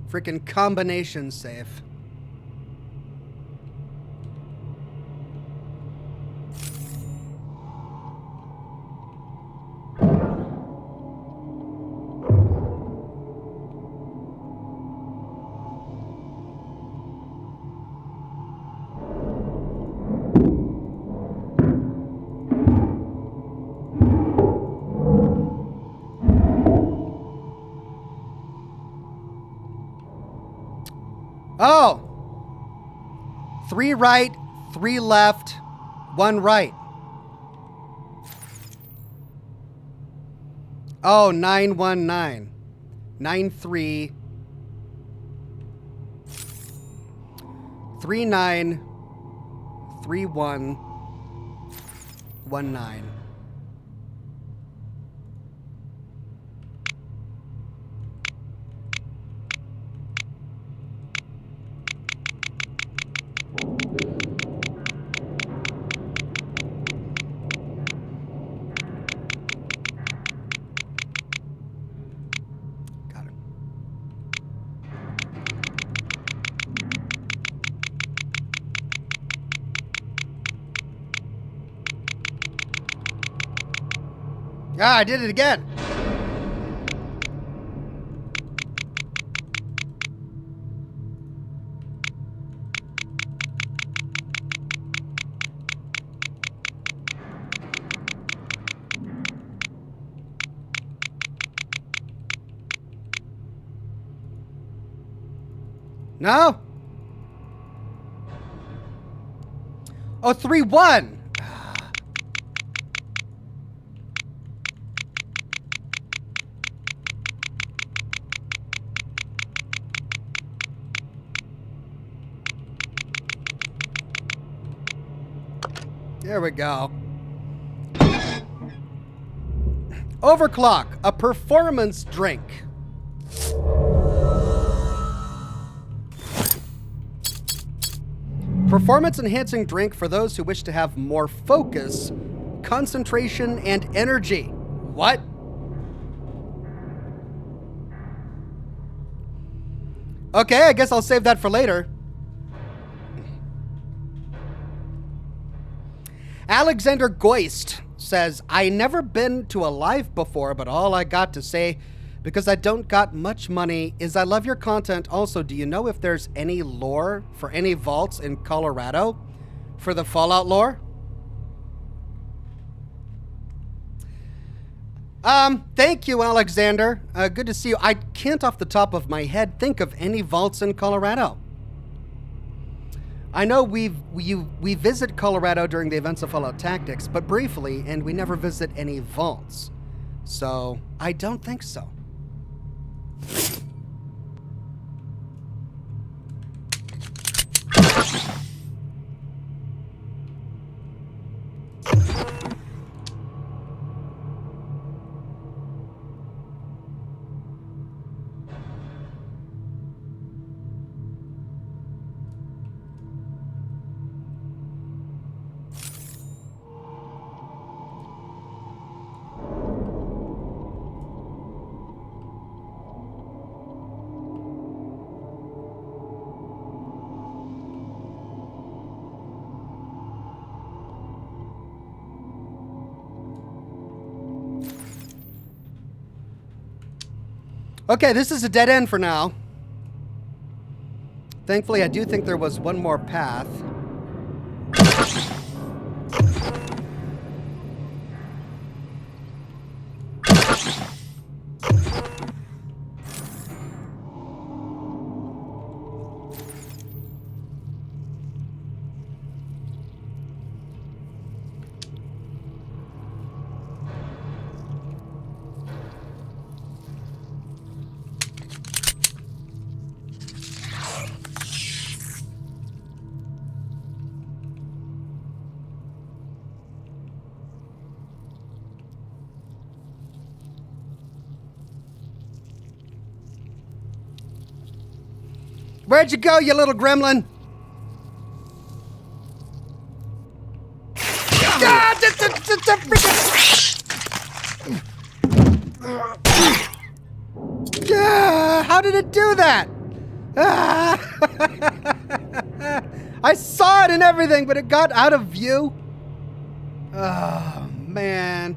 Freaking combination safe. Oh! 3 right, 3 left, 1 right. Oh, 919. 93. 39. 31. 19. Got it. Yeah, I did it again. No? Oh, 3-1. There we go. Overclock, a performance drink. Performance enhancing drink for those who wish to have more focus, concentration, and energy. What? Okay, I guess I'll save that for later. Alexander Geust, says, I never been to a live before, but all I got to say, because I don't got much money, is I love your content. Also, do you know if there's any lore for any vaults in Colorado for the Fallout lore? Thank you, Alexander. Good to see you. I can't off the top of my head think of any vaults in Colorado. I know we visit Colorado during the events of Fallout Tactics, but briefly, and we never visit any vaults. So, I don't think so. Okay, this is a dead end for now. Thankfully, I do think there was one more path. Where'd you go, you little gremlin? How did it do that? I saw it and everything, but it got out of view. Oh, man.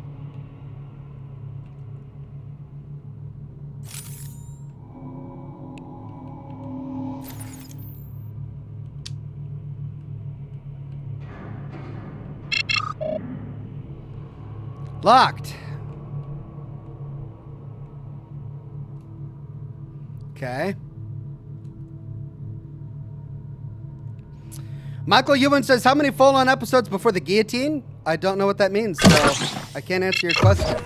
Locked. Okay. Michael Ewan says, how many full-on episodes before the guillotine? I don't know what that means, so I can't answer your question.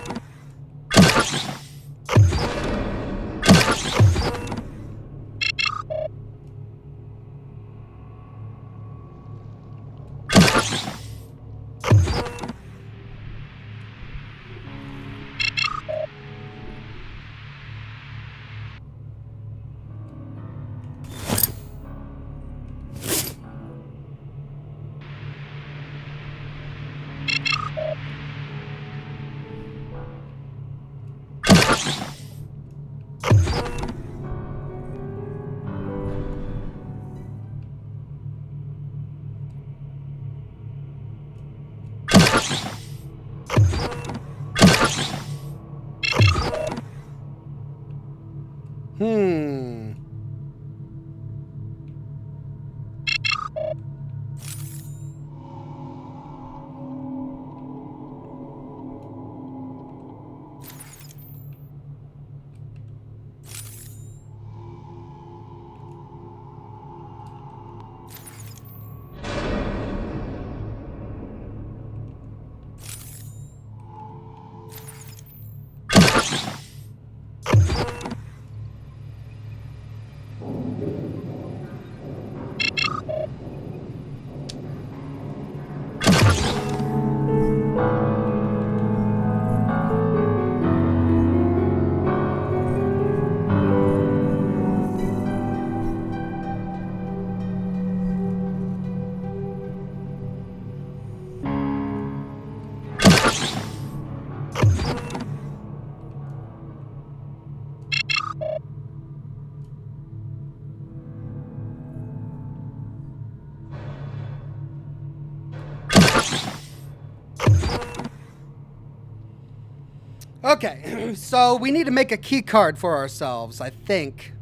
Okay, so we need to make a key card for ourselves, I think.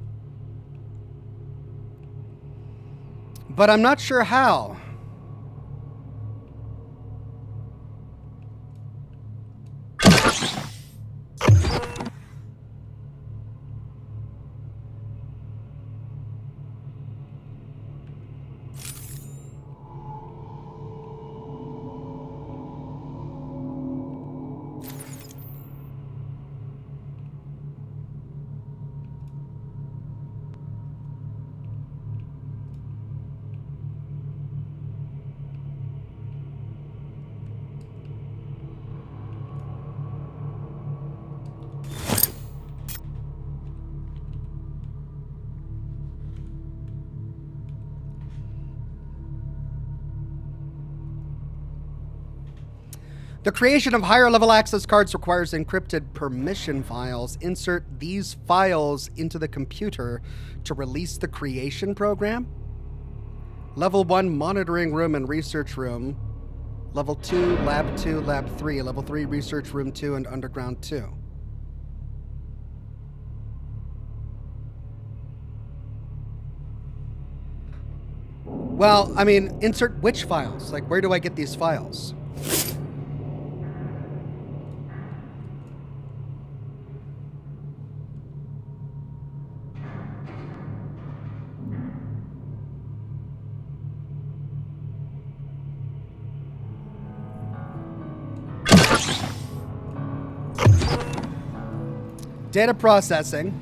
But I'm not sure how. The creation of higher level access cards requires encrypted permission files. Insert these files into the computer to release the creation program. Level 1, monitoring room and research room. Level 2, lab 2, lab 3. Level 3, research room 2 and underground 2. Well, I mean, insert which files? Like, where do I get these files? Data processing.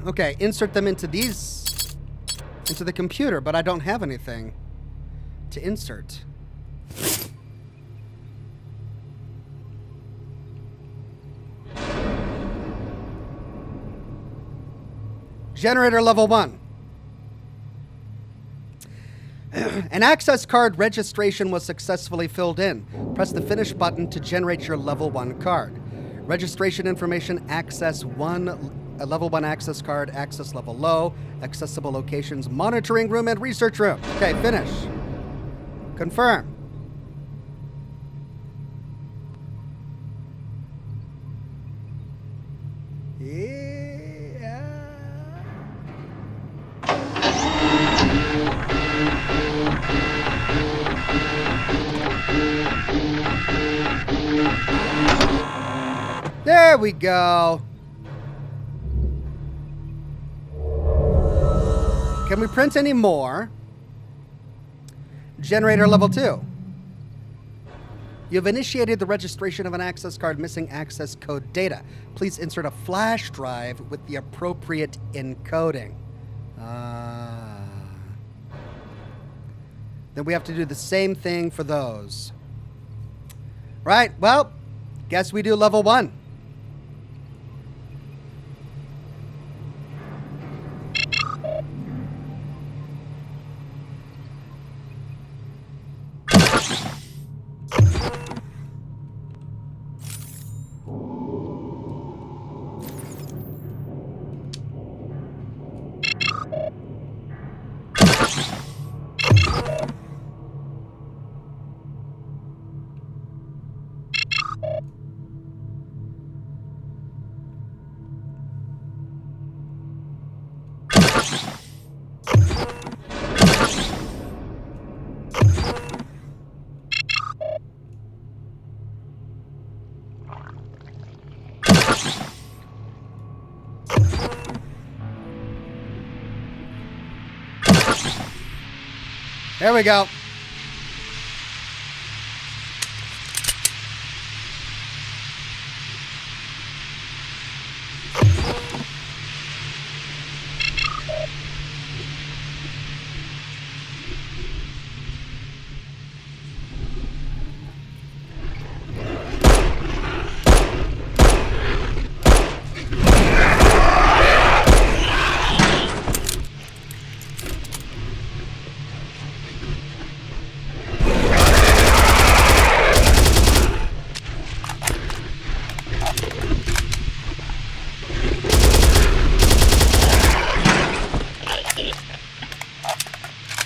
Okay. Insert them into the computer, but I don't have anything to insert. Generator level 1. An access card registration was successfully filled in. Press the finish button to generate your level 1 card. Registration information, access 1, a level 1 access card, access level low, accessible locations, monitoring room and research room. Okay, finish. Confirm. There we go. Can we print any more? Generator level 2. You have initiated the registration of an access card missing access code data. Please insert a flash drive with the appropriate encoding. Then we have to do the same thing for those. Right, well, guess we do level 1. There we go.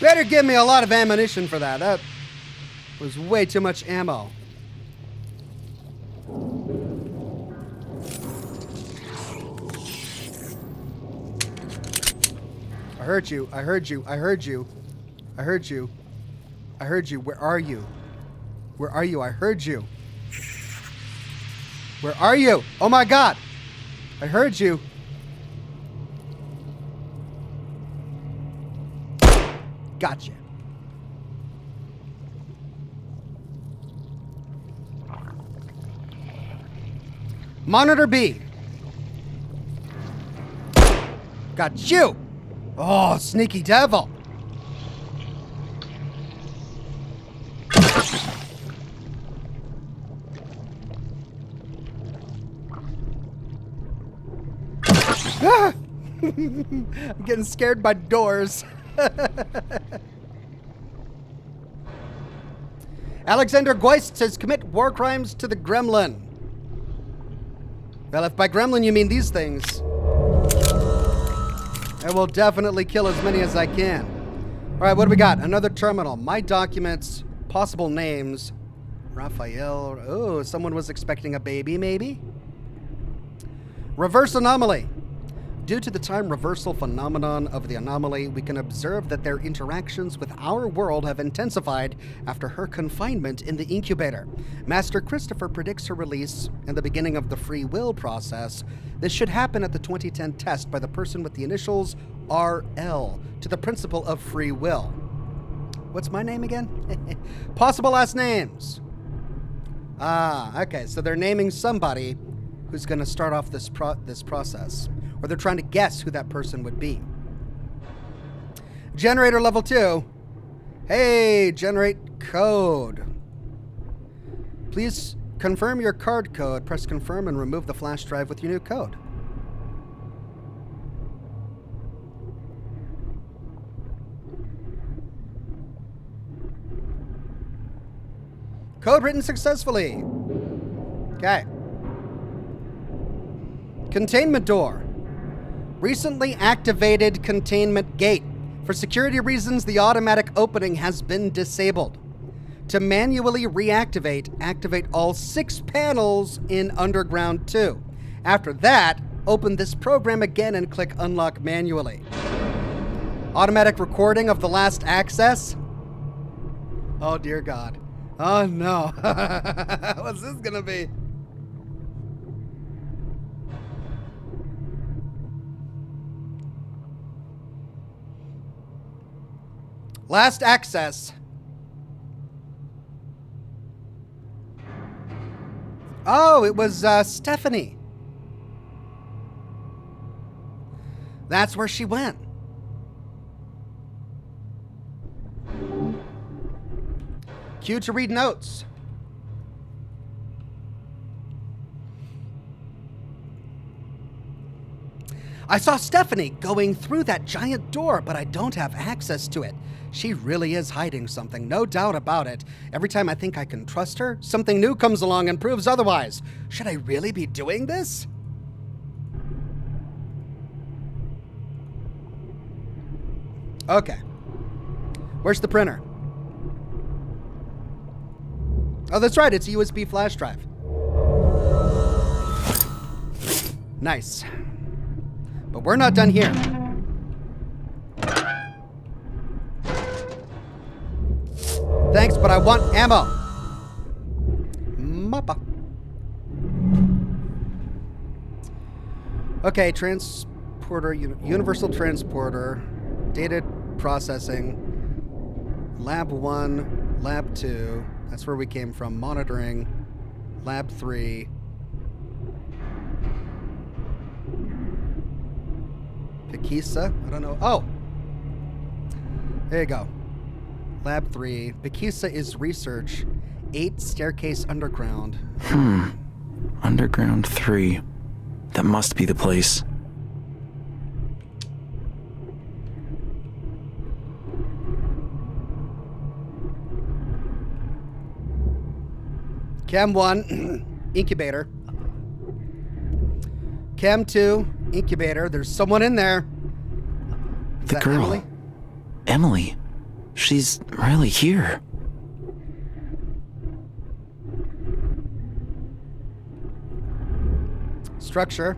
Better give me a lot of ammunition for that. That was way too much ammo. I heard you. I heard you. I heard you. I heard you. I heard you. Where are you? Where are you? I heard you. Where are you? Oh my God. I heard you. Gotcha. Monitor B. Got you. Oh, sneaky devil. Ah! I'm getting scared by doors. Alexander Geist says commit war crimes to the gremlin. Well, if by gremlin you mean these things, I will definitely kill as many as I can. All right, what do we got? Another terminal. My documents, possible names. Raphael. Oh, someone was expecting a baby, maybe? Reverse anomaly. Due to the time reversal phenomenon of the anomaly, we can observe that their interactions with our world have intensified after her confinement in the incubator. Master Christopher predicts her release and the beginning of the free will process. This should happen at the 2010 test by the person with the initials RL to the principle of free will. What's my name again? Possible last names. Ah, okay, so they're naming somebody who's going to start off this process. Or they're trying to guess who that person would be. Generator level 2. Hey, generate code. Please confirm your card code. Press confirm and remove the flash drive with your new code. Code written successfully. Okay. Containment door. Recently activated containment gate. For security reasons, the automatic opening has been disabled. To manually reactivate, activate all 6 panels in Underground 2. After that, open this program again and click unlock manually. Automatic recording of the last access. Oh dear God. Oh no. What's this gonna be? Last access. Oh, it was Stephanie. That's where she went. Cue to read notes. I saw Stephanie going through that giant door, but I don't have access to it. She really is hiding something, no doubt about it. Every time I think I can trust her, something new comes along and proves otherwise. Should I really be doing this? Okay. Where's the printer? Oh, that's right, it's a USB flash drive. Nice. But we're not done here. Thanks, but I want ammo. Mappa. Okay, transporter, universal transporter, data processing, lab 1, lab 2, that's where we came from, monitoring, lab 3. Pikisa, I don't know. Oh! There you go. Lab 3. Pikisa is research. 8 staircase underground. Underground 3. That must be the place. Cam 1, incubator. Cam 2, incubator. There's someone in there. Is The that girl. Emily? Emily. She's really here. Structure.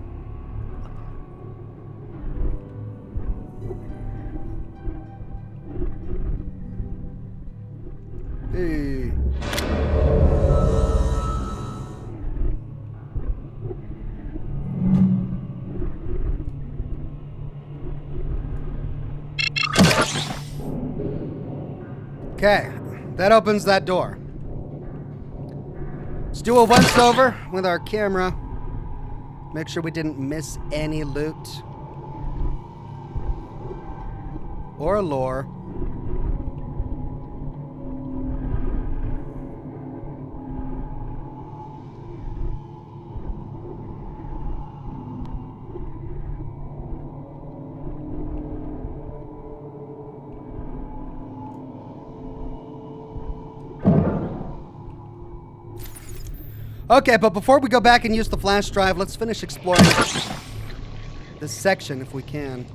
Hey. Okay, that opens that door. Let's do a once over with our camera. Make sure we didn't miss any loot or lore. Okay, but before we go back and use the flash drive, let's finish exploring this section if we can.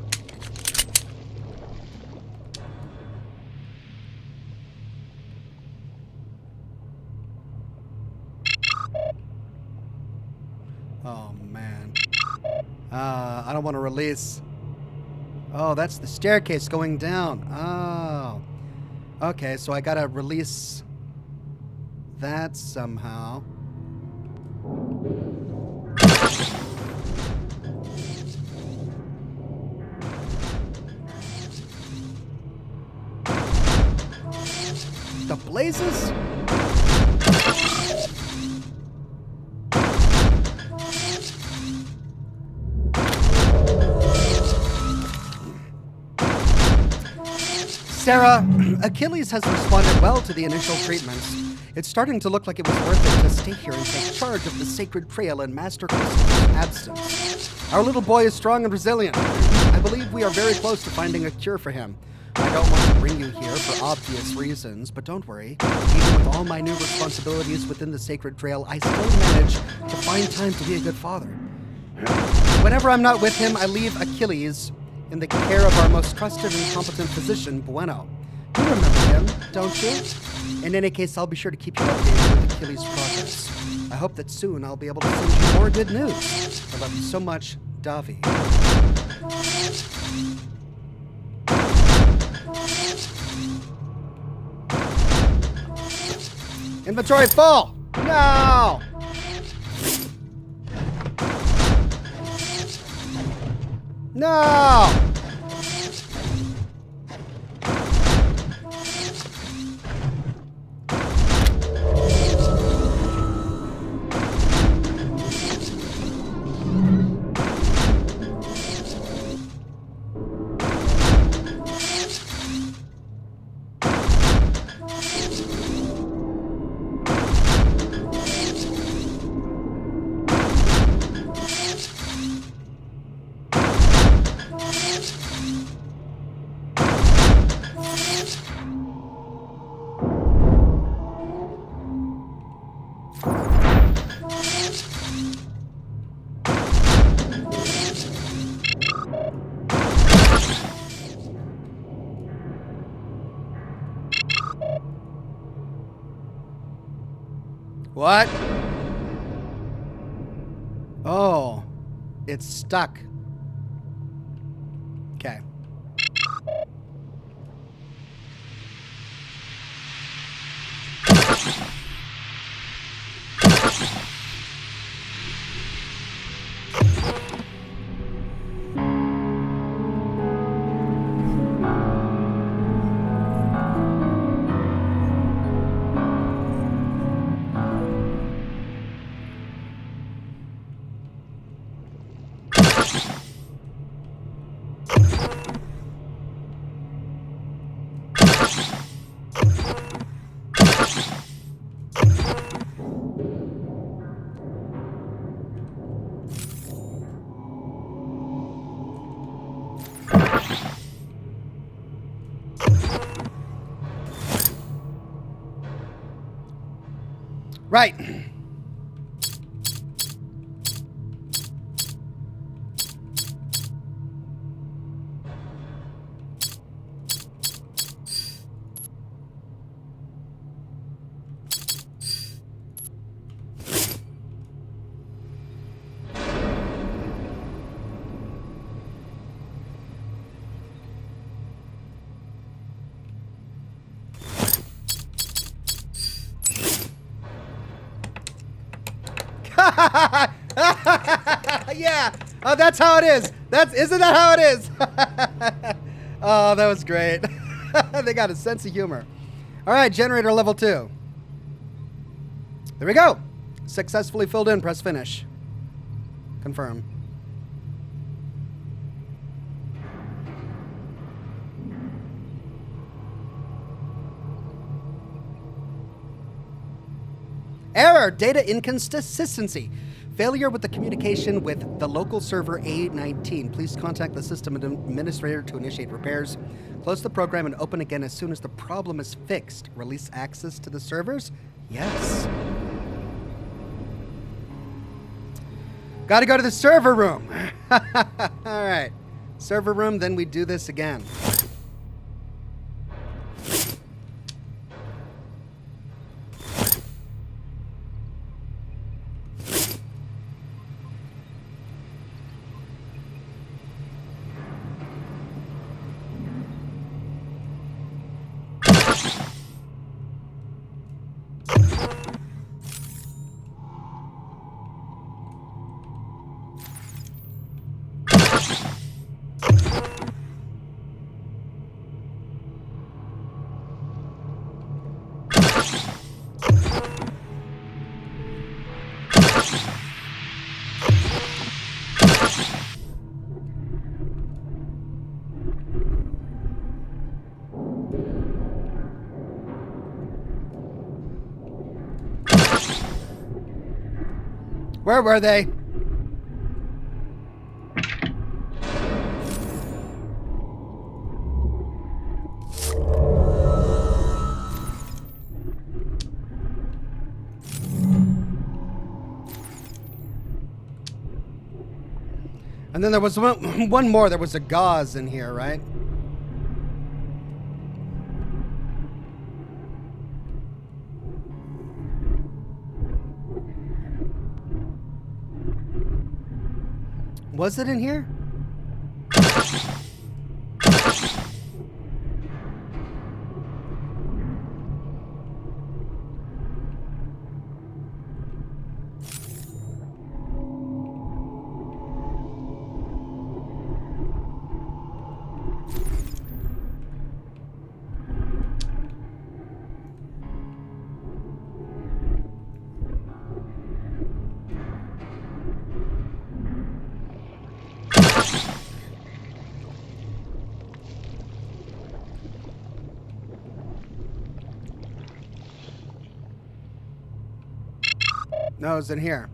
Oh, man. I don't want to release. Oh, that's the staircase going down. Oh. Okay, so I gotta release that somehow. The blazes? Sarah, Achilles has responded well to the initial treatments. It's starting to look like it was worth it to stay here and take charge of the sacred trail in Master Christopher's absence. Our little boy is strong and resilient. I believe we are very close to finding a cure for him. I don't want to bring you here for obvious reasons, but don't worry. Even with all my new responsibilities within the sacred trail, I still manage to find time to be a good father. Whenever I'm not with him, I leave Achilles in the care of our most trusted and competent physician, Bueno. You remember him, don't you? In any case, I'll be sure to keep you updated with Achilles' progress. I hope that soon I'll be able to send you more good news. I love you so much, Davi. Inventory full! No! No! What? Oh, it's stuck. Okay. Right. Yeah. Oh, that's how it is. Isn't that how it is? Oh, that was great. They got a sense of humor. All right, generator level 2. There we go. Successfully filled in. Press finish. Confirm. Error. Data inconsistency. Failure with the communication with the local server A19. Please contact the system administrator to initiate repairs. Close the program and open again as soon as the problem is fixed. Release access to the servers? Yes. Got to go to the server room. All right. Server room, then we do this again. Where were they? And then there was one more. There was a gauze in here, right? Was it in here? No, it's in here.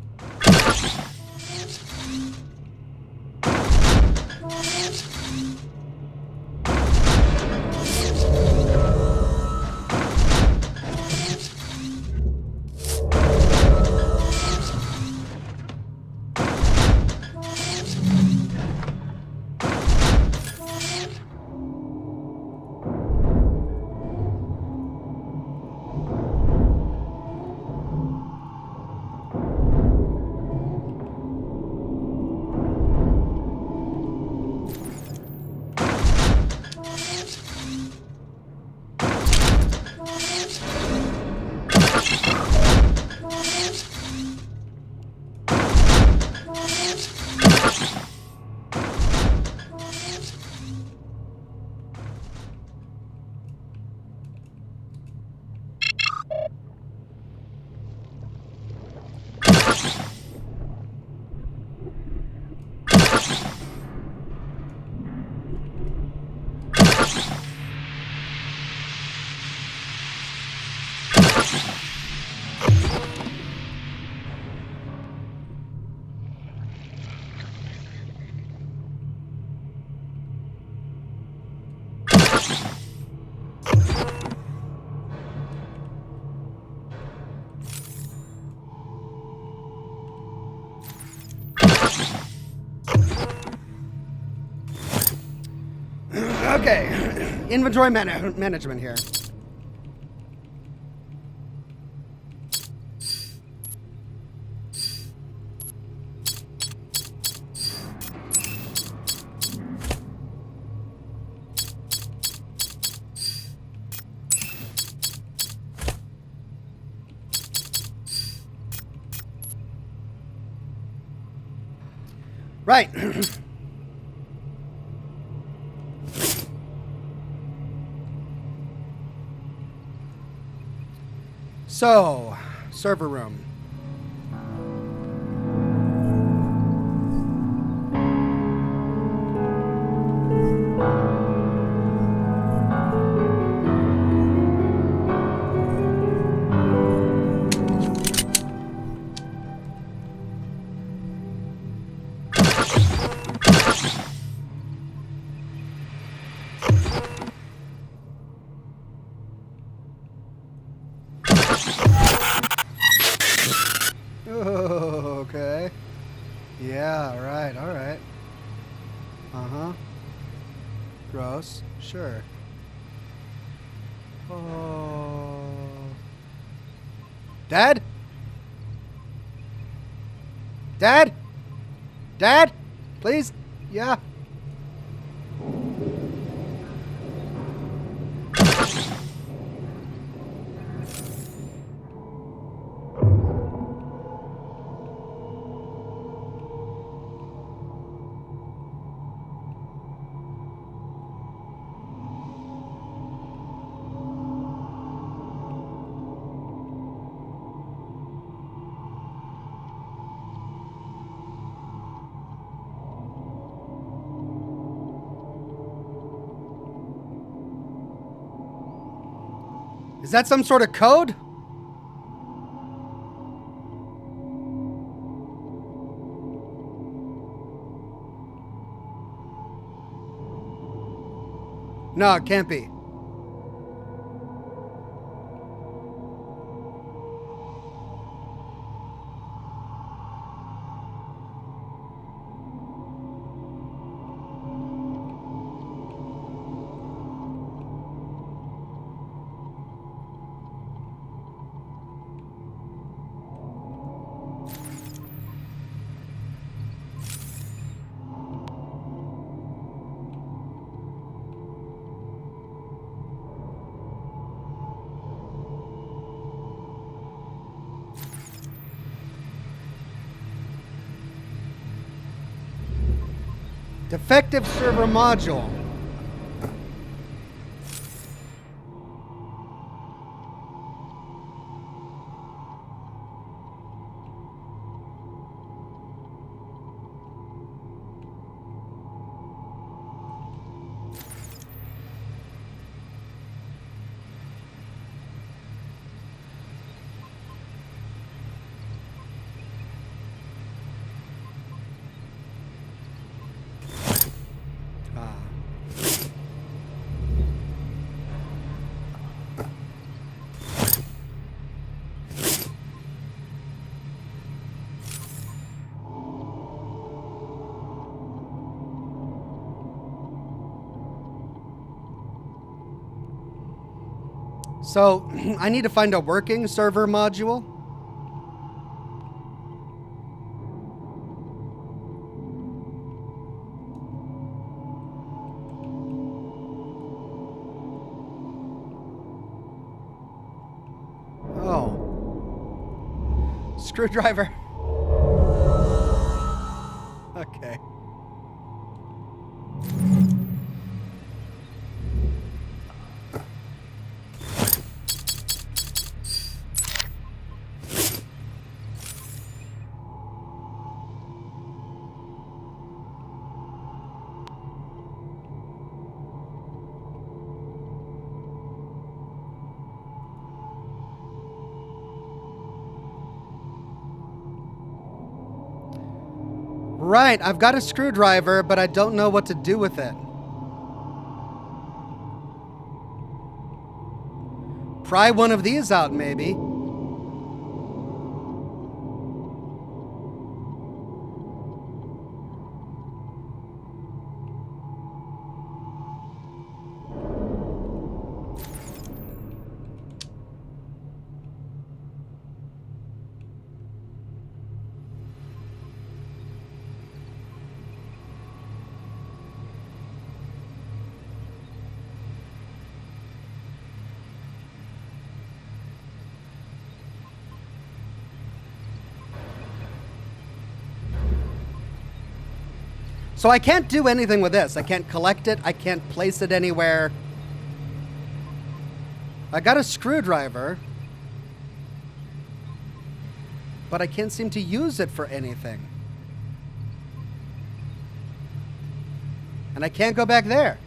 Okay, inventory management here. Right. So, server room. Oh, okay. Yeah, right, alright. Uh-huh. Gross. Sure. Oh. Dad? Dad? Dad? Please? Yeah. Is that some sort of code? No, it can't be. Defective server module. So, I need to find a working server module. Oh. Screwdriver. Okay. Right, I've got a screwdriver, but I don't know what to do with it. Pry one of these out, maybe. So I can't do anything with this. I can't collect it. I can't place it anywhere. I got a screwdriver, but I can't seem to use it for anything. And I can't go back there.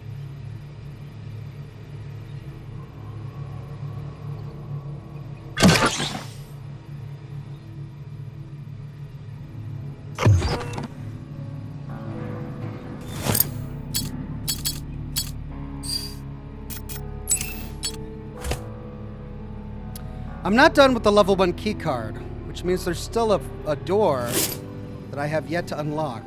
I'm not done with the level 1 key card, which means there's still a door that I have yet to unlock.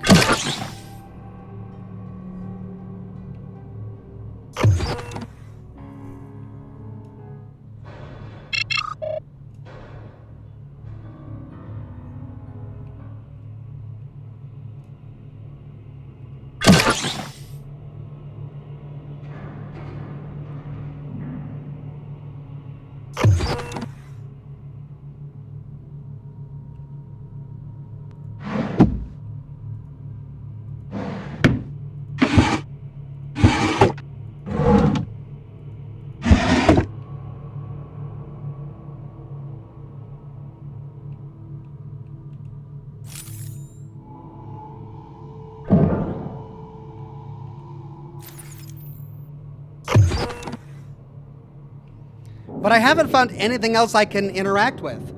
But I haven't found anything else I can interact with.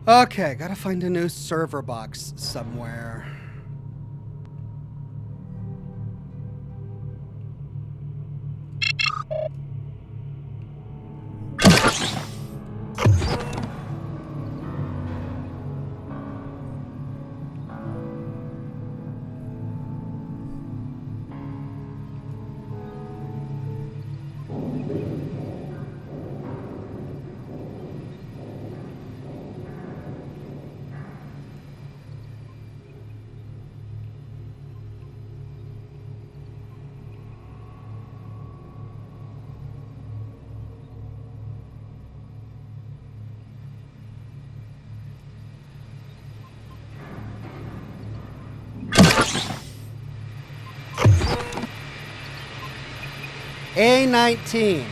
Okay, gotta find a new server box somewhere. A19.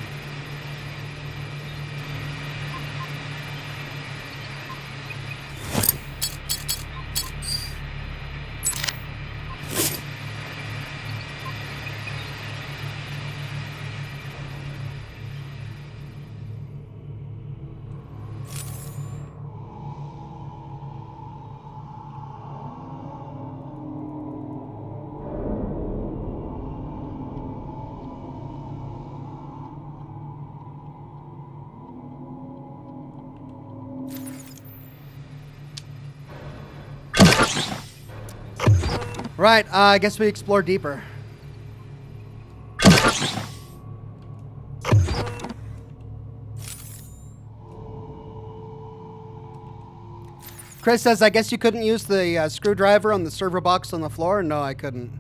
Right, I guess we explore deeper. Chris says, I guess you couldn't use the screwdriver on the server box on the floor? No, I couldn't.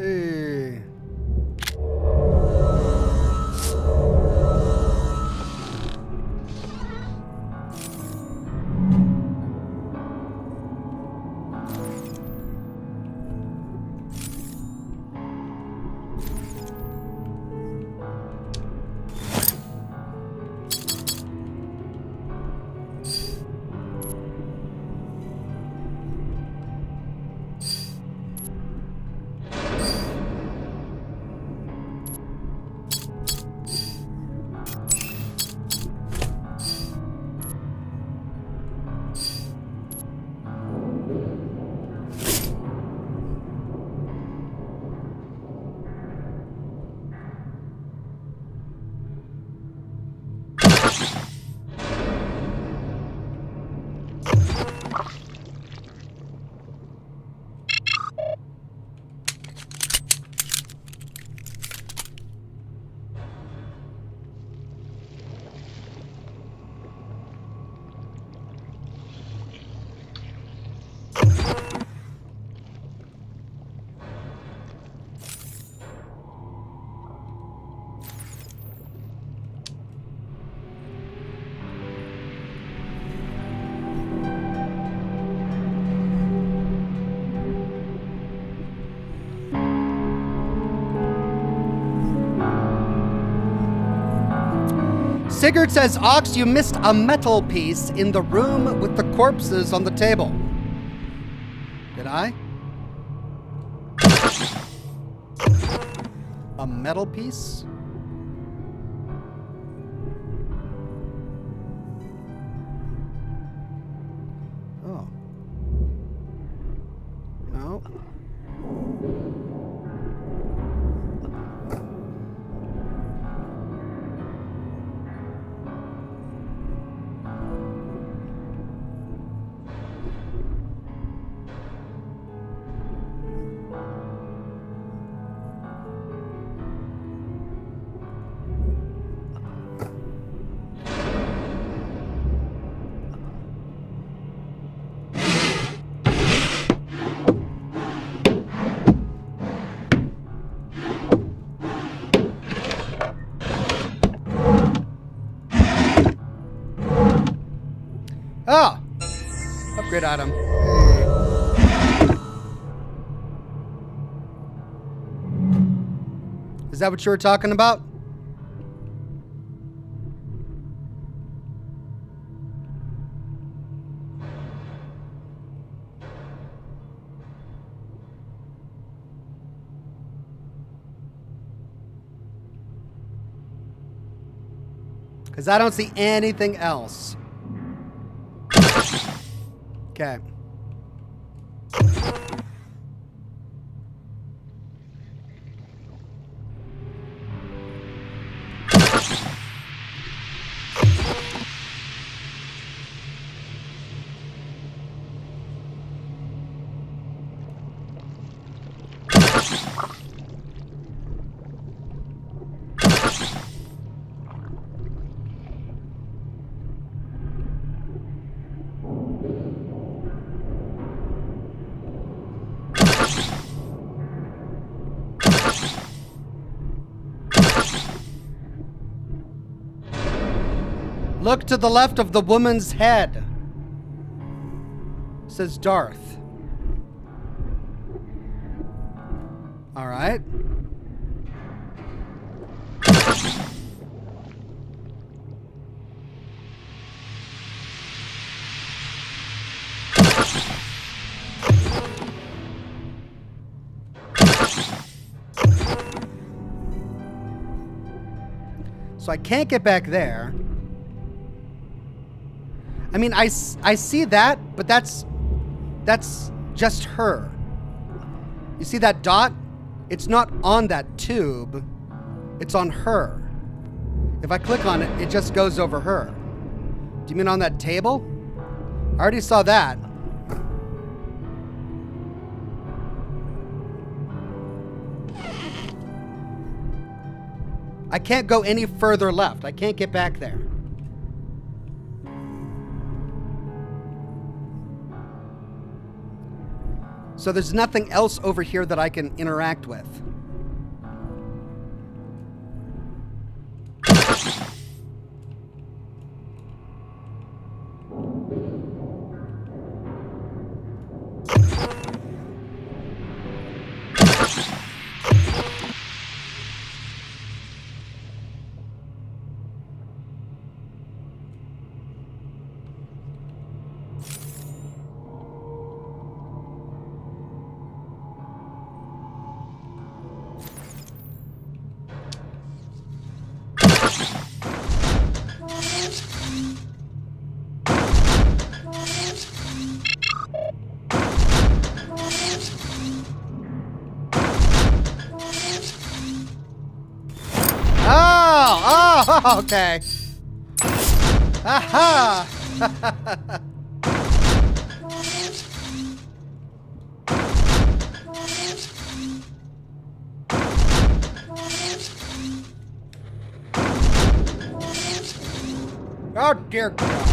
Hey. Sigurd says, Ox, you missed a metal piece in the room with the corpses on the table. Did I? A metal piece? Oh. No. Oh! Upgrade item. Is that what you were talking about? Because I don't see anything else. Okay. Look to the left of the woman's head, says Darth. All right. So I can't get back there. I mean, I see that, but that's just her. You see that dot? It's not on that tube. It's on her. If I click on it, it just goes over her. Do you mean on that table? I already saw that. I can't go any further left. I can't get back there. So there's nothing else over here that I can interact with. Oh, okay. Aha! Oh, dear God.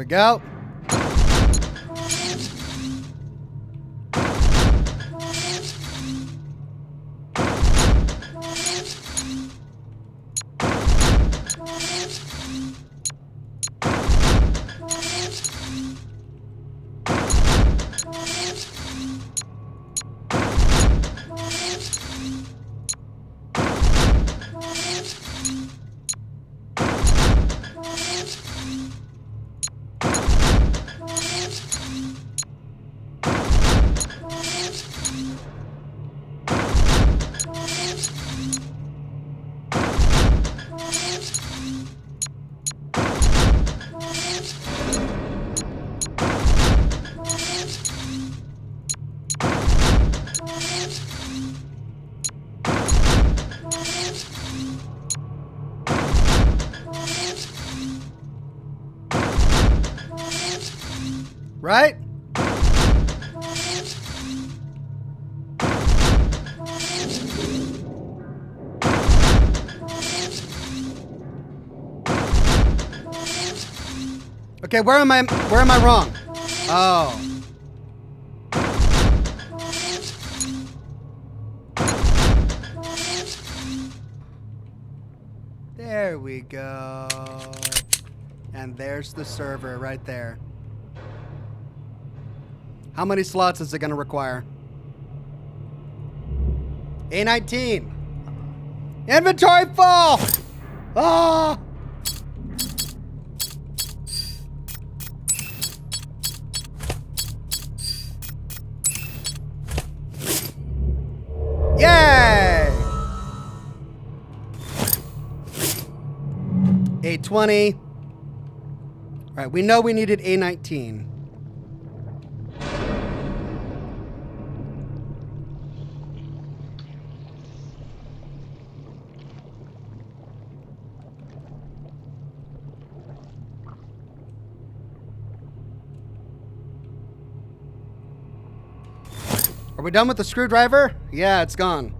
go. Right? Okay, where am I wrong? Oh. There we go. And there's the server right there. How many slots is it going to require? A19. Inventory full! Ah! Yay! A20. All right, we know we needed A19. Are we done with the screwdriver? Yeah, it's gone.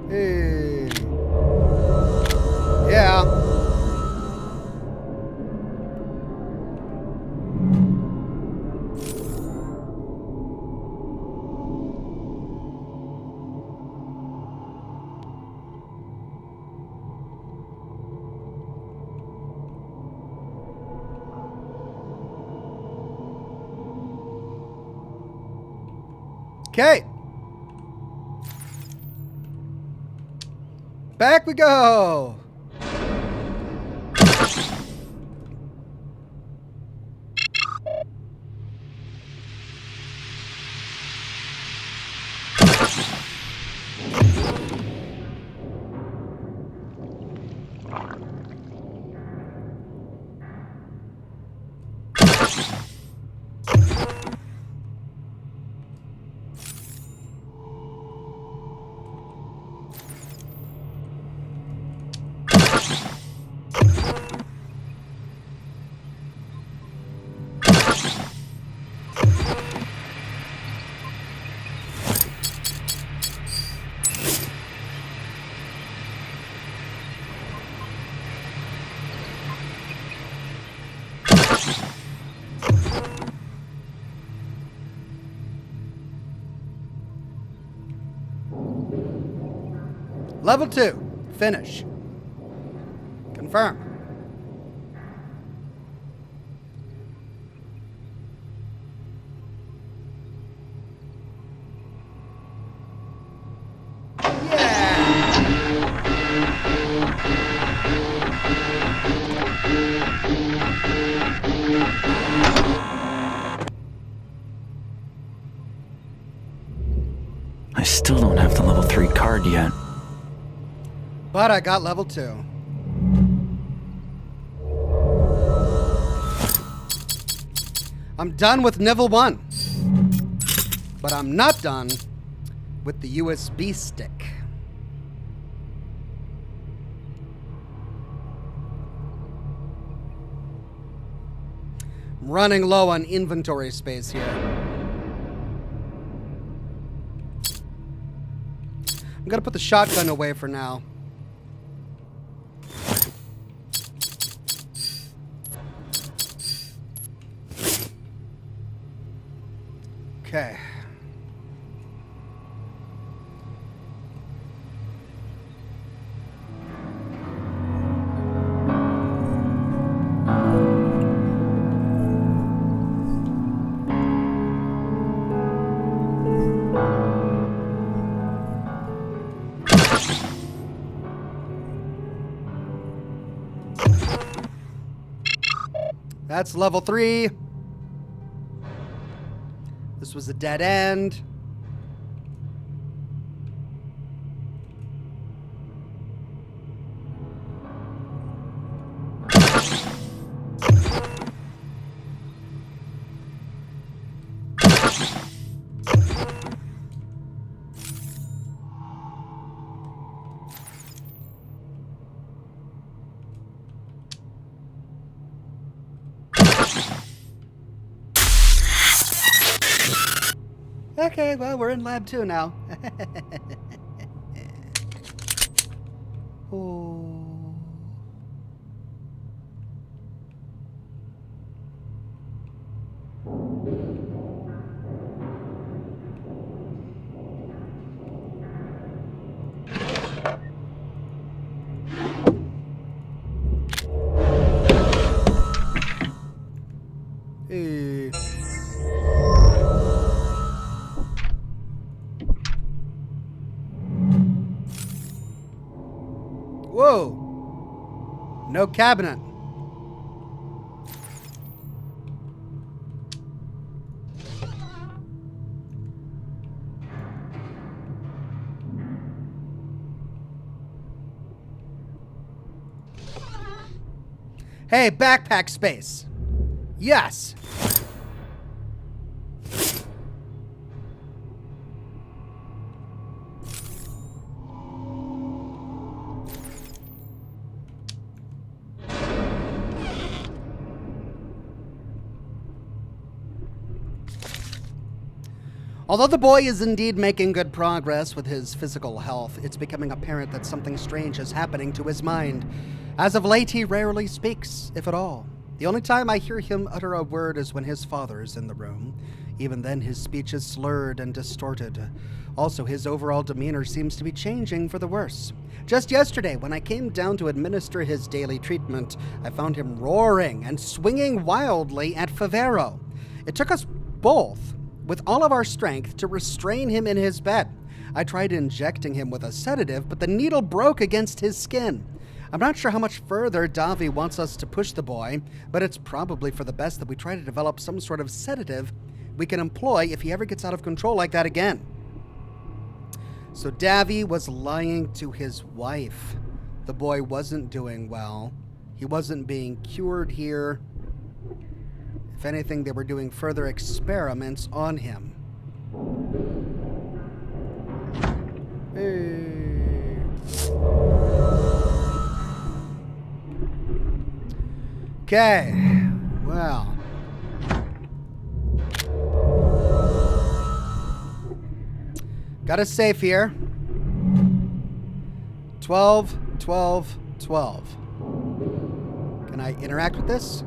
Hey. Yeah. Okay. Back we go. Level 2. Finish. Confirm. I still don't have the level 3 card yet. But I got level 2. I'm done with level 1. But I'm not done with the USB stick. I'm running low on inventory space here. I'm gonna put the shotgun away for now. Okay. That's level 3. This was a dead end. Okay, well, we're in lab 2 now. Oh. Hey. Whoa! No cabinet. Hey, backpack space. Yes. Although the boy is indeed making good progress with his physical health, it's becoming apparent that something strange is happening to his mind. As of late, he rarely speaks, if at all. The only time I hear him utter a word is when his father is in the room. Even then, his speech is slurred and distorted. Also, his overall demeanor seems to be changing for the worse. Just yesterday, when I came down to administer his daily treatment, I found him roaring and swinging wildly at Favero. It took us both, with all of our strength, to restrain him in his bed. I tried injecting him with a sedative, but the needle broke against his skin. I'm not sure how much further Davi wants us to push the boy, but it's probably for the best that we try to develop some sort of sedative we can employ if he ever gets out of control like that again. So Davi was lying to his wife. The boy wasn't doing well. He wasn't being cured here. If anything, they were doing further experiments on him. Hey. Okay, well. Got a safe here. 12, 12, 12. Can I interact with this?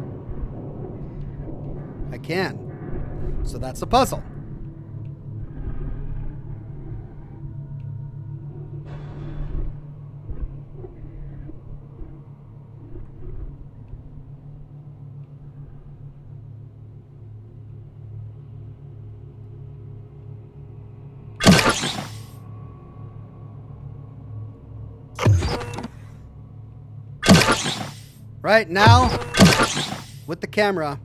I can. So that's a puzzle. Right now, with the camera.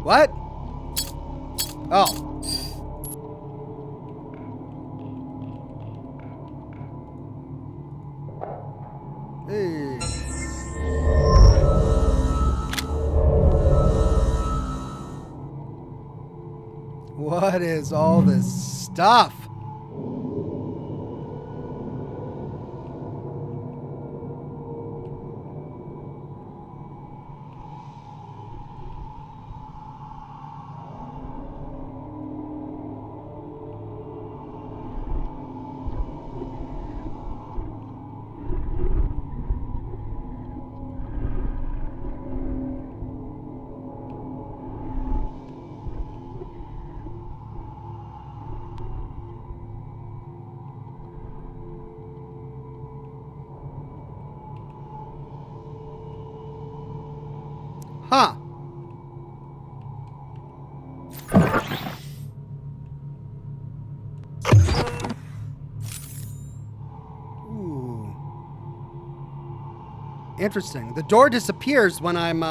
What? Oh. Hey. Whoa. What is all this stuff? Huh. Ooh. Interesting. The door disappears when I'm,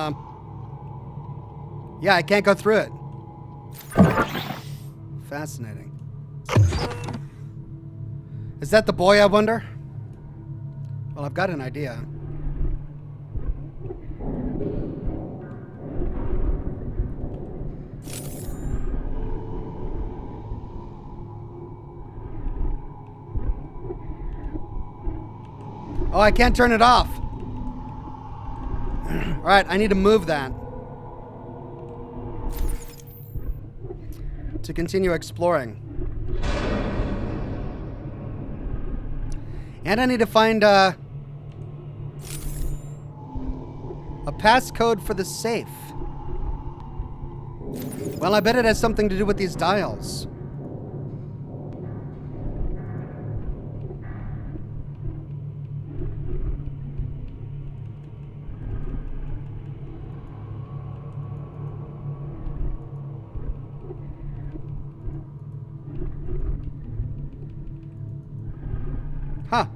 yeah, I can't go through it. Fascinating. Is that the boy, I wonder? Well, I've got an idea. Oh, I can't turn it off. All right, I need to move that to continue exploring. And I need to find a passcode for the safe. Well, I bet it has something to do with these dials. Huh.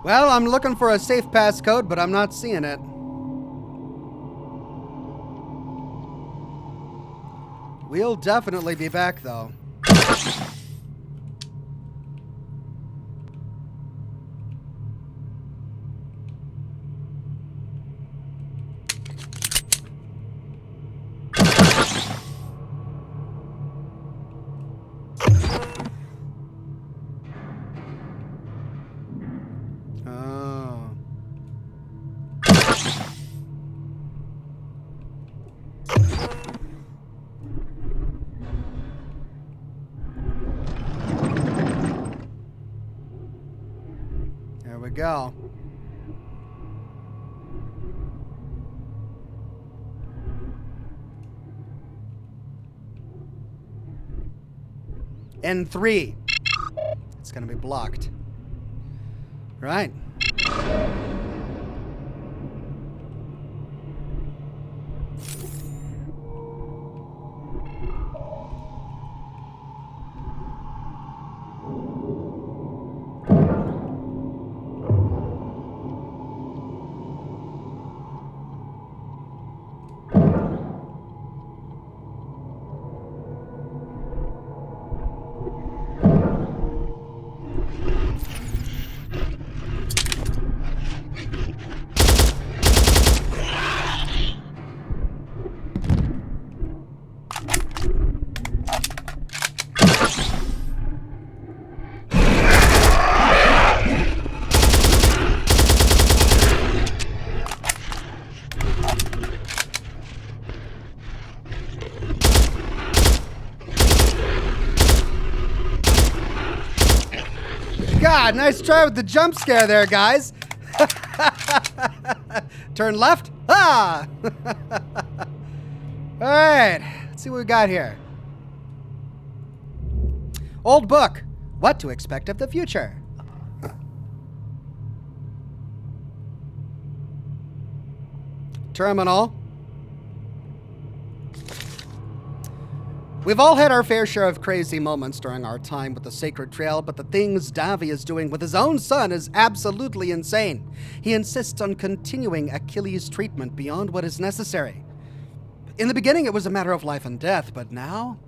Well, I'm looking for a safe passcode, but I'm not seeing it. We'll definitely be back, though. There we go. N3. It's going to be blocked. Right. God, nice try with the jump scare there, guys. Turn left. Ah! All right, let's see what we got here. Old book. What to expect of the future. Terminal. We've all had our fair share of crazy moments during our time with the Sacred Trail, but the things Davy is doing with his own son is absolutely insane. He insists on continuing Achilles' treatment beyond what is necessary. In the beginning, it was a matter of life and death, but now,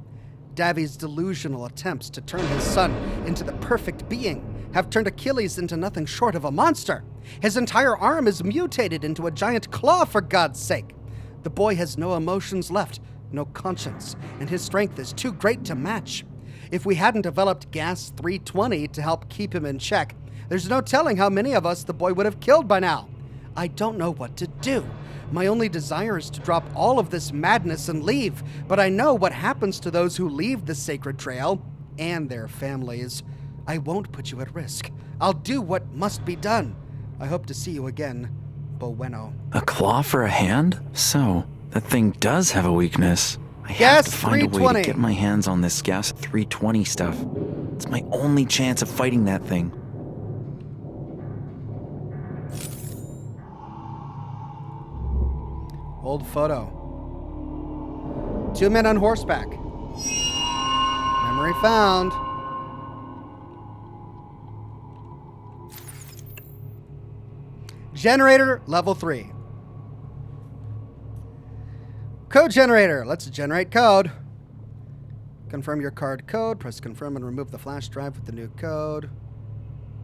Davy's delusional attempts to turn his son into the perfect being have turned Achilles into nothing short of a monster. His entire arm is mutated into a giant claw, for God's sake. The boy has no emotions left, no conscience, and his strength is too great to match. If we hadn't developed Gas 320 to help keep him in check, there's no telling how many of us the boy would have killed by now. I don't know what to do. My only desire is to drop all of this madness and leave, but I know what happens to those who leave the Sacred Trail and their families. I won't put you at risk. I'll do what must be done. I hope to see you again, Bueno. A claw for a hand? So, that thing does have a weakness. I have Gas to find a way 320. to get my hands on this Gas 320 stuff. It's my only chance of fighting that thing. Old photo. 2 men on horseback. Memory found. Generator, level 3. Code generator. Let's generate code. Confirm your card code. Press confirm and remove the flash drive with the new code.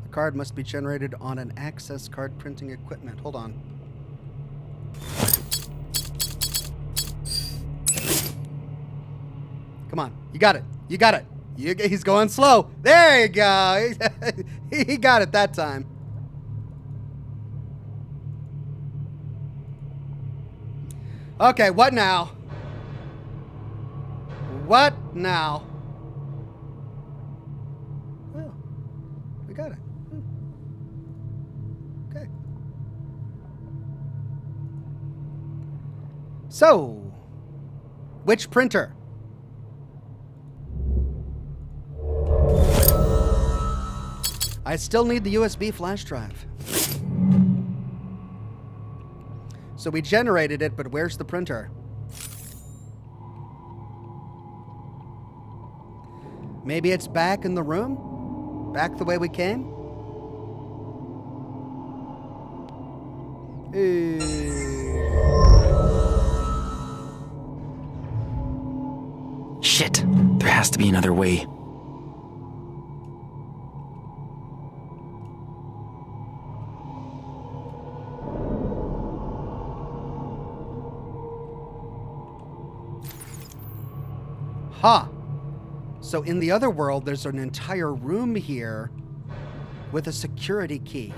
The card must be generated on an access card printing equipment. Hold on. Come on. You got it. You got it. He's going slow. There you go. He got it that time. Okay, what now? What now? Oh, we got it. Okay. So, which printer? I still need the USB flash drive. So we generated it, but where's the printer? Maybe it's back in the room? Back the way we came? Shit, there has to be another way. Huh. So in the other world, there's an entire room here with a security key.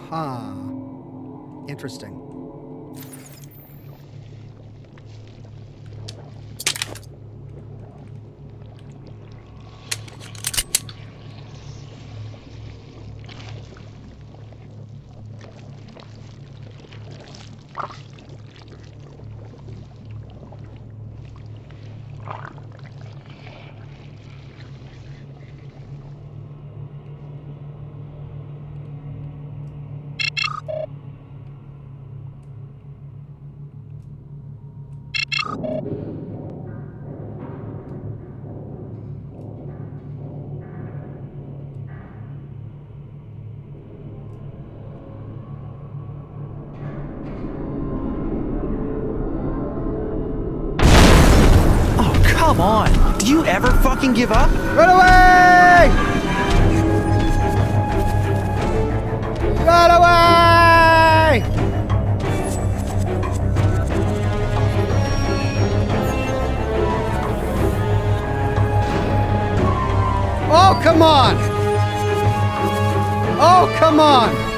Huh. Interesting. Come on, do you ever fucking give up? Run away! Run away! Oh, come on! Oh, come on!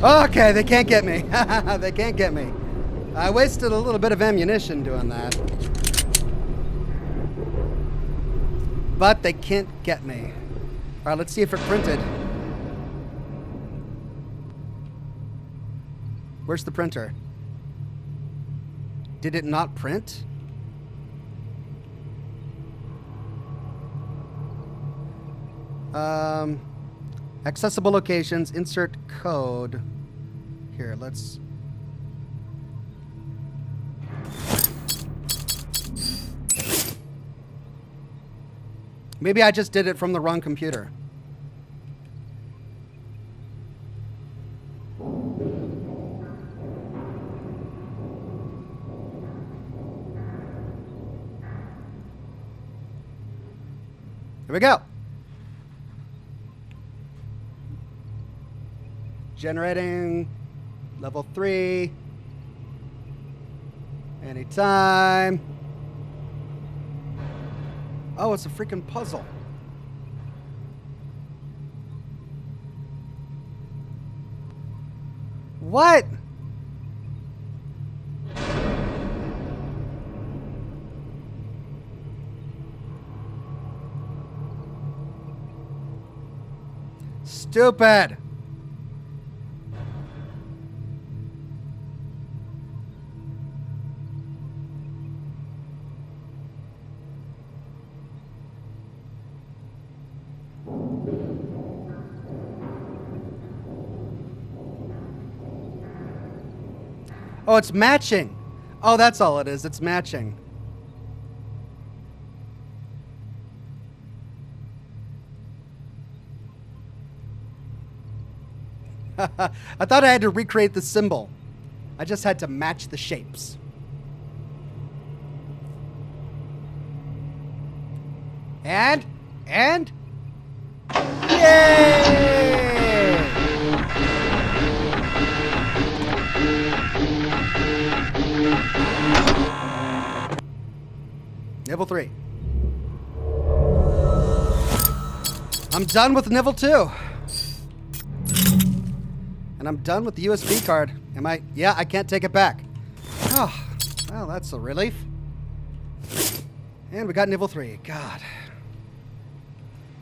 Okay, they can't get me. They can't get me. I wasted a little bit of ammunition doing that. But they can't get me. All right, let's see if it printed. Where's the printer? Did it not print? Accessible locations, insert code. Here, let's... Maybe I just did it from the wrong computer. Here we go. Generating level 3. Anytime. Oh, it's a freaking puzzle. What? Stupid. Oh, it's matching. Oh, that's all it is. It's matching. I thought I had to recreate the symbol. I just had to match the shapes. And? Yay! Level 3. I'm done with level 2. And I'm done with the USB card. Am I? Yeah, I can't take it back. Oh, well, that's a relief. And we got level 3. God.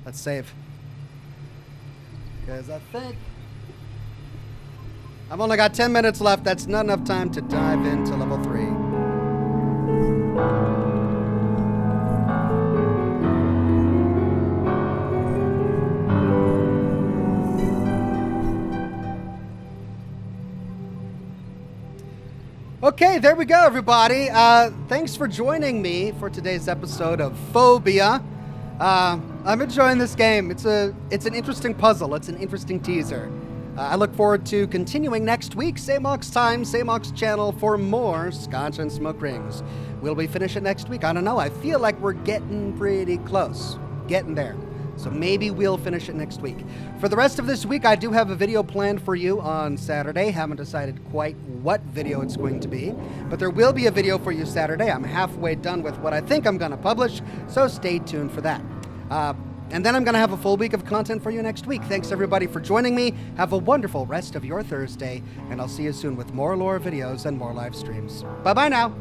Let's save. Because I think I've only got 10 minutes left. That's not enough time to dive into level 3. Okay, there we go, everybody. Thanks for joining me for today's episode of Phobia. I'm enjoying this game. It's an interesting puzzle. It's an interesting teaser. I look forward to continuing next week, same Ox time, same Ox channel, for more Scotch and Smoke Rings. Will we finish it next week? I don't know. I feel like we're getting pretty close. Getting there. So maybe we'll finish it next week. For the rest of this week, I do have a video planned for you on Saturday. Haven't decided quite what video it's going to be, but there will be a video for you Saturday. I'm halfway done with what I think I'm going to publish, so stay tuned for that. And then I'm going to have a full week of content for you next week. Thanks, everybody, for joining me. Have a wonderful rest of your Thursday, and I'll see you soon with more lore videos and more live streams. Bye-bye now.